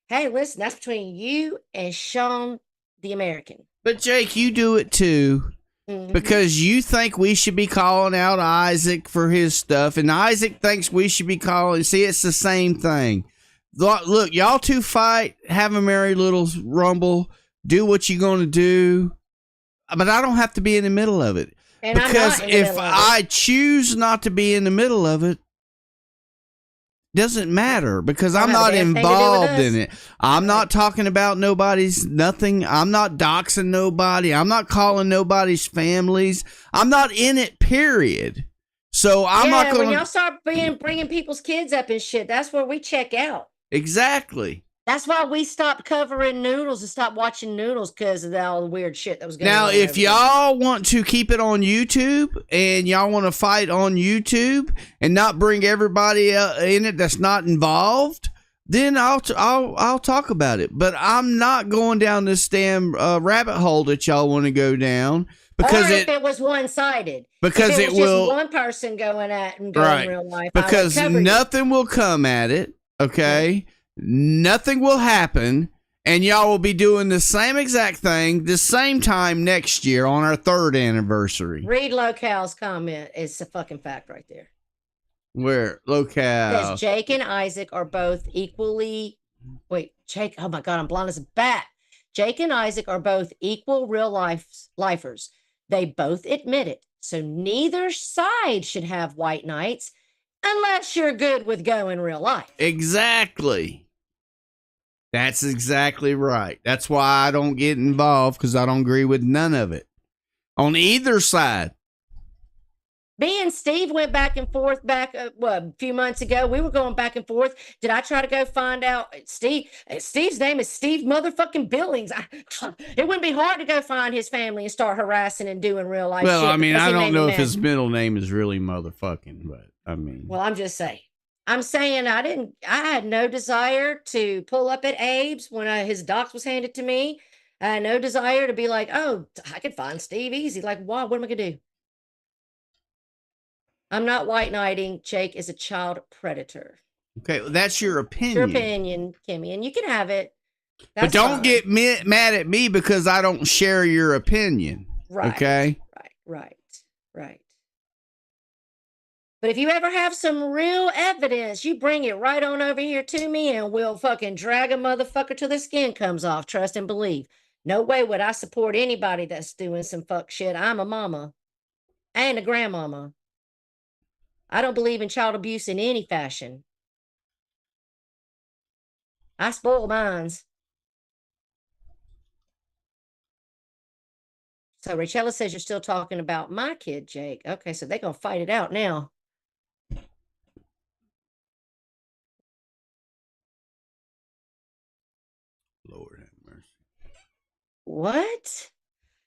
Hey, listen, that's between you and Sean the American. But Jake, you do it too. Because you think we should be calling out Isaac for his stuff, and Isaac thinks we should be calling. See, it's the same thing. Look, y'all two fight, have a merry little rumble, do what you're going to do, but I don't have to be in the middle of it. And because if I choose not to be in the middle of it, doesn't matter because I'm not involved in it. I'm not talking about nothing. I'm not doxing nobody. I'm not calling nobody's families. I'm not in it, period. So I'm not going to. When y'all start bringing people's kids up and shit, that's where we check out. Exactly. That's why we stopped covering Noodles and stopped watching Noodles because of all the weird shit that was going on. Now, if y'all want to keep it on YouTube and y'all want to fight on YouTube and not bring everybody in it that's not involved, then I'll talk about it. But I'm not going down this damn rabbit hole that y'all want to go down because if it was one-sided. Because if it will just one person going at and going real life. Because nothing will come at it. Okay. Right. Nothing will happen, and y'all will be doing the same exact thing the same time next year on our 3rd anniversary. Read Local's comment. It's a fucking fact right there. Where? Local. Says Jake and Isaac are both equally... Wait, Jake... Oh my God, I'm blind as a bat. Jake and Isaac are both equal real lifers. They both admit it. So neither side should have white knights unless you're good with going real life. Exactly. That's exactly right. That's why I don't get involved because I don't agree with none of it on either side. Me and Steve went back and forth a few months ago. We were going back and forth. Did I try to go find out Steve's name is Steve motherfucking Billings. It wouldn't be hard to go find his family and start harassing and doing real life shit. Well, I mean, I don't know if his middle name is really motherfucking, but I mean. Well, I'm just saying. I'm saying I had no desire to pull up at Abe's when his docs was handed to me. I had no desire to be like, oh, I could find Steve easy. Like, wow, what am I going to do? I'm not white knighting. Jake is a child predator. Okay, well, that's your opinion. Your opinion, Kimmy, and you can have it. That's but don't get mad at me because I don't share your opinion. Right. Okay? Right. But if you ever have some real evidence, you bring it right on over here to me and we'll fucking drag a motherfucker till the skin comes off. Trust and believe. No way would I support anybody that's doing some fuck shit. I'm a mama. I ain't a grandmama. I don't believe in child abuse in any fashion. I spoil mines. So Rachella says you're still talking about my kid, Jake. Okay, so they're gonna fight it out now. Lord have mercy. What?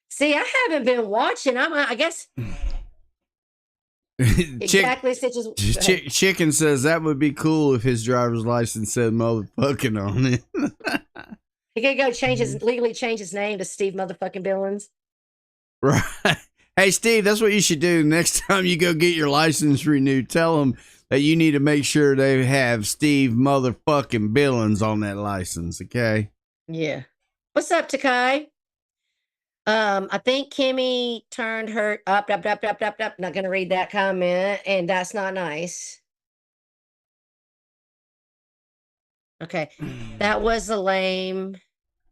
See, I haven't been watching. I guess exactly such as Chicken says that would be cool if his driver's license said motherfucking on it. he could go legally change his name to Steve motherfucking Billings. Right. Hey, Steve, that's what you should do next time you go get your license renewed. Tell them that you need to make sure they have Steve motherfucking Billings on that license, okay? Yeah. What's up, Takai? I think Kimmy turned her up. Not gonna read that comment, and that's not nice. Okay. That was a lame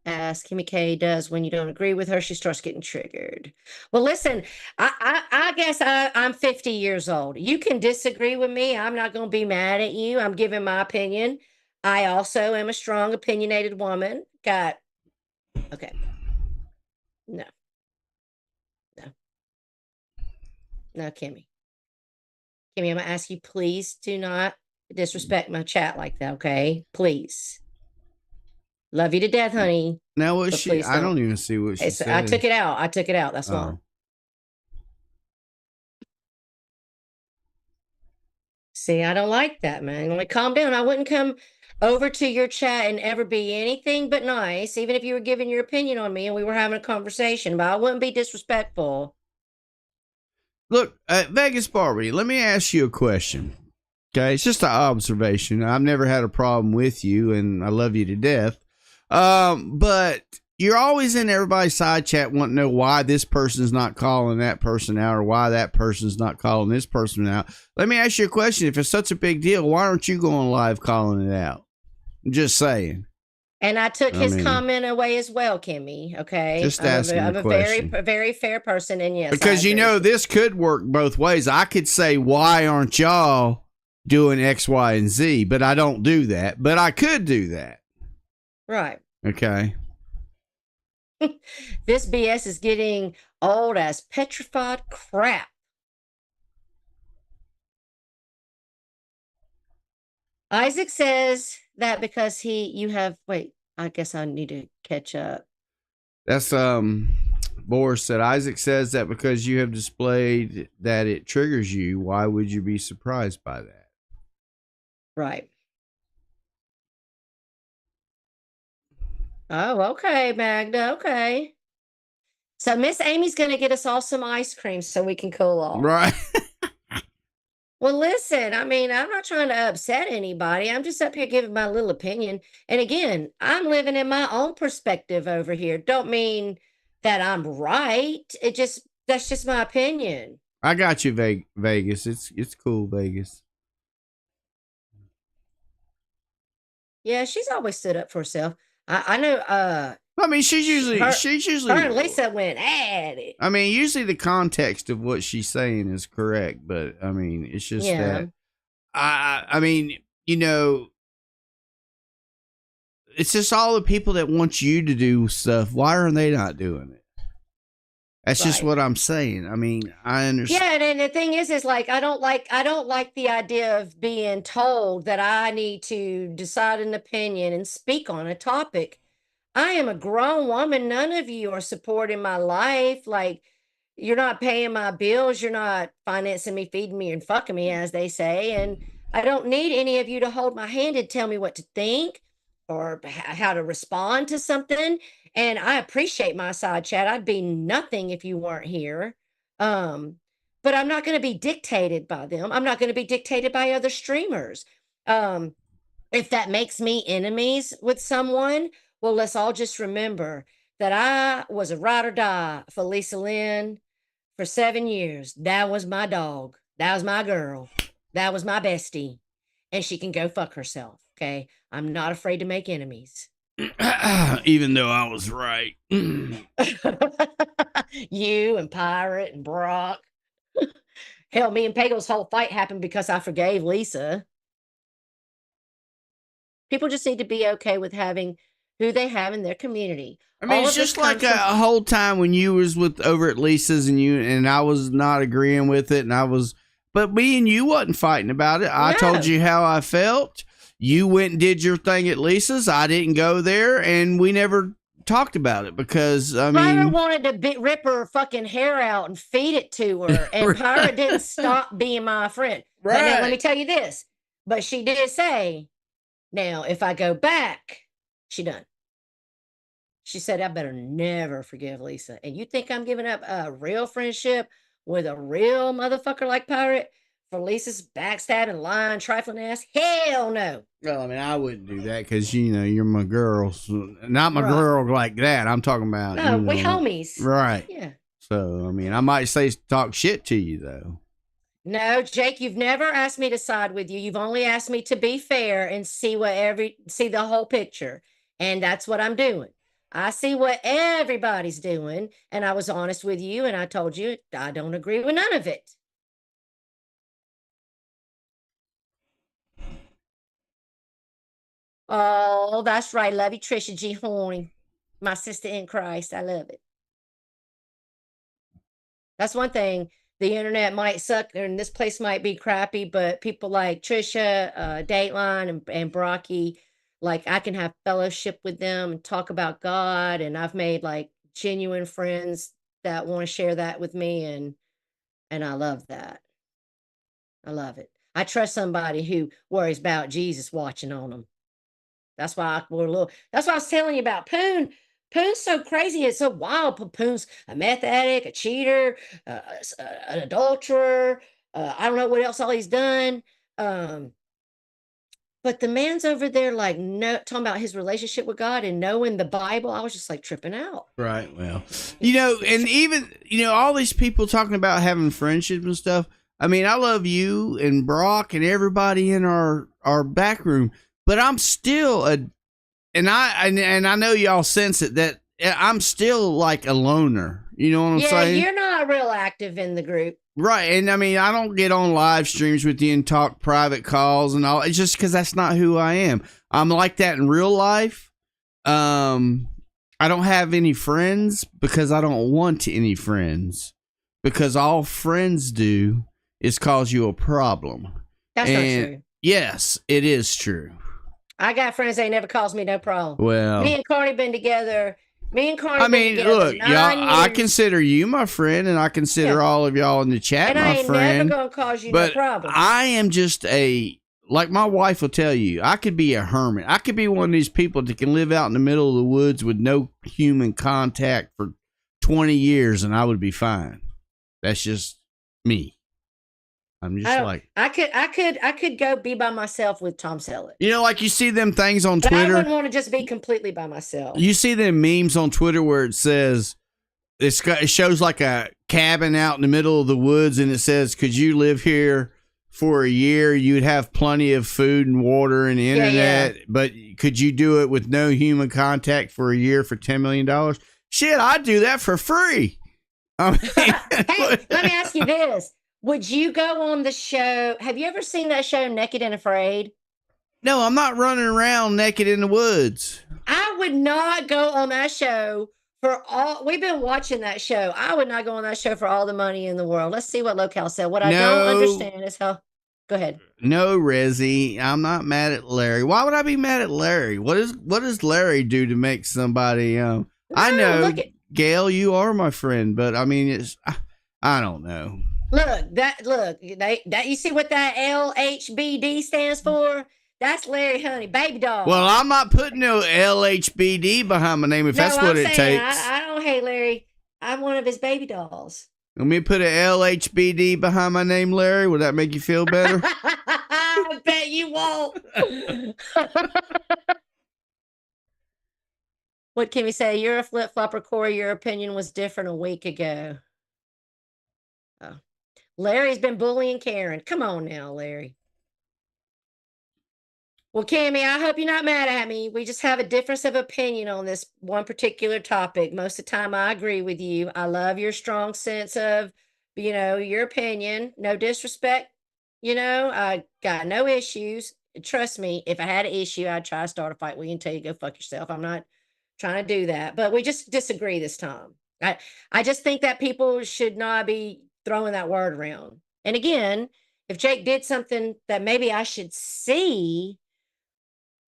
as Kimmy K does when you don't agree with her, she starts getting triggered. Well, listen, I guess I'm 50 years old. You can disagree with me. I'm not going to be mad at you. I'm giving my opinion. I also am a strong, opinionated woman. Okay. No, no, no, Kimmy. Kimmy, I'm going to ask you, please do not disrespect my chat like that, okay? Please. Love you to death, honey. Now what she? I don't even see what she said. I took it out. That's why. See, I don't like that, man. Like, calm down. I wouldn't come over to your chat and ever be anything but nice, even if you were giving your opinion on me and we were having a conversation. But I wouldn't be disrespectful. Look, Vegas Barbie, let me ask you a question. Okay, it's just an observation. I've never had a problem with you, and I love you to death. But you're always in everybody's side chat wanting to know why this person's not calling that person out or why that person's not calling this person out. Let me ask you a question. If it's such a big deal, why aren't you going live calling it out? I'm just saying. And I took his comment away as well, Kimmy. Okay. Just asking I'm a very, very fair person. And yes, because you know, this could work both ways. I could say, why aren't y'all doing X, Y, and Z? But I don't do that. But I could do that. Right. Okay. This BS is getting old as petrified crap. Isaac says that because wait, I guess I need to catch up. That's Boris said, Isaac says that because you have displayed that it triggers you, why would you be surprised by that? Right. Oh, okay, Magda. Okay. So Miss Amy's going to get us all some ice cream so we can cool off. Right. Well, listen, I mean, I'm not trying to upset anybody. I'm just up here giving my little opinion. And again, I'm living in my own perspective over here. Don't mean that I'm right. That's just my opinion. I got you, Vegas. It's cool, Vegas. Yeah, she's always stood up for herself. I know. I mean, she's usually. Her and Lisa went at it. I mean, usually the context of what she's saying is correct, but I mean, it's just that. I mean, you know, it's just all the people that want you to do stuff. Why are they not doing it? That's just what I'm saying. I mean, I understand. Yeah, and the thing is like I don't like the idea of being told that I need to decide an opinion and speak on a topic. I am a grown woman. None of you are supporting my life. Like, you're not paying my bills. You're not financing me, feeding me, and fucking me, as they say. And I don't need any of you to hold my hand and tell me what to think or how to respond to something. And I appreciate my side chat. I'd be nothing if you weren't here. But I'm not going to be dictated by them. I'm not going to be dictated by other streamers. If that makes me enemies with someone, well, let's all just remember that I was a ride or die for Lisa Lynn for 7 years. That was my dog. That was my girl. That was my bestie. And she can go fuck herself. Okay. I'm not afraid to make enemies. Even though I was right. You and Pirate and Brock. Hell, me and Pago's whole fight happened because I forgave Lisa. People just need to be okay with having who they have in their community. I mean, All it's of this just like comes from a whole time when you was with over at Lisa's and I was not agreeing with it, but me and you wasn't fighting about it. I told No. you how I felt. You went and did your thing at Lisa's. I didn't go there, and we never talked about it because I Pyra mean, wanted to rip her fucking hair out and feed it to her, and Pyra didn't stop being my friend. But now let me Right. tell you this. But she did say, now if I go back, she done. She said, I better never forgive Lisa. And you think I'm giving up a real friendship with a real motherfucker like Pirate for Lisa's backstabbing, lying, trifling ass? Hell no. Well, I mean, I wouldn't do that because you're my girl, not my Right. girl like that. I'm talking about No, we homies. right? Yeah. So I mean, I might say talk shit to you though. No, Jake, you've never asked me to side with you. You've only asked me to be fair and see the whole picture. And that's what I'm doing. I see what everybody's doing, and I was honest with you, and I told you I don't agree with none of it. Oh, that's right. Love you, Trisha G. Horny, my sister in Christ. I love it. That's one thing. The internet might suck, and this place might be crappy, but people like Trisha, Dateline, and Brocky, like I can have fellowship with them and talk about God, and I've made like genuine friends that want to share that with me, and I love that. I love it. I trust somebody who worries about Jesus watching on them. That's why I was telling you about Poon. Poon's so crazy. It's so wild. Poon's a meth addict, a cheater, an adulterer. I don't know what else all he's done. Um, but the man's over there, like, no, talking about his relationship with God and knowing the Bible. I was just like tripping out. Right. Well, and even all these people talking about having friendships and stuff. I mean, I love you and Brock and everybody in our back room, but I'm still and I know y'all sense it that I'm still like a loner. You know what I'm saying? You're not real active in the group. Right. And I mean, I don't get on live streams with you and talk private calls and all. It's just because that's not who I am. I'm like that in real life. I don't have any friends because I don't want any friends, because all friends do is cause you a problem. That's not true. Yes, it is true. I got friends that ain't never caused me no problem. Well, me and Carney been together. I mean, look, y'all, I consider you my friend, and I consider all of y'all in the chat and my I ain't friend. never gonna cause you but no problem. I am just like my wife will tell you, I could be a hermit. I could be one of these people that can live out in the middle of the woods with no human contact for 20 years, and I would be fine. That's just me. I'm just I could go be by myself with Tom Selleck. Like you see them things on But Twitter. I wouldn't want to just be completely by myself. You see them memes on Twitter where it says, it shows like a cabin out in the middle of the woods, and it says, could you live here for a year? You'd have plenty of food and water and internet, but could you do it with no human contact for a year for $10 million? Shit, I'd do that for free. I mean, hey, let me ask you this. Would you go on the show? Have you ever seen that show, Naked and Afraid? No, I'm not running around naked in the woods. I would not go on that show for all. We've been watching that show. I would not go on that show for all the money in the world. Let's see what Locale said. What I don't understand is how. Go ahead. No, Rezzy, I'm not mad at Larry. Why would I be mad at Larry? What does Larry do to make somebody? I know, Gail, you are my friend, but I mean, I don't know. Look, you see what that LHBD stands for? That's Larry Honey, baby doll. Well, I'm not putting no LHBD behind my name if that's what it takes. I don't hate Larry. I'm one of his baby dolls. Let me put an LHBD behind my name, Larry. Would that make you feel better? I bet you won't. What can we say? You're a flip-flopper, Corey. Your opinion was different a week ago. Oh. Larry's been bullying Karen. Come on now, Larry. Well, Cammie, I hope you're not mad at me. We just have a difference of opinion on this one particular topic. Most of the time, I agree with you. I love your strong sense of your opinion. No disrespect. I got no issues. Trust me, if I had an issue, I'd try to start a fight with you and tell you go fuck yourself. I'm not trying to do that. But we just disagree this time. I just think that people should not be throwing that word around. And again, if Jake did something that maybe I should see,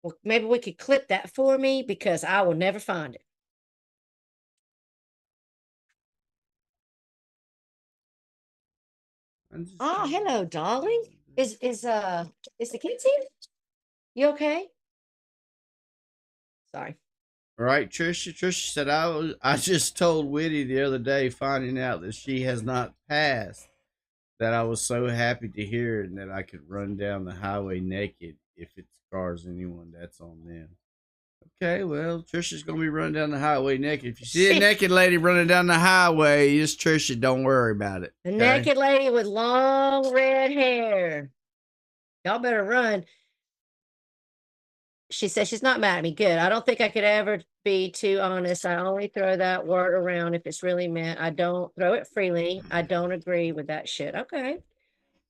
well, maybe we could clip that for me because I will never find it. Oh, hello, darling. Is the kids here? You okay? Sorry. Right, Trisha. Trisha said I just told Whitty the other day, finding out that she has not passed, that I was so happy to hear and that I could run down the highway naked. If it scars anyone, that's on them. Okay, well, Trisha's gonna be running down the highway naked. If you see a naked lady running down the highway, it's Trisha. Don't worry about it. The naked lady with long red hair. Y'all better run. She says she's not mad at me. Good. I don't think I could ever be too honest. I only throw that word around if it's really meant. I don't throw it freely. I don't agree with that shit. Okay.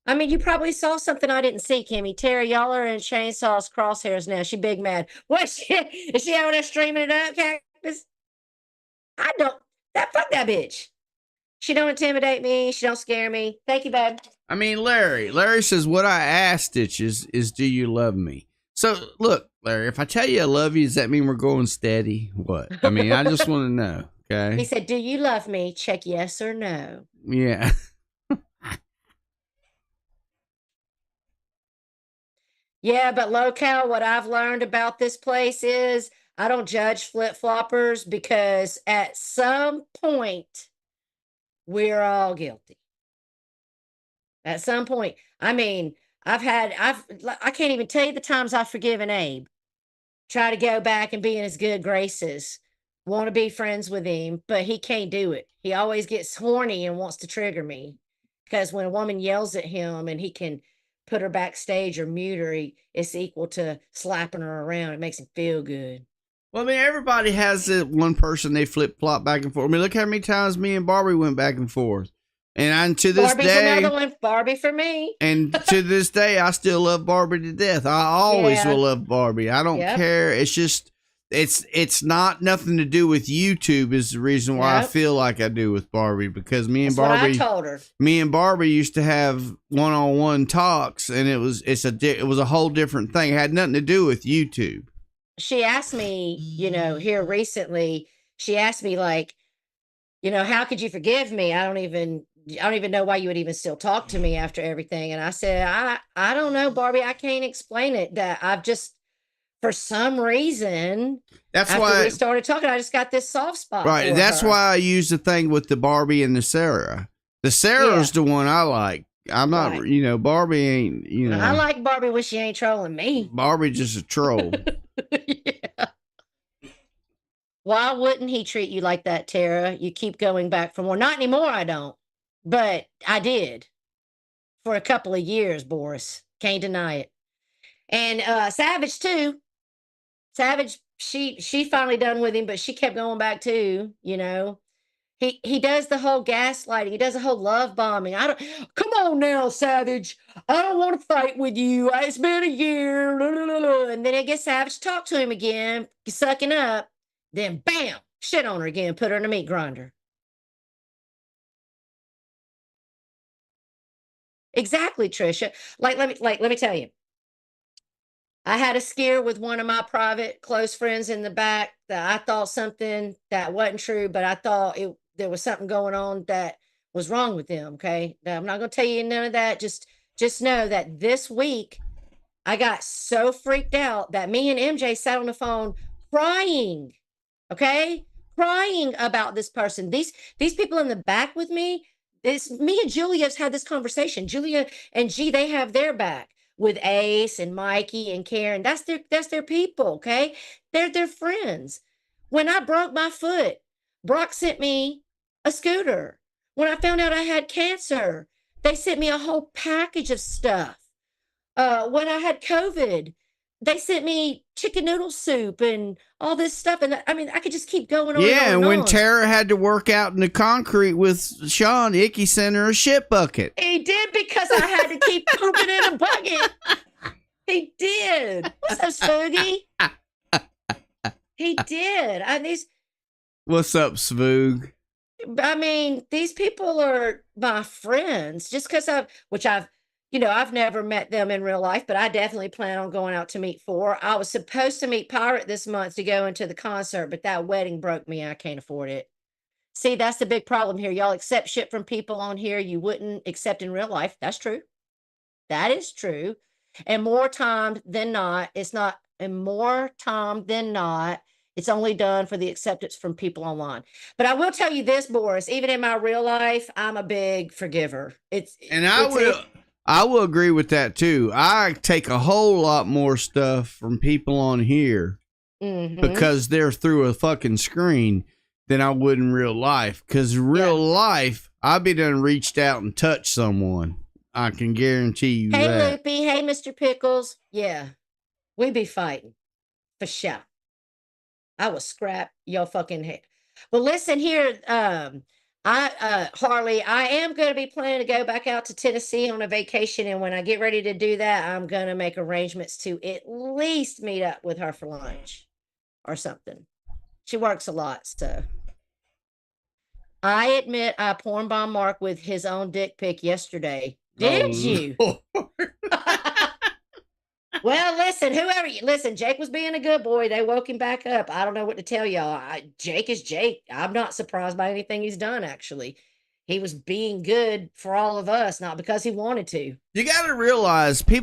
I mean, you probably saw something I didn't see, Kimmy. Terry, y'all are in Chainsaw's crosshairs now. She big mad. What shit? Is she out there streaming it up, Cactus? I don't. Fuck that bitch. She don't intimidate me. She don't scare me. Thank you, babe. I mean, Larry says, what I asked is do you love me? So, look, Larry, if I tell you I love you, does that mean we're going steady? What? I mean, I just want to know, okay? He said, do you love me? Check yes or no. Yeah. Yeah, but locale, what I've learned about this place is I don't judge flip-floppers because at some point, we're all guilty. At some point. I mean, I can't even tell you the times I've forgiven Abe. Try to go back and be in his good graces. Want to be friends with him, but he can't do it. He always gets horny and wants to trigger me. Because when a woman yells at him and he can put her backstage or mute her, it's equal to slapping her around. It makes him feel good. Well, I mean, everybody has that one person they flip flop back and forth. I mean, look how many times me and Barbie went back and forth. And to this Barbie's day, another one. Barbie for me. And to this day, I still love Barbie to death. I always will love Barbie. I don't care. It's just, it's not nothing to do with YouTube is the reason why I feel like I do with Barbie, because me and Barbie, what I told her. Me and Barbie used to have one-on-one talks, and it was a whole different thing. It had nothing to do with YouTube. She asked me, here recently, she asked me like, how could you forgive me? I don't even know why you would even still talk to me after everything. And I said, I don't know, Barbie. I can't explain it. That I've just, for some reason, that's why we started talking, I just got this soft spot. Right. That's her. why I use the thing with the Barbie and the Sarah. The Sarah's the one I like. I'm not, Barbie ain't, I like Barbie when she ain't trolling me. Barbie just a troll. Yeah. Why wouldn't he treat you like that, Tara? You keep going back for more. Not anymore, I don't. But I did for a couple of years, Boris. Can't deny it. And Savage too. Savage, she finally done with him, but she kept going back too, He does the whole gaslighting. He does the whole love bombing. Come on now, Savage. I don't want to fight with you. It's been a year. And then I get Savage to talk to him again, sucking up. Then bam, shit on her again, put her in a meat grinder. Exactly, Trisha. Let me tell you. I had a scare with one of my private close friends in the back that I thought something that wasn't true, but I thought there was something going on that was wrong with them. Okay. Now, I'm not going to tell you none of that. Just know that this week I got so freaked out that me and MJ sat on the phone crying. Okay. Crying about this person. These people in the back with me, me and Julia's had this conversation. Julia and G, they have their back with Ace and Mikey and Karen. That's their people. Okay. They're their friends. When I broke my foot, Brock sent me a scooter. When I found out I had cancer, they sent me a whole package of stuff. When I had COVID, they sent me chicken noodle soup and all this stuff. And I mean, I could just keep going on. Yeah, and when on. Tara had to work out in the concrete with Sean, Icky sent her a shit bucket. He did, because I had to keep pooping in a bucket. He did. What's up, Spoogie? He did. What's up, Svoog? I mean, these people are my friends just because I've never met them in real life, but I definitely plan on going out to meet 4. I was supposed to meet Pirate this month to go into the concert, but that wedding broke me. I can't afford it. See, that's the big problem here. Y'all accept shit from people on here you wouldn't accept in real life. That's true. That is true. And more time than not, it's only done for the acceptance from people online. But I will tell you this, Boris, even in my real life, I'm a big forgiver. I will agree with that too. I take a whole lot more stuff from people on here because they're through a fucking screen than I would in real life. Because real life, I've been done reached out and touched someone. I can guarantee you Hey, that. Loopy. Hey, Mr. Pickles. Yeah, we be fighting for sure. I will scrap your fucking head. Well, listen here, Harley, I am going to be planning to go back out to Tennessee on a vacation, and when I get ready to do that, I'm going to make arrangements to at least meet up with her for lunch or something. She works a lot, so. I admit I porn bombed Mark with his own dick pic yesterday. Did you? Well, listen, Jake was being a good boy. They woke him back up. I don't know what to tell y'all. Jake is Jake. I'm not surprised by anything he's done, actually. He was being good for all of us, not because he wanted to. You got to realize a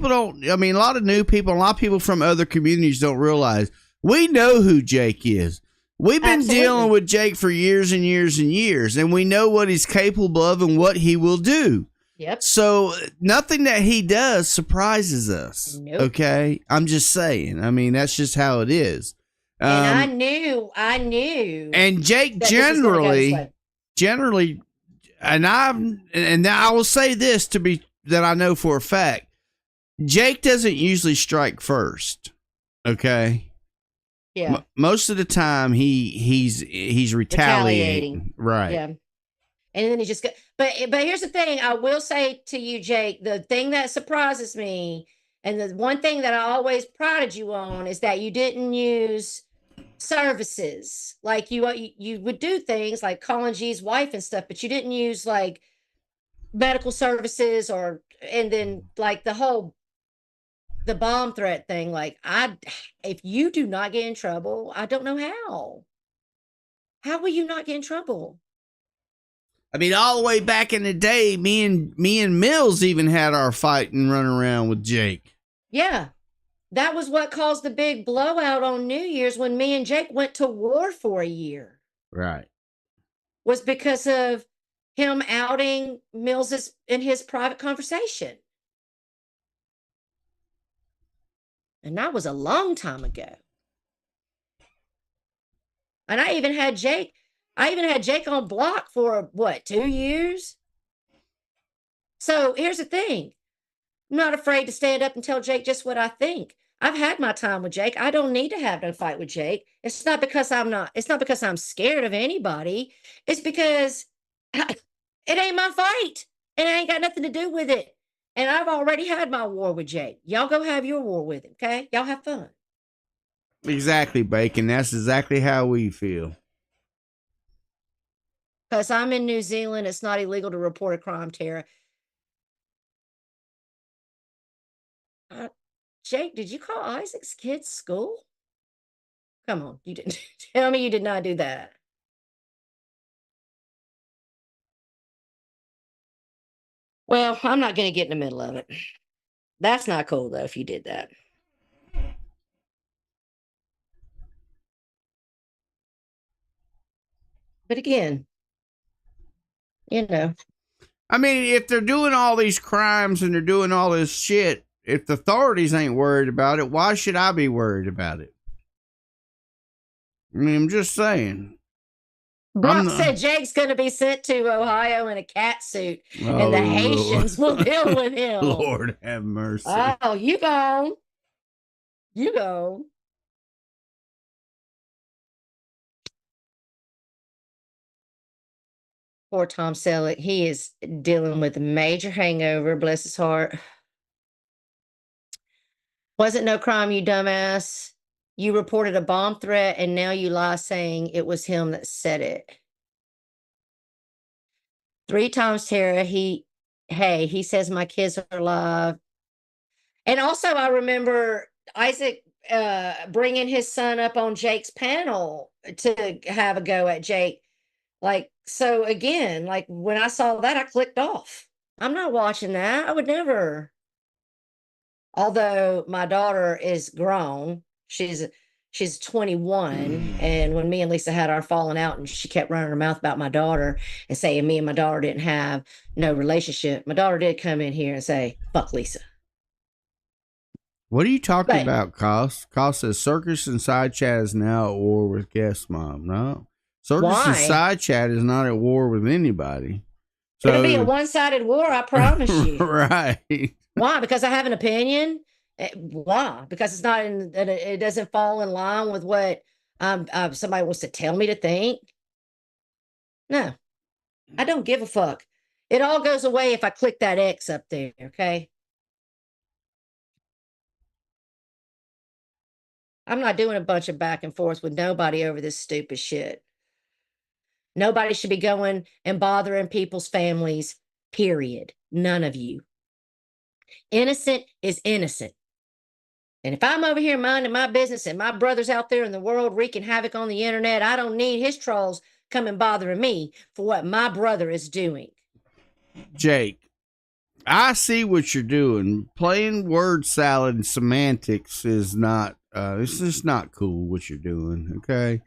lot of new people, a lot of people from other communities don't realize we know who Jake is. We've been dealing with Jake for years and years and years, and we know what he's capable of and what he will do. Yep. So nothing that he does surprises us. Nope. Okay. I'm just saying. I mean, that's just how it is. And I knew. And Jake generally, and I will say this that I know for a fact, Jake doesn't usually strike first. Okay. Yeah. Most of the time he's retaliating. Right. Yeah. And then he just got, but here's the thing. I will say to you, Jake, the thing that surprises me, and the one thing that I always prided you on, is that you didn't use services. Like you would do things like calling G's wife and stuff, but you didn't use like medical services and then like the bomb threat thing. Like if you do not get in trouble, I don't know how. How will you not get in trouble? I mean, all the way back in the day, me and Mills even had our fight and run around with Jake. Yeah. That was what caused the big blowout on New Year's when me and Jake went to war for a year. Right. Was because of him outing Mills in his private conversation. And that was a long time ago. And I even had Jake on block for 2 years? So here's the thing. I'm not afraid to stand up and tell Jake just what I think. I've had my time with Jake. I don't need to have no fight with Jake. It's not because I'm scared of anybody. It's because it ain't my fight. And I ain't got nothing to do with it. And I've already had my war with Jake. Y'all go have your war with him, okay? Y'all have fun. Exactly, Bacon. That's exactly how we feel. Because I'm in New Zealand, it's not illegal to report a crime, Tara. Jake, did you call Isaac's kids school? Come on, you didn't. Tell me you did not do that. Well, I'm not going to get in the middle of it. That's not cool, though, if you did that. But again, I mean, if they're doing all these crimes and they're doing all this shit, if the authorities ain't worried about it, why should I be worried about it? I mean, I'm just saying. Brock said Jake's going to be sent to Ohio in a cat suit, and the Haitians will deal with him. Lord have mercy. Oh, you gone. You go. Poor Tom Selleck. He is dealing with a major hangover. Bless his heart. Wasn't no crime, you dumbass. You reported a bomb threat and now you lie saying it was him that said it. 3 times, Tara. He says my kids are alive. And also, I remember Isaac bringing his son up on Jake's panel to have a go at Jake. Like, so again, like when I saw that, I clicked off. I'm not watching that. I would never. Although my daughter is grown, she's 21, and when me and Lisa had our falling out, and she kept running her mouth about my daughter and saying me and my daughter didn't have no relationship, my daughter did come in here and say, "Fuck Lisa." What are you talking But about, Cost? Cost says Circus and Side Chat is now at war with Guest Mom. No. Circus and why? Side Chat is not at war with anybody. It'll be a one-sided war, I promise you. Right. Why? Because I have an opinion. Why? Because it's not in. It doesn't fall in line with what somebody wants to tell me to think. No, I don't give a fuck. It all goes away if I click that X up there. Okay. I'm not doing a bunch of back and forth with nobody over this stupid shit. Nobody should be going and bothering people's families, period. None of you. Innocent is innocent. And if I'm over here minding my business and my brother's out there in the world wreaking havoc on the internet, I don't need his trolls coming bothering me for what my brother is doing. Jake, I see what you're doing. Playing word salad and semantics is not, it's just not cool what you're doing, okay?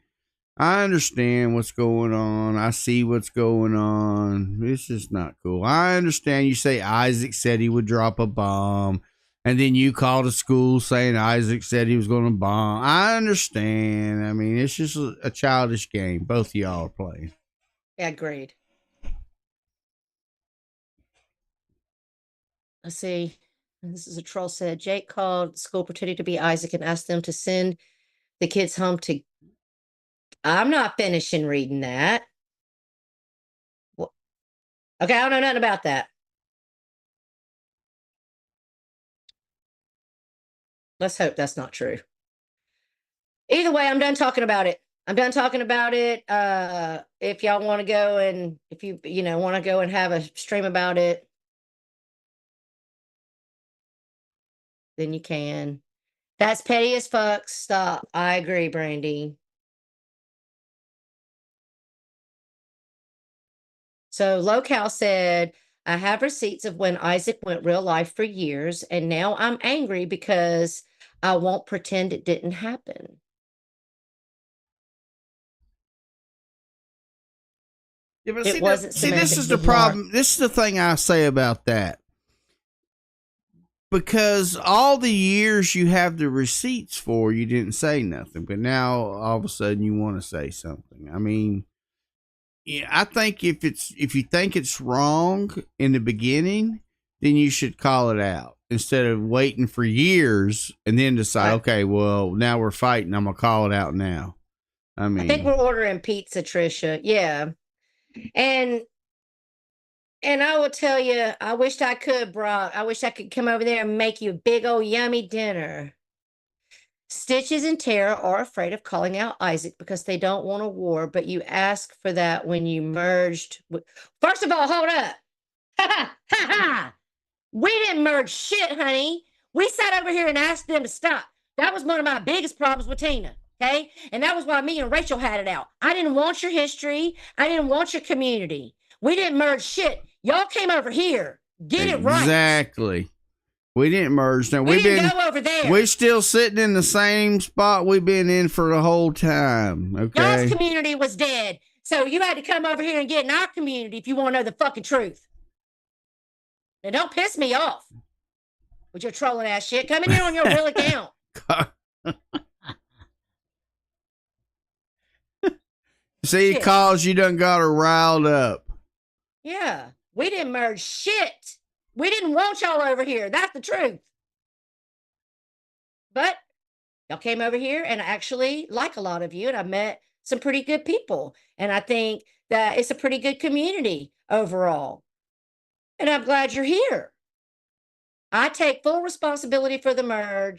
I understand what's going on. I see what's going on. It's just not cool. I understand you say Isaac said he would drop a bomb, and then you called a school saying Isaac said he was going to bomb. I understand. I mean, it's just a childish game. Both of y'all are playing. Yeah, agreed. Let's see. This is a troll said Jake called school pretending to be Isaac and asked them to send the kids home to. I'm not finishing reading that. Okay, I don't know nothing about that. Let's hope that's not true. Either way, I'm done talking about it. I'm done talking about it. If y'all want to go and if you want to go and have a stream about it, then you can. That's petty as fuck. Stop. I agree, Brandy. So Locale said, I have receipts of when Isaac went real life for years, and now I'm angry because I won't pretend it didn't happen. Yeah, but It wasn't see, this semantics is the with Mark. problem. This is the thing I say about that. Because all the years you have the receipts for, you didn't say nothing, but now all of a sudden you want to say something. I mean, yeah, I think if you think it's wrong in the beginning, then you should call it out instead of waiting for years and then decide, okay, well, now we're fighting. I'm gonna call it out now. I mean, I think we're ordering pizza, Trisha. Yeah. And I will tell you, I wished I could, Brock. I wish I could come over there and make you a big old yummy dinner. Stitches and Tara are afraid of calling out Isaac because they don't want a war, but you ask for that when you merged. First of all, hold up. Ha ha ha ha. We didn't merge shit, honey. We sat over here and asked them to stop. That was one of my biggest problems with Tina. Okay. And that was why me and Rachel had it out. I didn't want your history. I didn't want your community. We didn't merge shit. Y'all came over here. Get it right. Exactly. We didn't merge. Now we didn't go over there. We're still sitting in the same spot we've been in for the whole time. Okay. Y'all's community was dead. So you had to come over here and get in our community if you want to know the fucking truth. Now don't piss me off with your trolling ass shit. Come in here on your real account. See, cause you done got her riled up. Yeah. We didn't merge shit. We didn't want y'all over here. That's the truth. But Y'all came over here, and I actually like a lot of you, and I met some pretty good people. And I think that it's a pretty good community overall. And I'm glad you're here. I take full responsibility for the merge.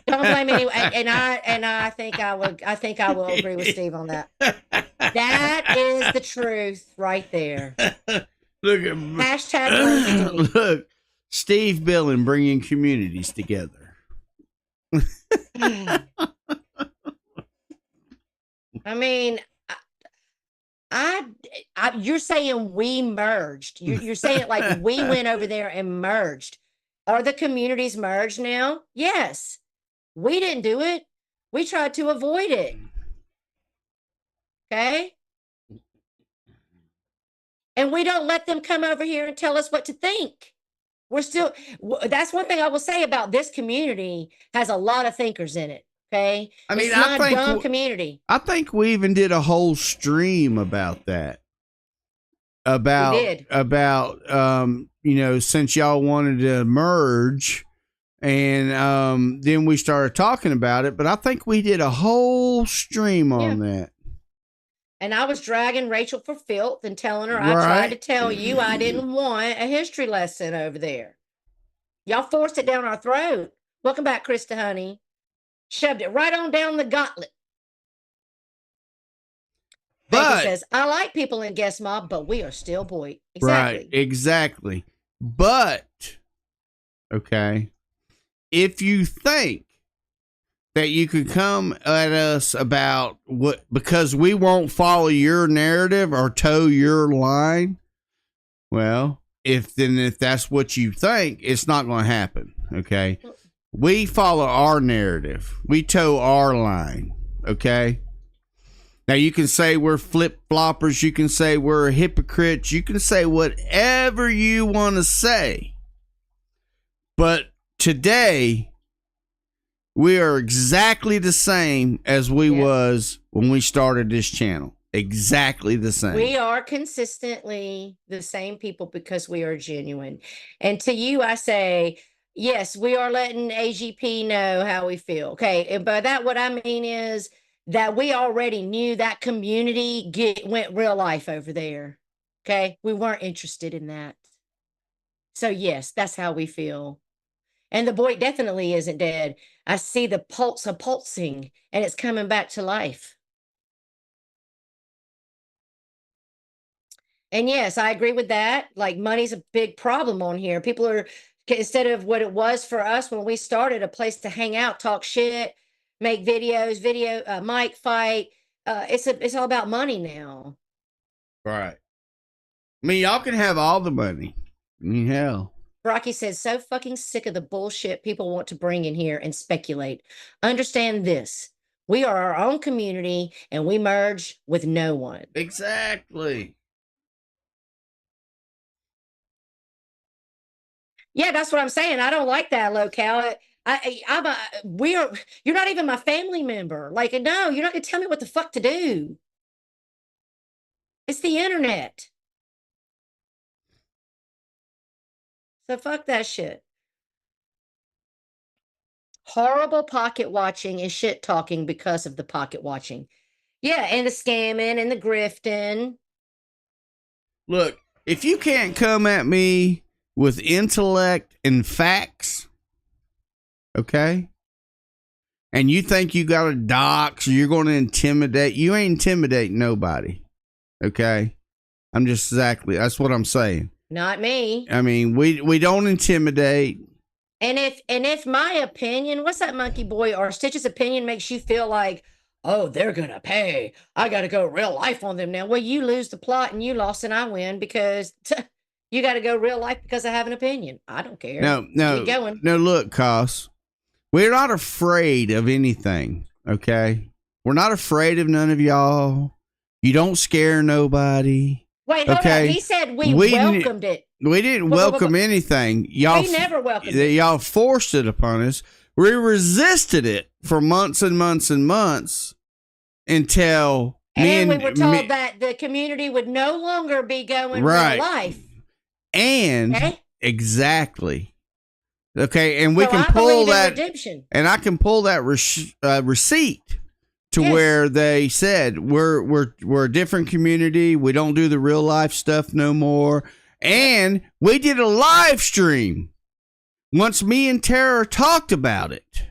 Don't blame anyone. And I think I will agree with Steve on that. That is the truth right there. Look at Hashtag blame Steve. look, Steve Billen bringing communities together. I mean, you're saying we merged. You're saying it like we went over there and merged. Are the communities merged now? Yes. We didn't do it. We tried to avoid it. Okay. And we don't let them come over here and tell us what to think. We're still, that's one thing I will say about this community, has a lot of thinkers in it. Okay. I mean, it's not a dumb community. I think we even did a whole stream about that. About you know, since y'all wanted to merge, and then we started talking about it, but I think we did a whole stream on that. And I was dragging Rachel for filth and telling her I tried to tell you I didn't want a history lesson over there. Y'all forced it down our throat. Welcome back, Krista, honey. Shoved it right on down the gauntlet. Bacon says, I like people in guest mob, but we are still boy. Exactly. Right, exactly. But, okay, if you think that you could come at us about what, because we won't follow your narrative or toe your line, well, if that's what you think, it's not going to happen. Okay, we follow our narrative, we toe our line. Okay, now you can say we're flip floppers, you can say we're hypocrites, you can say whatever you want to say, but today we are exactly the same as we was when we started this channel. Exactly the same. We are consistently the same people because we are genuine. And to you, I say, yes, we are letting AGP know how we feel. Okay. And by that, what I mean is that we already knew that community went real life over there. Okay. We weren't interested in that. So yes, that's how we feel. And the boy definitely isn't dead. I see the pulse of pulsing, and it's coming back to life. And yes, I agree with that. Like, money's a big problem on here. People are, instead of what it was for us when we started, a place to hang out, talk shit, make videos, mic fight. It's all about money now. Right. I mean, y'all can have all the money. I mean, hell. Rocky says, so fucking sick of the bullshit people want to bring in here and speculate. Understand this. We are our own community, and we merge with no one. Exactly. Yeah, that's what I'm saying. I don't like that locale. You're not even my family member. Like, no, you're not gonna tell me what the fuck to do. It's the internet. So fuck that shit. Horrible pocket watching and shit talking because of the pocket watching. Yeah, and the scamming and the grifting. Look, if you can't come at me with intellect and facts, okay, and you think you got to dox or you're going to intimidate, you ain't intimidating nobody, okay? That's what I'm saying. Not me. I mean, we don't intimidate. And if my opinion, what's that monkey boy, or Stitch's opinion makes you feel like, oh, they're gonna pay, I gotta go real life on them now. Well, you lose the plot and you lost and I win because you gotta go real life because I have an opinion. I don't care. No. Keep going. No, look, Cos, we're not afraid of anything, okay? We're not afraid of none of y'all. You don't scare nobody. Wait, hold on. He said we welcomed it. We didn't welcome anything. Y'all, we never welcomed it. Y'all forced it upon us. We resisted it for months and months and months until we were told that the community would no longer be going real life. And exactly. Okay, and we So can I pull believe in that, redemption. and I can pull that receipt to Yes. where they said we're a different community. We don't do the real life stuff no more. And we did a live stream once me and Tara talked about it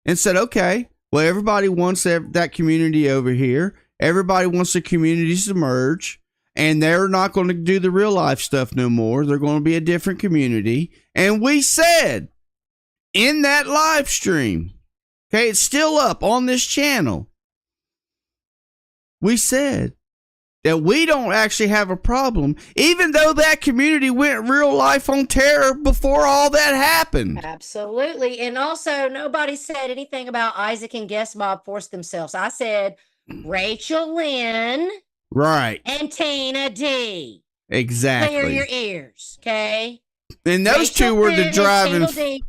and said, okay, well, everybody wants that community over here. Everybody wants the communities to merge, and they're not going to do the real life stuff no more. They're going to be a different community. And we said in that live stream, okay, it's still up on this channel. We said that we don't actually have a problem, even though that community went real life on terror before all that happened. Absolutely. And also, nobody said anything about Isaac and Guest Mob forced themselves. I said Rachel Lynn Right. and Tina D. Exactly. Clear your ears, okay? And those Rachel two were the Lynn and driving. Tina D.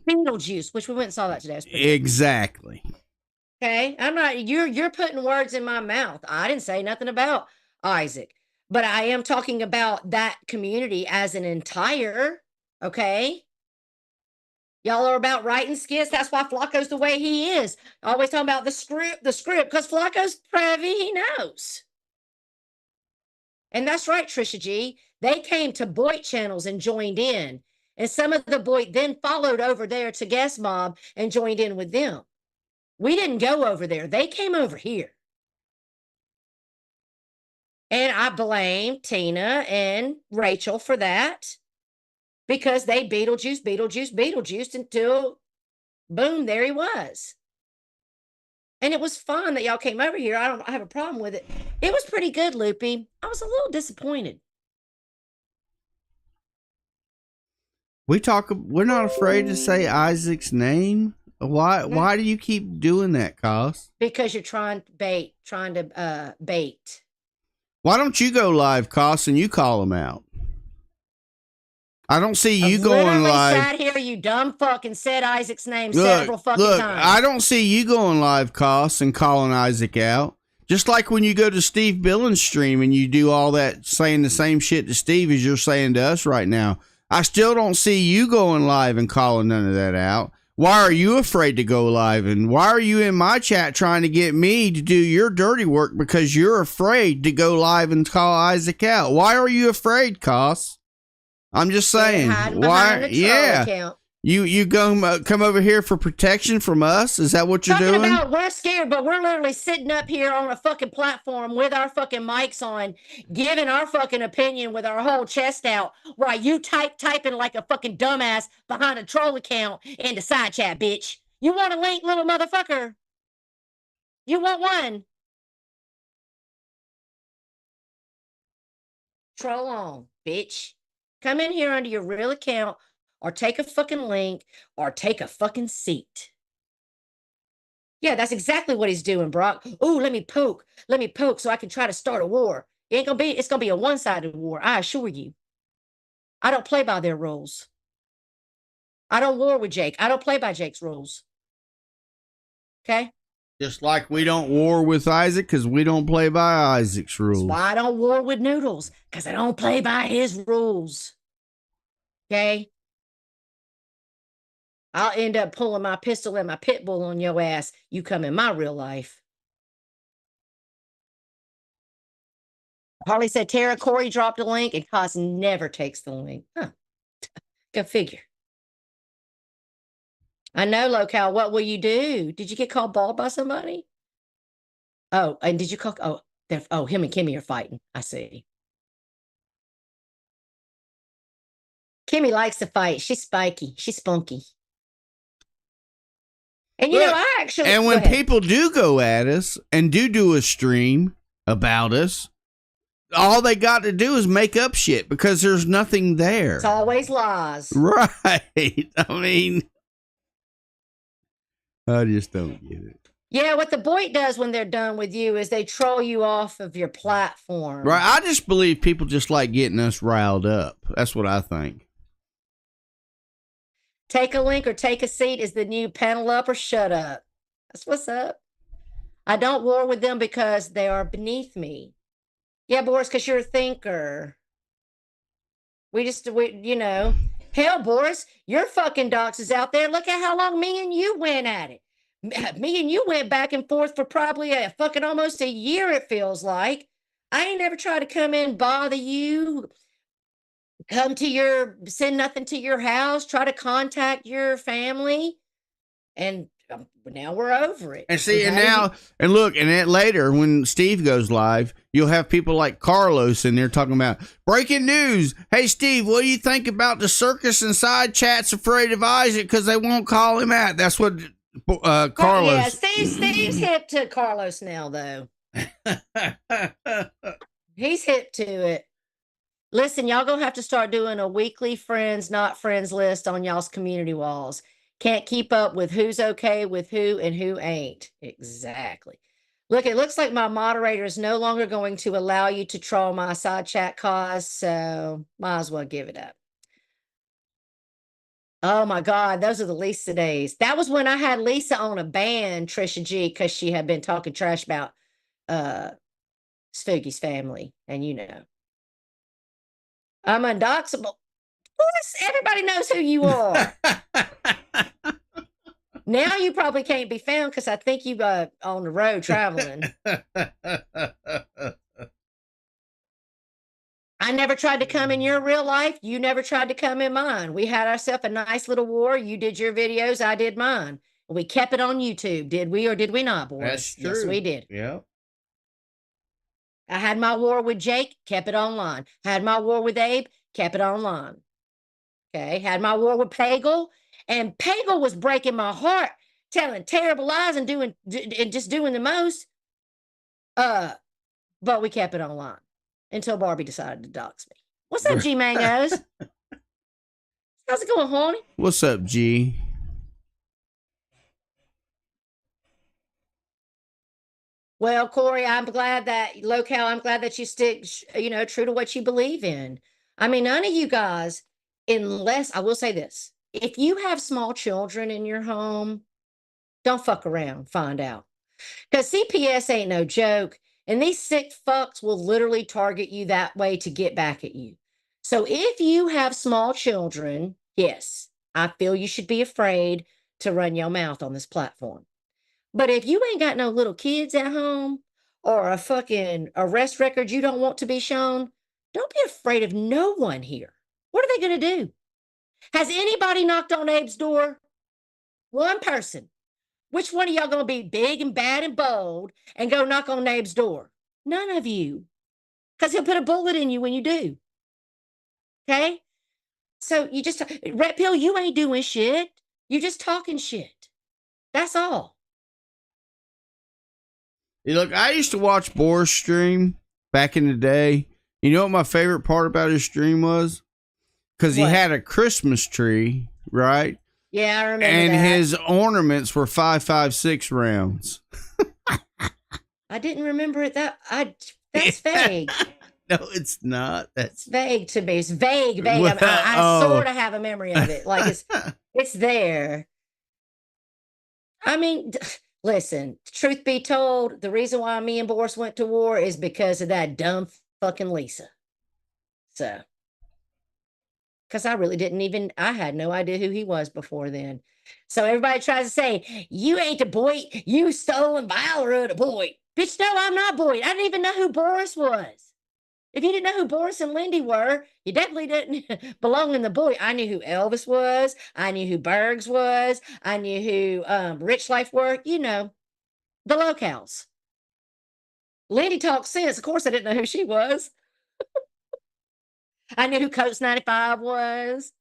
Beetlejuice, which we went and saw that today. Exactly. Okay, I'm not. You're putting words in my mouth. I didn't say nothing about Isaac, but I am talking about that community as an entire. Okay, y'all are about writing skits. That's why Flacco's the way he is. Always talking about the script, because Flacco's privy. He knows, and that's right, Trisha G. They came to Boyd channels and joined in, and some of the Boyd then followed over there to Guest Mob and joined in with them. We didn't go over there. They came over here. And I blame Tina and Rachel for that because they Beetlejuiced until boom, there he was. And it was fun that y'all came over here. I don't have a problem with it. It was pretty good, Loopy. I was a little disappointed. We're not afraid to say Isaac's name. Why do you keep doing that, Cos? Because you're trying to bait. Why don't you go live, Cos, and you call him out? I don't see you going live. Sat here, you dumb fuck, and said Isaac's name several fucking times. I don't see you going live, Cos, and calling Isaac out. Just like when you go to Steve Billings' stream and you do all that, saying the same shit to Steve as you're saying to us right now. I still don't see you going live and calling none of that out. Why are you afraid to go live? And why are you in my chat trying to get me to do your dirty work because you're afraid to go live and call Isaac out? Why are you afraid, Cos? I'm just saying. Why? Yeah. Account. You come over here for protection from us? Is that what you're doing? About we're scared, but we're literally sitting up here on a fucking platform with our fucking mics on, giving our fucking opinion with our whole chest out, while you typing like a fucking dumbass behind a troll account in the side chat, bitch. You want a link, little motherfucker? You want one? Troll on, bitch. Come in here under your real account, or take a fucking link, or take a fucking seat. Yeah, that's exactly what he's doing, Brock. Ooh, let me poke so I can try to start a war. It's gonna be a one-sided war, I assure you. I don't play by their rules. I don't war with Jake. I don't play by Jake's rules. Okay? Just like we don't war with Isaac because we don't play by Isaac's rules. That's why I don't war with Noodles, because I don't play by his rules. Okay? I'll end up pulling my pistol and my pit bull on your ass. You come in my real life. Harley said Tara Corey dropped a link and Cos never takes the link. Huh. Go figure. I know, Locale. What will you do? Did you get called bald by somebody? Oh, and did you call? Him and Kimmy are fighting. I see. Kimmy likes to fight. She's spiky. She's spunky. And you know, I actually. And when people do go at us and do a stream about us, all they got to do is make up shit because there's nothing there. It's always lies. Right. I mean, I just don't get it. Yeah, what the Boyd does when they're done with you is they troll you off of your platform. Right. I just believe people just like getting us riled up. That's what I think. Take a link or take a seat is the new panel up or shut up. That's what's up. I don't war with them because they are beneath me. Yeah, Boris, because you're a thinker. Hell, Boris, your fucking docs is out there. Look at how long me and you went at it. Me and you went back and forth for probably a fucking almost a year, it feels like. I ain't never tried to come in, bother you, send nothing to your house, try to contact your family. And now we're over it. And see, and then later when Steve goes live, you'll have people like Carlos in there talking about breaking news. Hey, Steve, what do you think about the circus and side chats afraid of Isaac because they won't call him out? That's what Carlos. Yeah, Steve's hip to Carlos now, though. He's hip to it. Listen, y'all gonna have to start doing a weekly friends, not friends list on y'all's community walls. Can't keep up with who's okay with who and who ain't. Exactly. Look, it looks like my moderator is no longer going to allow you to troll my side chat cause, so might as well give it up. Oh my God, those are the Lisa days. That was when I had Lisa on a ban, Trisha G, because she had been talking trash about Spooky's family, and I'm undoxable. Of course, everybody knows who you are. Now you probably can't be found because I think you on the road traveling. I never tried to come in your real life. You never tried to come in mine. We had ourselves a nice little war. You did your videos. I did mine. We kept it on YouTube. Did we or did we not, boys? That's true. Yes, we did. Yeah. I had my war with Jake, kept it online. Had my war with Abe, kept it online. Okay. Had my war with Pagel, and Pagel was breaking my heart, telling terrible lies and just doing the most. But we kept it online until Barbie decided to dox me. What's up, G Mangoes? How's it going, honey? What's up, G? Well, Corey, I'm glad that you stick, true to what you believe in. I mean, none of you guys, unless I will say this, if you have small children in your home, don't fuck around, find out. Because CPS ain't no joke. And these sick fucks will literally target you that way to get back at you. So if you have small children, yes, I feel you should be afraid to run your mouth on this platform. But if you ain't got no little kids at home or a fucking arrest record you don't want to be shown, don't be afraid of no one here. What are they going to do? Has anybody knocked on Abe's door? One person. Which one of y'all going to be big and bad and bold and go knock on Abe's door? None of you. Because he'll put a bullet in you when you do. Okay? So you just, Red Pill, you ain't doing shit. You're just talking shit. That's all. Hey, look, I used to watch Boris stream back in the day. You know what my favorite part about his stream was? Because he had a Christmas tree, right? Yeah, I remember and that. his ornaments were 5.56 rounds. I didn't remember it. That's vague. No, it's not. That's vague to me. It's vague. Well, I sort of have a memory of it. Like it's there. I mean, listen, truth be told, the reason why me and Boris went to war is because of that dumb fucking Lisa. So, because I really I had no idea who he was before then. So everybody tries to say, you ain't the boy, you stolen Valor the boy. Bitch, no, I'm not Boyd. I didn't even know who Boris was. If you didn't know who Boris and Lindy were, you definitely didn't belong in the Boyd. I knew who Elvis was. I knew who Bergs was. I knew who Rich Life were. The locales. Lindy talked sense. Of course, I didn't know who she was. I knew who Coates 95 was.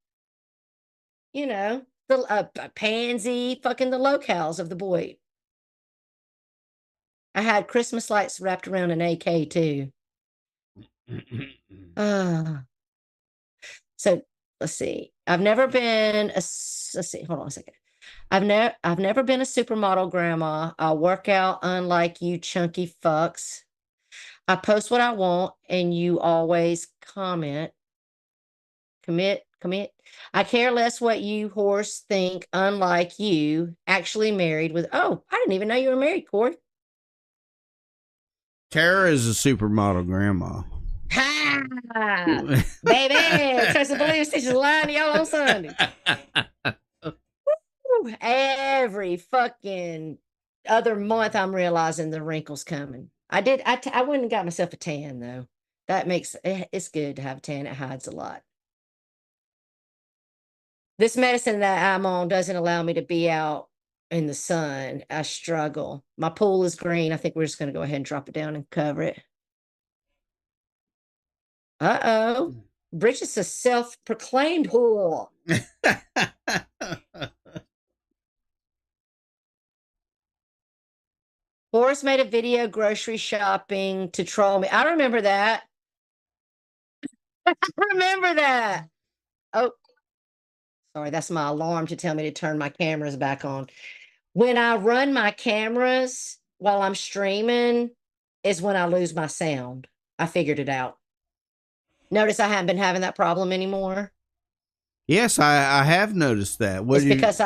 The Pansy, fucking the locales of the Boyd. I had Christmas lights wrapped around an AK too. So let's see. I've never been hold on a second. I've never been a supermodel grandma. I work out unlike you chunky fucks. I post what I want and you always commit. I care less what you whores think, unlike you actually married with. Oh, I didn't even know you were married, Corey. Tara is a supermodel grandma. Ha! Baby, trust and believe stitches lying to y'all on Sunday. Whew, every fucking other month, I'm realizing the wrinkles coming. I went and got myself a tan though. That makes it's good to have a tan. It hides a lot. This medicine that I'm on doesn't allow me to be out in the sun. I struggle. My pool is green. I think we're just going to go ahead and drop it down and cover it. Uh-oh. Bridget's a self-proclaimed whore. Boris made a video grocery shopping to troll me. I remember that. I remember that. Oh, sorry. That's my alarm to tell me to turn my cameras back on. When I run my cameras while I'm streaming is when I lose my sound. I figured it out. Notice I haven't been having that problem anymore. Yes, I have noticed that. It's because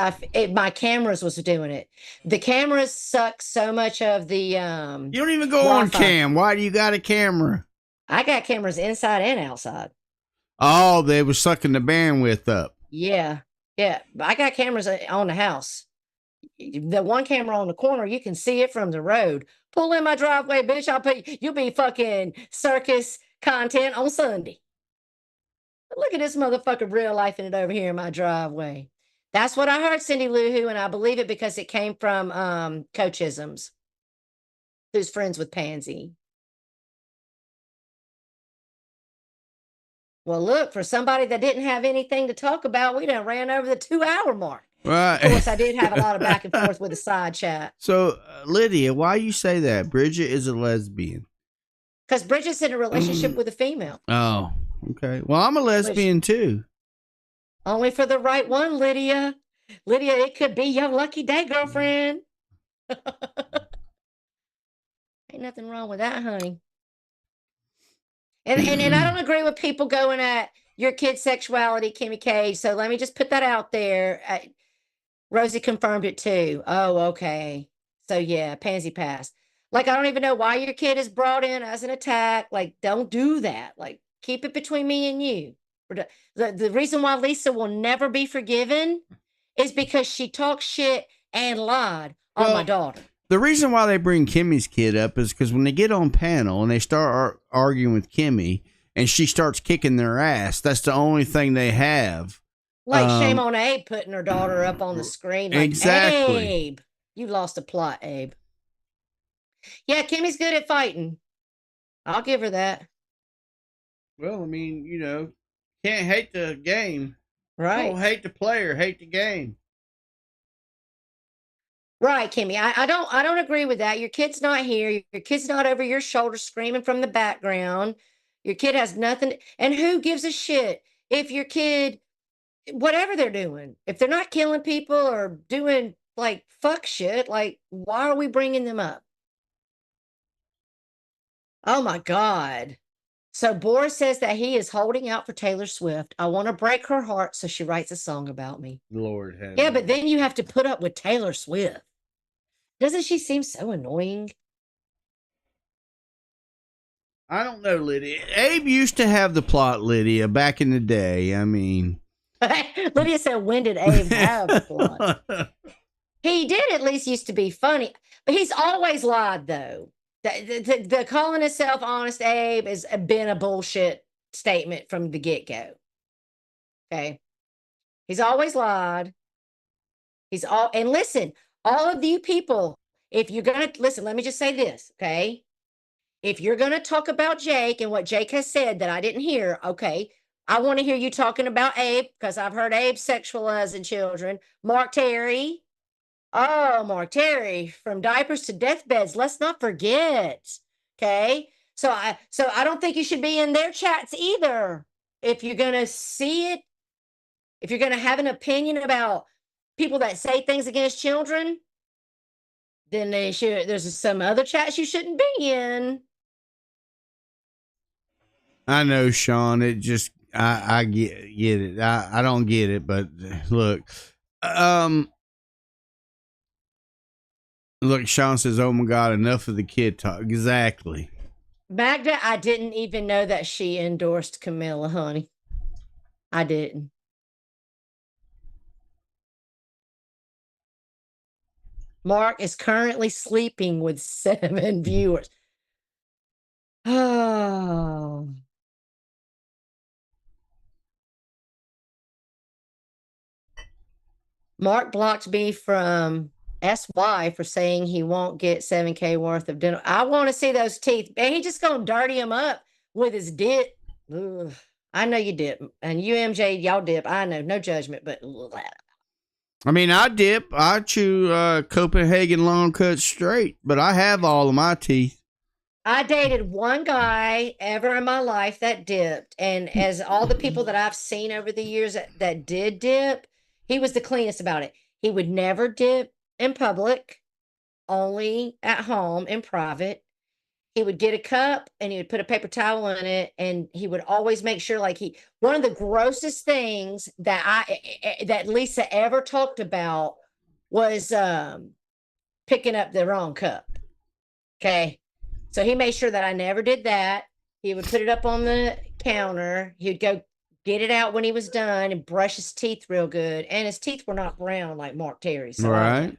my cameras was doing it. The cameras suck so much of the You don't even go on cam. Why do you got a camera? I got cameras inside and outside. Oh, they were sucking the bandwidth up. Yeah. Yeah. I got cameras on the house. The one camera on the corner, you can see it from the road. Pull in my driveway, bitch. You'll be fucking circus content on Sunday. Look at this motherfucker real life in it over here in my driveway. That's what I heard, Cindy Lou Who, and I believe it because it came from Coach Isms, who's friends with Pansy. Well, look, for somebody that didn't have anything to talk about, we done ran over the 2-hour mark. Right. Of course, I did have a lot of back and forth with the side chat. So, Lydia, why you say that? Bridget is a lesbian. Because Bridget's in a relationship with a female. Oh, okay. Well, I'm a lesbian too. Only for the right one, Lydia. Lydia, it could be your lucky day, girlfriend. Ain't nothing wrong with that, honey. And I don't agree with people going at your kid's sexuality, Kimmy K. So let me just put that out there. Rosie confirmed it too. Oh, okay. So yeah, Pansy passed. Like, I don't even know why your kid is brought in as an attack. Like, don't do that. Like, keep it between me and you. The reason why Lisa will never be forgiven is because she talked shit and lied on my daughter. The reason why they bring Kimmy's kid up is because when they get on panel and they start arguing with Kimmy and she starts kicking their ass, that's the only thing they have. Like, shame on Abe putting her daughter up on the screen. Like, exactly. Abe, you lost a plot, Abe. Yeah, Kimmy's good at fighting. I'll give her that. Well, I mean, you know, can't hate the game. Right. Don't hate the player, hate the game. Right, Kimmy. I don't agree with that. Your kid's not here. Your kid's not over your shoulder screaming from the background. Your kid has nothing. And who gives a shit if your kid, whatever they're doing, if they're not killing people or doing like fuck shit, like, why are we bringing them up? Oh my God. So Boris says that he is holding out for Taylor Swift. I want to break her heart, so she writes a song about me. Lord have Yeah, but then you have to put up with Taylor Swift. Doesn't she seem so annoying? I don't know, Lydia. Abe used to have the plot, Lydia, back in the day. I mean, Lydia said, when did Abe have the plot? He did at least used to be funny, but he's always lied, though. The calling himself Honest Abe has been a bullshit statement from the get-go. Okay. He's always lied. And listen, all of you people, if you're going to listen, let me just say this. Okay. If you're going to talk about Jake and what Jake has said that I didn't hear, okay, I want to hear you talking about Abe because I've heard Abe sexualizing children. Mark Terry. Oh, Mark Terry, from diapers to deathbeds. Let's not forget. Okay. So I don't think you should be in their chats either. If you're going to see it, if you're going to have an opinion about people that say things against children, then there's some other chats you shouldn't be in. I know, Sean. It just, I get it. I don't get it, but look, look, Sean says, oh my God, enough of the kid talk. Exactly. Magda, I didn't even know that she endorsed Camilla, honey. I didn't. Mark is currently sleeping with 7 viewers. Oh. Mark blocked me from SY for saying he won't get 7K worth of dinner. I want to see those teeth. And he just gonna dirty them up with his dip. Ugh. I know you dip. And you, MJ, y'all dip. I know, no judgment, but I mean, I dip. I chew Copenhagen long cut straight, but I have all of my teeth. I dated one guy ever in my life that dipped. And as all the people that I've seen over the years that did dip, he was the cleanest about it. He would never dip in public, only at home in private. He would get a cup and he would put a paper towel in it, and he would always make sure, like, one of the grossest things that Lisa ever talked about was picking up the wrong cup. Okay. So he made sure that I never did that. He would put it up on the counter. He would go get it out when he was done and brush his teeth real good. And his teeth were not brown like Mark Terry's. So Right.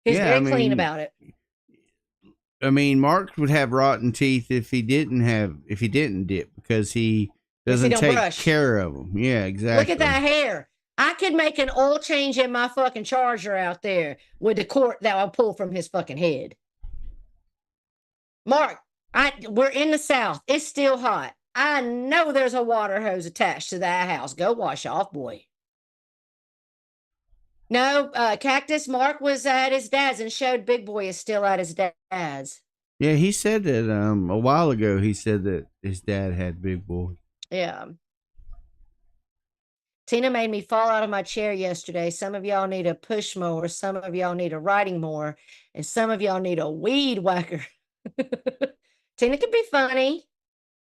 He's very clean about it. I mean, Mark would have rotten teeth if he didn't dip, because he doesn't take care of them. Yeah, exactly. Look at that hair. I could make an oil change in my fucking Charger out there with the cord that I'll pull from his fucking head. Mark, we're in the South. It's still hot. I know there's a water hose attached to that house. Go wash off, boy. No, Cactus, Mark was at his dad's and showed Big Boy is still at his dad's. Yeah, he said that a while ago. He said that his dad had Big Boy. Yeah. Tina made me fall out of my chair yesterday. Some of y'all need a push mower. Some of y'all need a riding mower. And some of y'all need a weed whacker. Tina can be funny.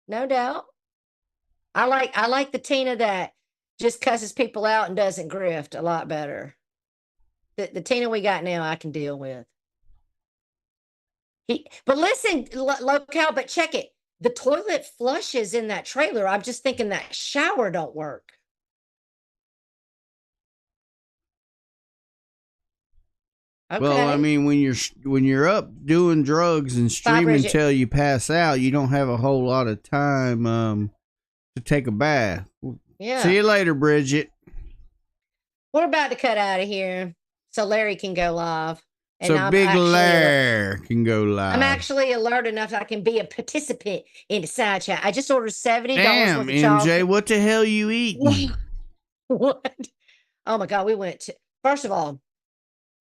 No doubt. I like the Tina that just cusses people out and doesn't grift a lot better. The Tina we got now, I can deal with. But listen, locale, but check it. The toilet flushes in that trailer. I'm just thinking that shower don't work. Okay. Well, I mean, when you're up doing drugs and streaming until you pass out, you don't have a whole lot of time to take a bath. Yeah. See you later, Bridget. We're about to cut out of here so Larry can go live. And so Big Larry can go live. I'm actually alert enough that I can be a participant in the side chat. I just ordered $70 Damn, worth of MJ, chocolate. what the hell you eating? What? Oh my God, first of all,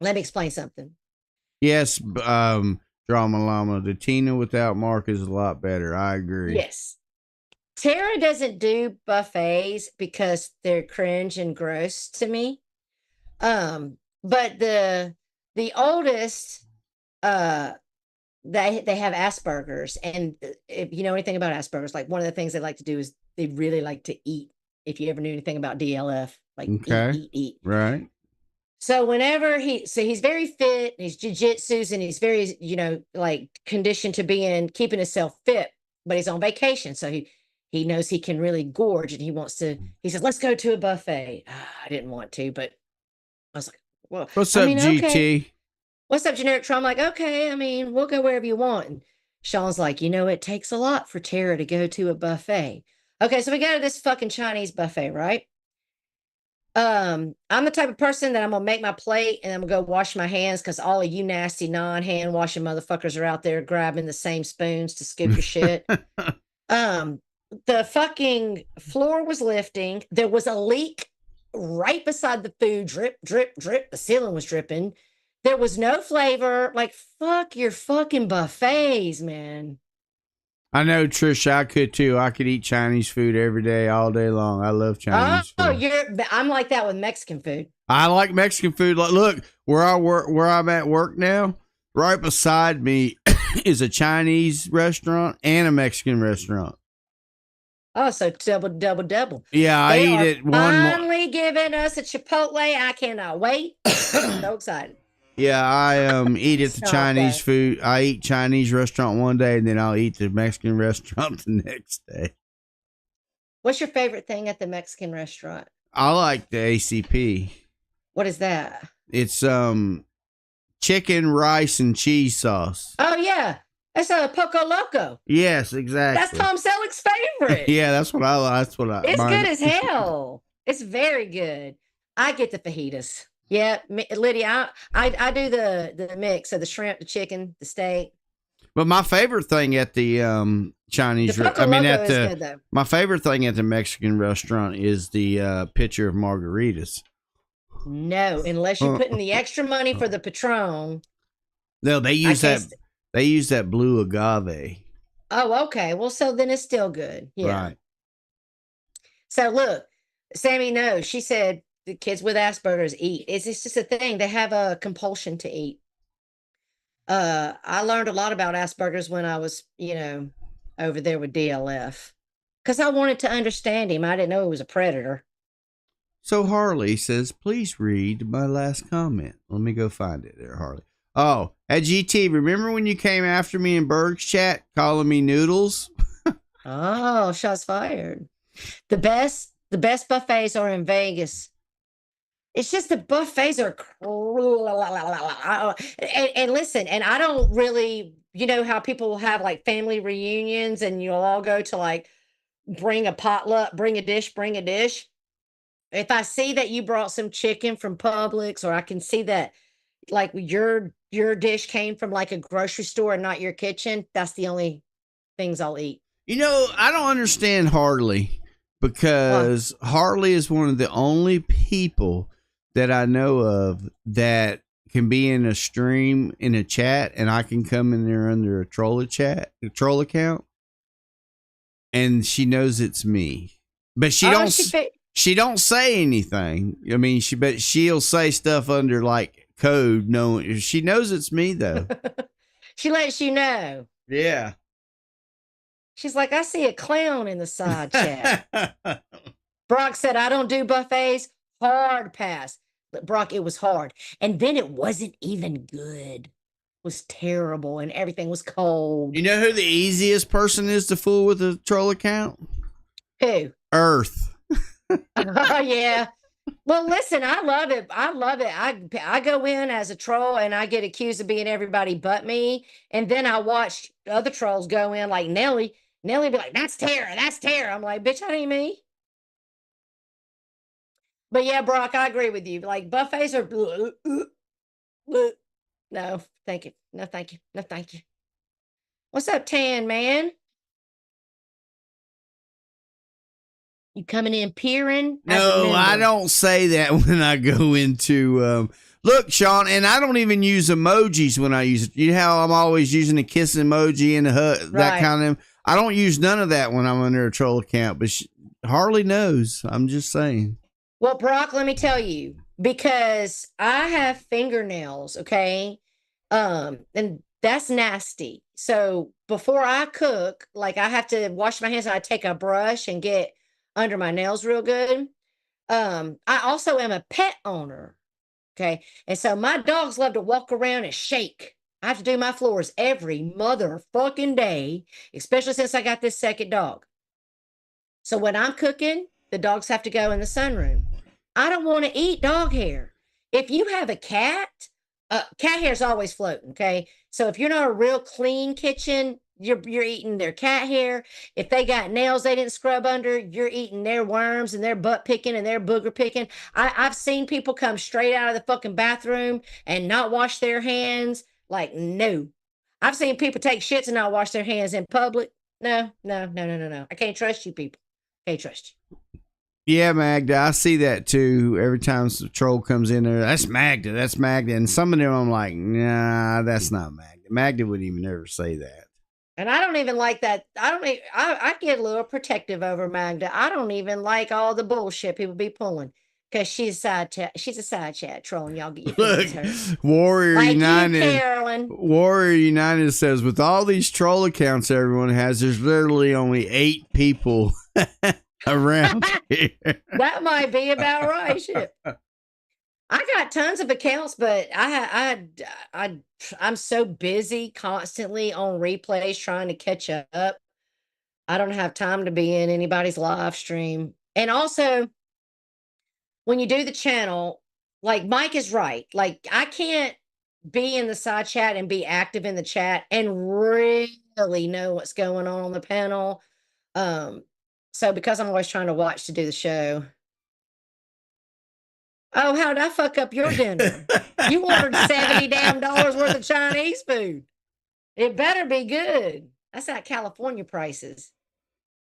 let me explain something. Yes, Drama Llama, the Tina without Mark is a lot better. I agree. Yes. Tara doesn't do buffets because they're cringe and gross to me. But the oldest, they have Asperger's, and if you know anything about Asperger's, like one of the things they like to do is they really like to eat. If you ever knew anything about DLF, like eat. Right. So whenever he's very fit, he's jujitsu, and he's very, like conditioned to keeping himself fit, but he's on vacation. So he knows he can really gorge, and he says, let's go to a buffet. I didn't want to, but I was like, well, what's up, GT? Okay. What's up, generic Trump? I'm like, okay, we'll go wherever you want. And Sean's like, it takes a lot for Tara to go to a buffet. Okay, so we go to this fucking Chinese buffet, right? I'm the type of person that I'm gonna make my plate and I'm gonna go wash my hands because all of you nasty non-hand washing motherfuckers are out there grabbing the same spoons to scoop your shit. The fucking floor was lifting. There was a leak right beside the food. Drip, drip, drip. The ceiling was dripping. There was no flavor. Like, fuck your fucking buffets, man. I know, Trisha, I could too. I could eat Chinese food every day, all day long. I love Chinese food. I'm like that with Mexican food. I like Mexican food. Like, look, where I'm at work now, right beside me is a Chinese restaurant and a Mexican restaurant. Oh, so double. Yeah, They eat are it. finally giving us a Chipotle. I cannot wait. I'm so excited. Yeah, I eat at the Stop Chinese that. food. I eat Chinese restaurant one day, and then I'll eat the Mexican restaurant the next day. What's your favorite thing at the Mexican restaurant? I like the ACP. What is that? It's chicken, rice, and cheese sauce. Oh yeah, that's a Poco Loco. Yes, That's exactly. Tom Selleck's favorite. Yeah, that's what I like. That's what I. It's mine- good as hell. It's very good. I get the fajitas. Yeah, Lydia, I do the mix of the shrimp, the chicken, the steak. But my favorite thing at the Chinese, The Poco Loco is good though. my favorite thing at the Mexican restaurant is the pitcher of margaritas. No, unless you're putting the extra money for the Patron. No, they use I that. taste it. They use that blue agave. Oh, okay. Well, so then it's still good. Yeah. Right. So look, Sammy knows. She said the kids with Asperger's eat. It's just a thing. They have a compulsion to eat. I learned a lot about Asperger's when I was, over there with DLF. Because I wanted to understand him. I didn't know he was a predator. So Harley says, please read my last comment. Let me go find it there, Harley. Oh, at GT, remember when you came after me in Berg's chat calling me noodles? Oh, shots fired. The best buffets are in Vegas. It's just the buffets are and listen, and I don't really, how people will have like family reunions and you'll all go to like bring a potluck, bring a dish. If I see that you brought some chicken from Publix, or I can see that like your dish came from like a grocery store and not your kitchen, that's the only things I'll eat. I don't understand Harley because Harley is one of the only people that I know of that can be in a stream in a chat and I can come in there under a troll account and she knows it's me. But she don't say anything. I mean, she'll say stuff under like code. No, she knows it's me though. She lets you know. Yeah. She's like, I see a clown in the side chat. Brock said, I don't do buffets. Hard pass. But Brock, it was hard. And then it wasn't even good. It was terrible and everything was cold. You know who the easiest person is to fool with a troll account? Who? Earth. Oh, yeah. Well, listen, I love it. I go in as a troll and I get accused of being everybody but me. And then I watch other trolls go in like Nelly. Nelly be like, that's Tara. I'm like, bitch, that ain't me. But yeah, Brock, I agree with you. Like buffets are no, thank you. No, thank you. No, thank you. What's up, Tan man? You coming in peering? No, I don't say that when I go into look, Sean, and I don't even use emojis when I use it. You know how I'm always using a kiss emoji and a hug, that kind of. I don't use none of that when I'm under a troll account, but Harley knows. I'm just saying. Well, Brock, let me tell you, because I have fingernails, okay? And that's nasty. So before I cook, like I have to wash my hands and I take a brush and get under my nails real good. I also am a pet owner. Okay. And so my dogs love to walk around and shake. I have to do my floors every motherfucking day, especially since I got this second dog. So when I'm cooking, the dogs have to go in the sunroom. I don't want to eat dog hair. If you have a cat hair is always floating. Okay. So if you're not a real clean kitchen, you're eating their cat hair. If they got nails they didn't scrub under, you're eating their worms and their butt picking and their booger picking. I've seen people come straight out of the fucking bathroom and not wash their hands. Like, no. I've seen people take shits and not wash their hands in public. No. I can't trust you people. Can't trust you. Yeah, Magda, I see that too. Every time the troll comes in there, that's Magda. And some of them I'm like, nah, that's not Magda. Magda wouldn't even ever say that. And I don't even like that. I get a little protective over Magda. I don't even like all the bullshit people be pulling. Because she's a side chat troll, and y'all get your feelings hurt. Warrior like United. You, Carolyn. Warrior United says, with all these troll accounts everyone has, there's literally only 8 people around here. That might be about right. Shit. I got tons of accounts, but I'm so busy constantly on replays trying to catch up. I don't have time to be in anybody's live stream. And also, when you do the channel, like Mike is right. Like I can't be in the side chat and be active in the chat and really know what's going on the panel. So because I'm always trying to watch to do the show. Oh, how did I fuck up your dinner? You ordered 70 damn dollars worth of Chinese food. It better be good. That's not California prices.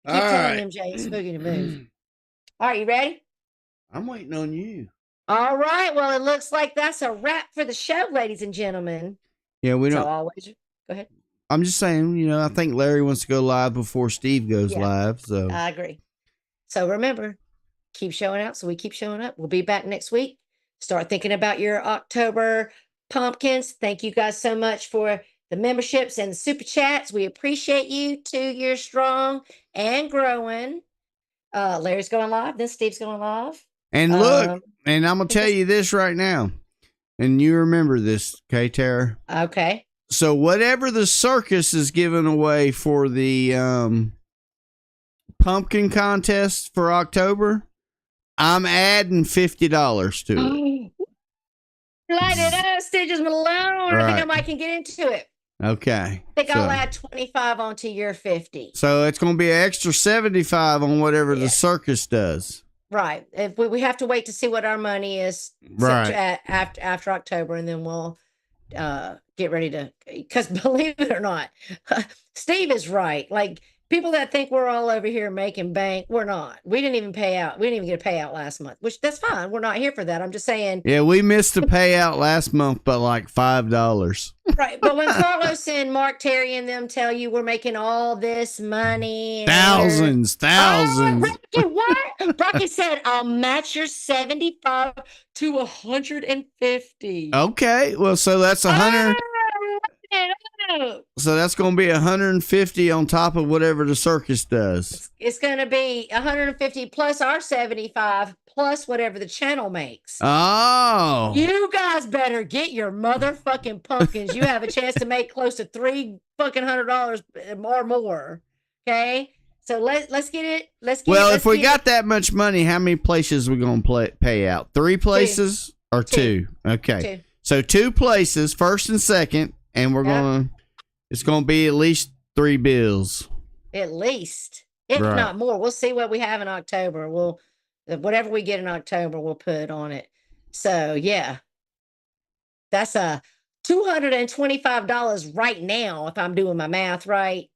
Keep All telling right. MJ it's spooky to move. All right, you ready? I'm waiting on you. All right. Well, it looks like that's a wrap for the show, ladies and gentlemen. Yeah, we So don't. always go ahead. I'm just saying, you know, I think Larry wants to go live before Steve goes Yeah. live. So I agree. So remember, keep showing up. So we keep showing up. We'll be back next week. Start thinking about your October pumpkins. Thank you guys so much for the memberships and the super chats. We appreciate you. 2 years strong and growing. Larry's going live. Then Steve's going live. and look, and I'm gonna tell you this right now, and you remember this, okay, Tara? Okay. So whatever the circus is giving away for the pumpkin contest for October, I'm adding $50 to it. Light it up, Stitches Malone. I think I might can get into it. Okay. I think I'll add 25 onto your 50. So it's going to be an extra 75 on whatever the circus does. Right. If we have to wait to see what our money is after October, and then we'll get ready to, because believe it or not, Steve is right. Like people that think we're all over here making bank, we're not. We didn't even pay out. We didn't even get a payout last month, which that's fine. We're not here for that. I'm just saying. Yeah, we missed the payout last month by like $5. Right. But when Carlos and Mark Terry and them tell you we're making all this money. Thousands. Oh, Brocky, what? Brocky said, I'll match your 75 to 150. Okay. Well, so that's 100. So that's going to be 150 on top of whatever the circus does. It's going to be 150 plus our 75 plus whatever the channel makes. Oh. You guys better get your motherfucking pumpkins. You have a chance to make close to $300 or more. Okay? So let's get it. Well, if we got that much money, how many places are we going to pay out? 3 places or 2? Okay. 2. So 2 places, first and second, and we're going to, it's going to be at least 3 bills. At least, if not more. We'll see what we have in October. Whatever we get in October, we'll put on it. So yeah, that's a $225 right now. If I'm doing my math right,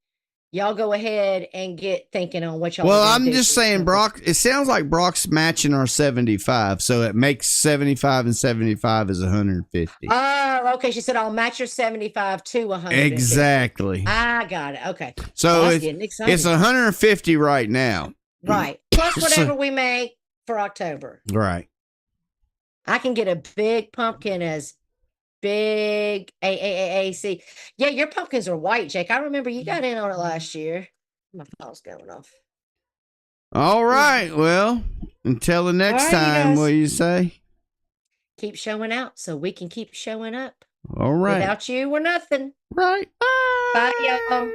y'all go ahead and get thinking on what y'all. Well, I'm just saying, Brock. It sounds like Brock's matching our 75, so it makes 75 and 75 is 150. Oh, okay. She said I'll match your 75 to 100. Exactly. I got it. Okay. So it's 150 right now. Right. Plus whatever we make for October. Right. I can get a big pumpkin as big AAAC. Yeah, your pumpkins are white, Jake. I remember you got in on it last year. My phone's going off. All right. Well, until the next time, what do you say? Keep showing out so we can keep showing up. All right. Without you, we're nothing. Right. Bye. Bye, y'all.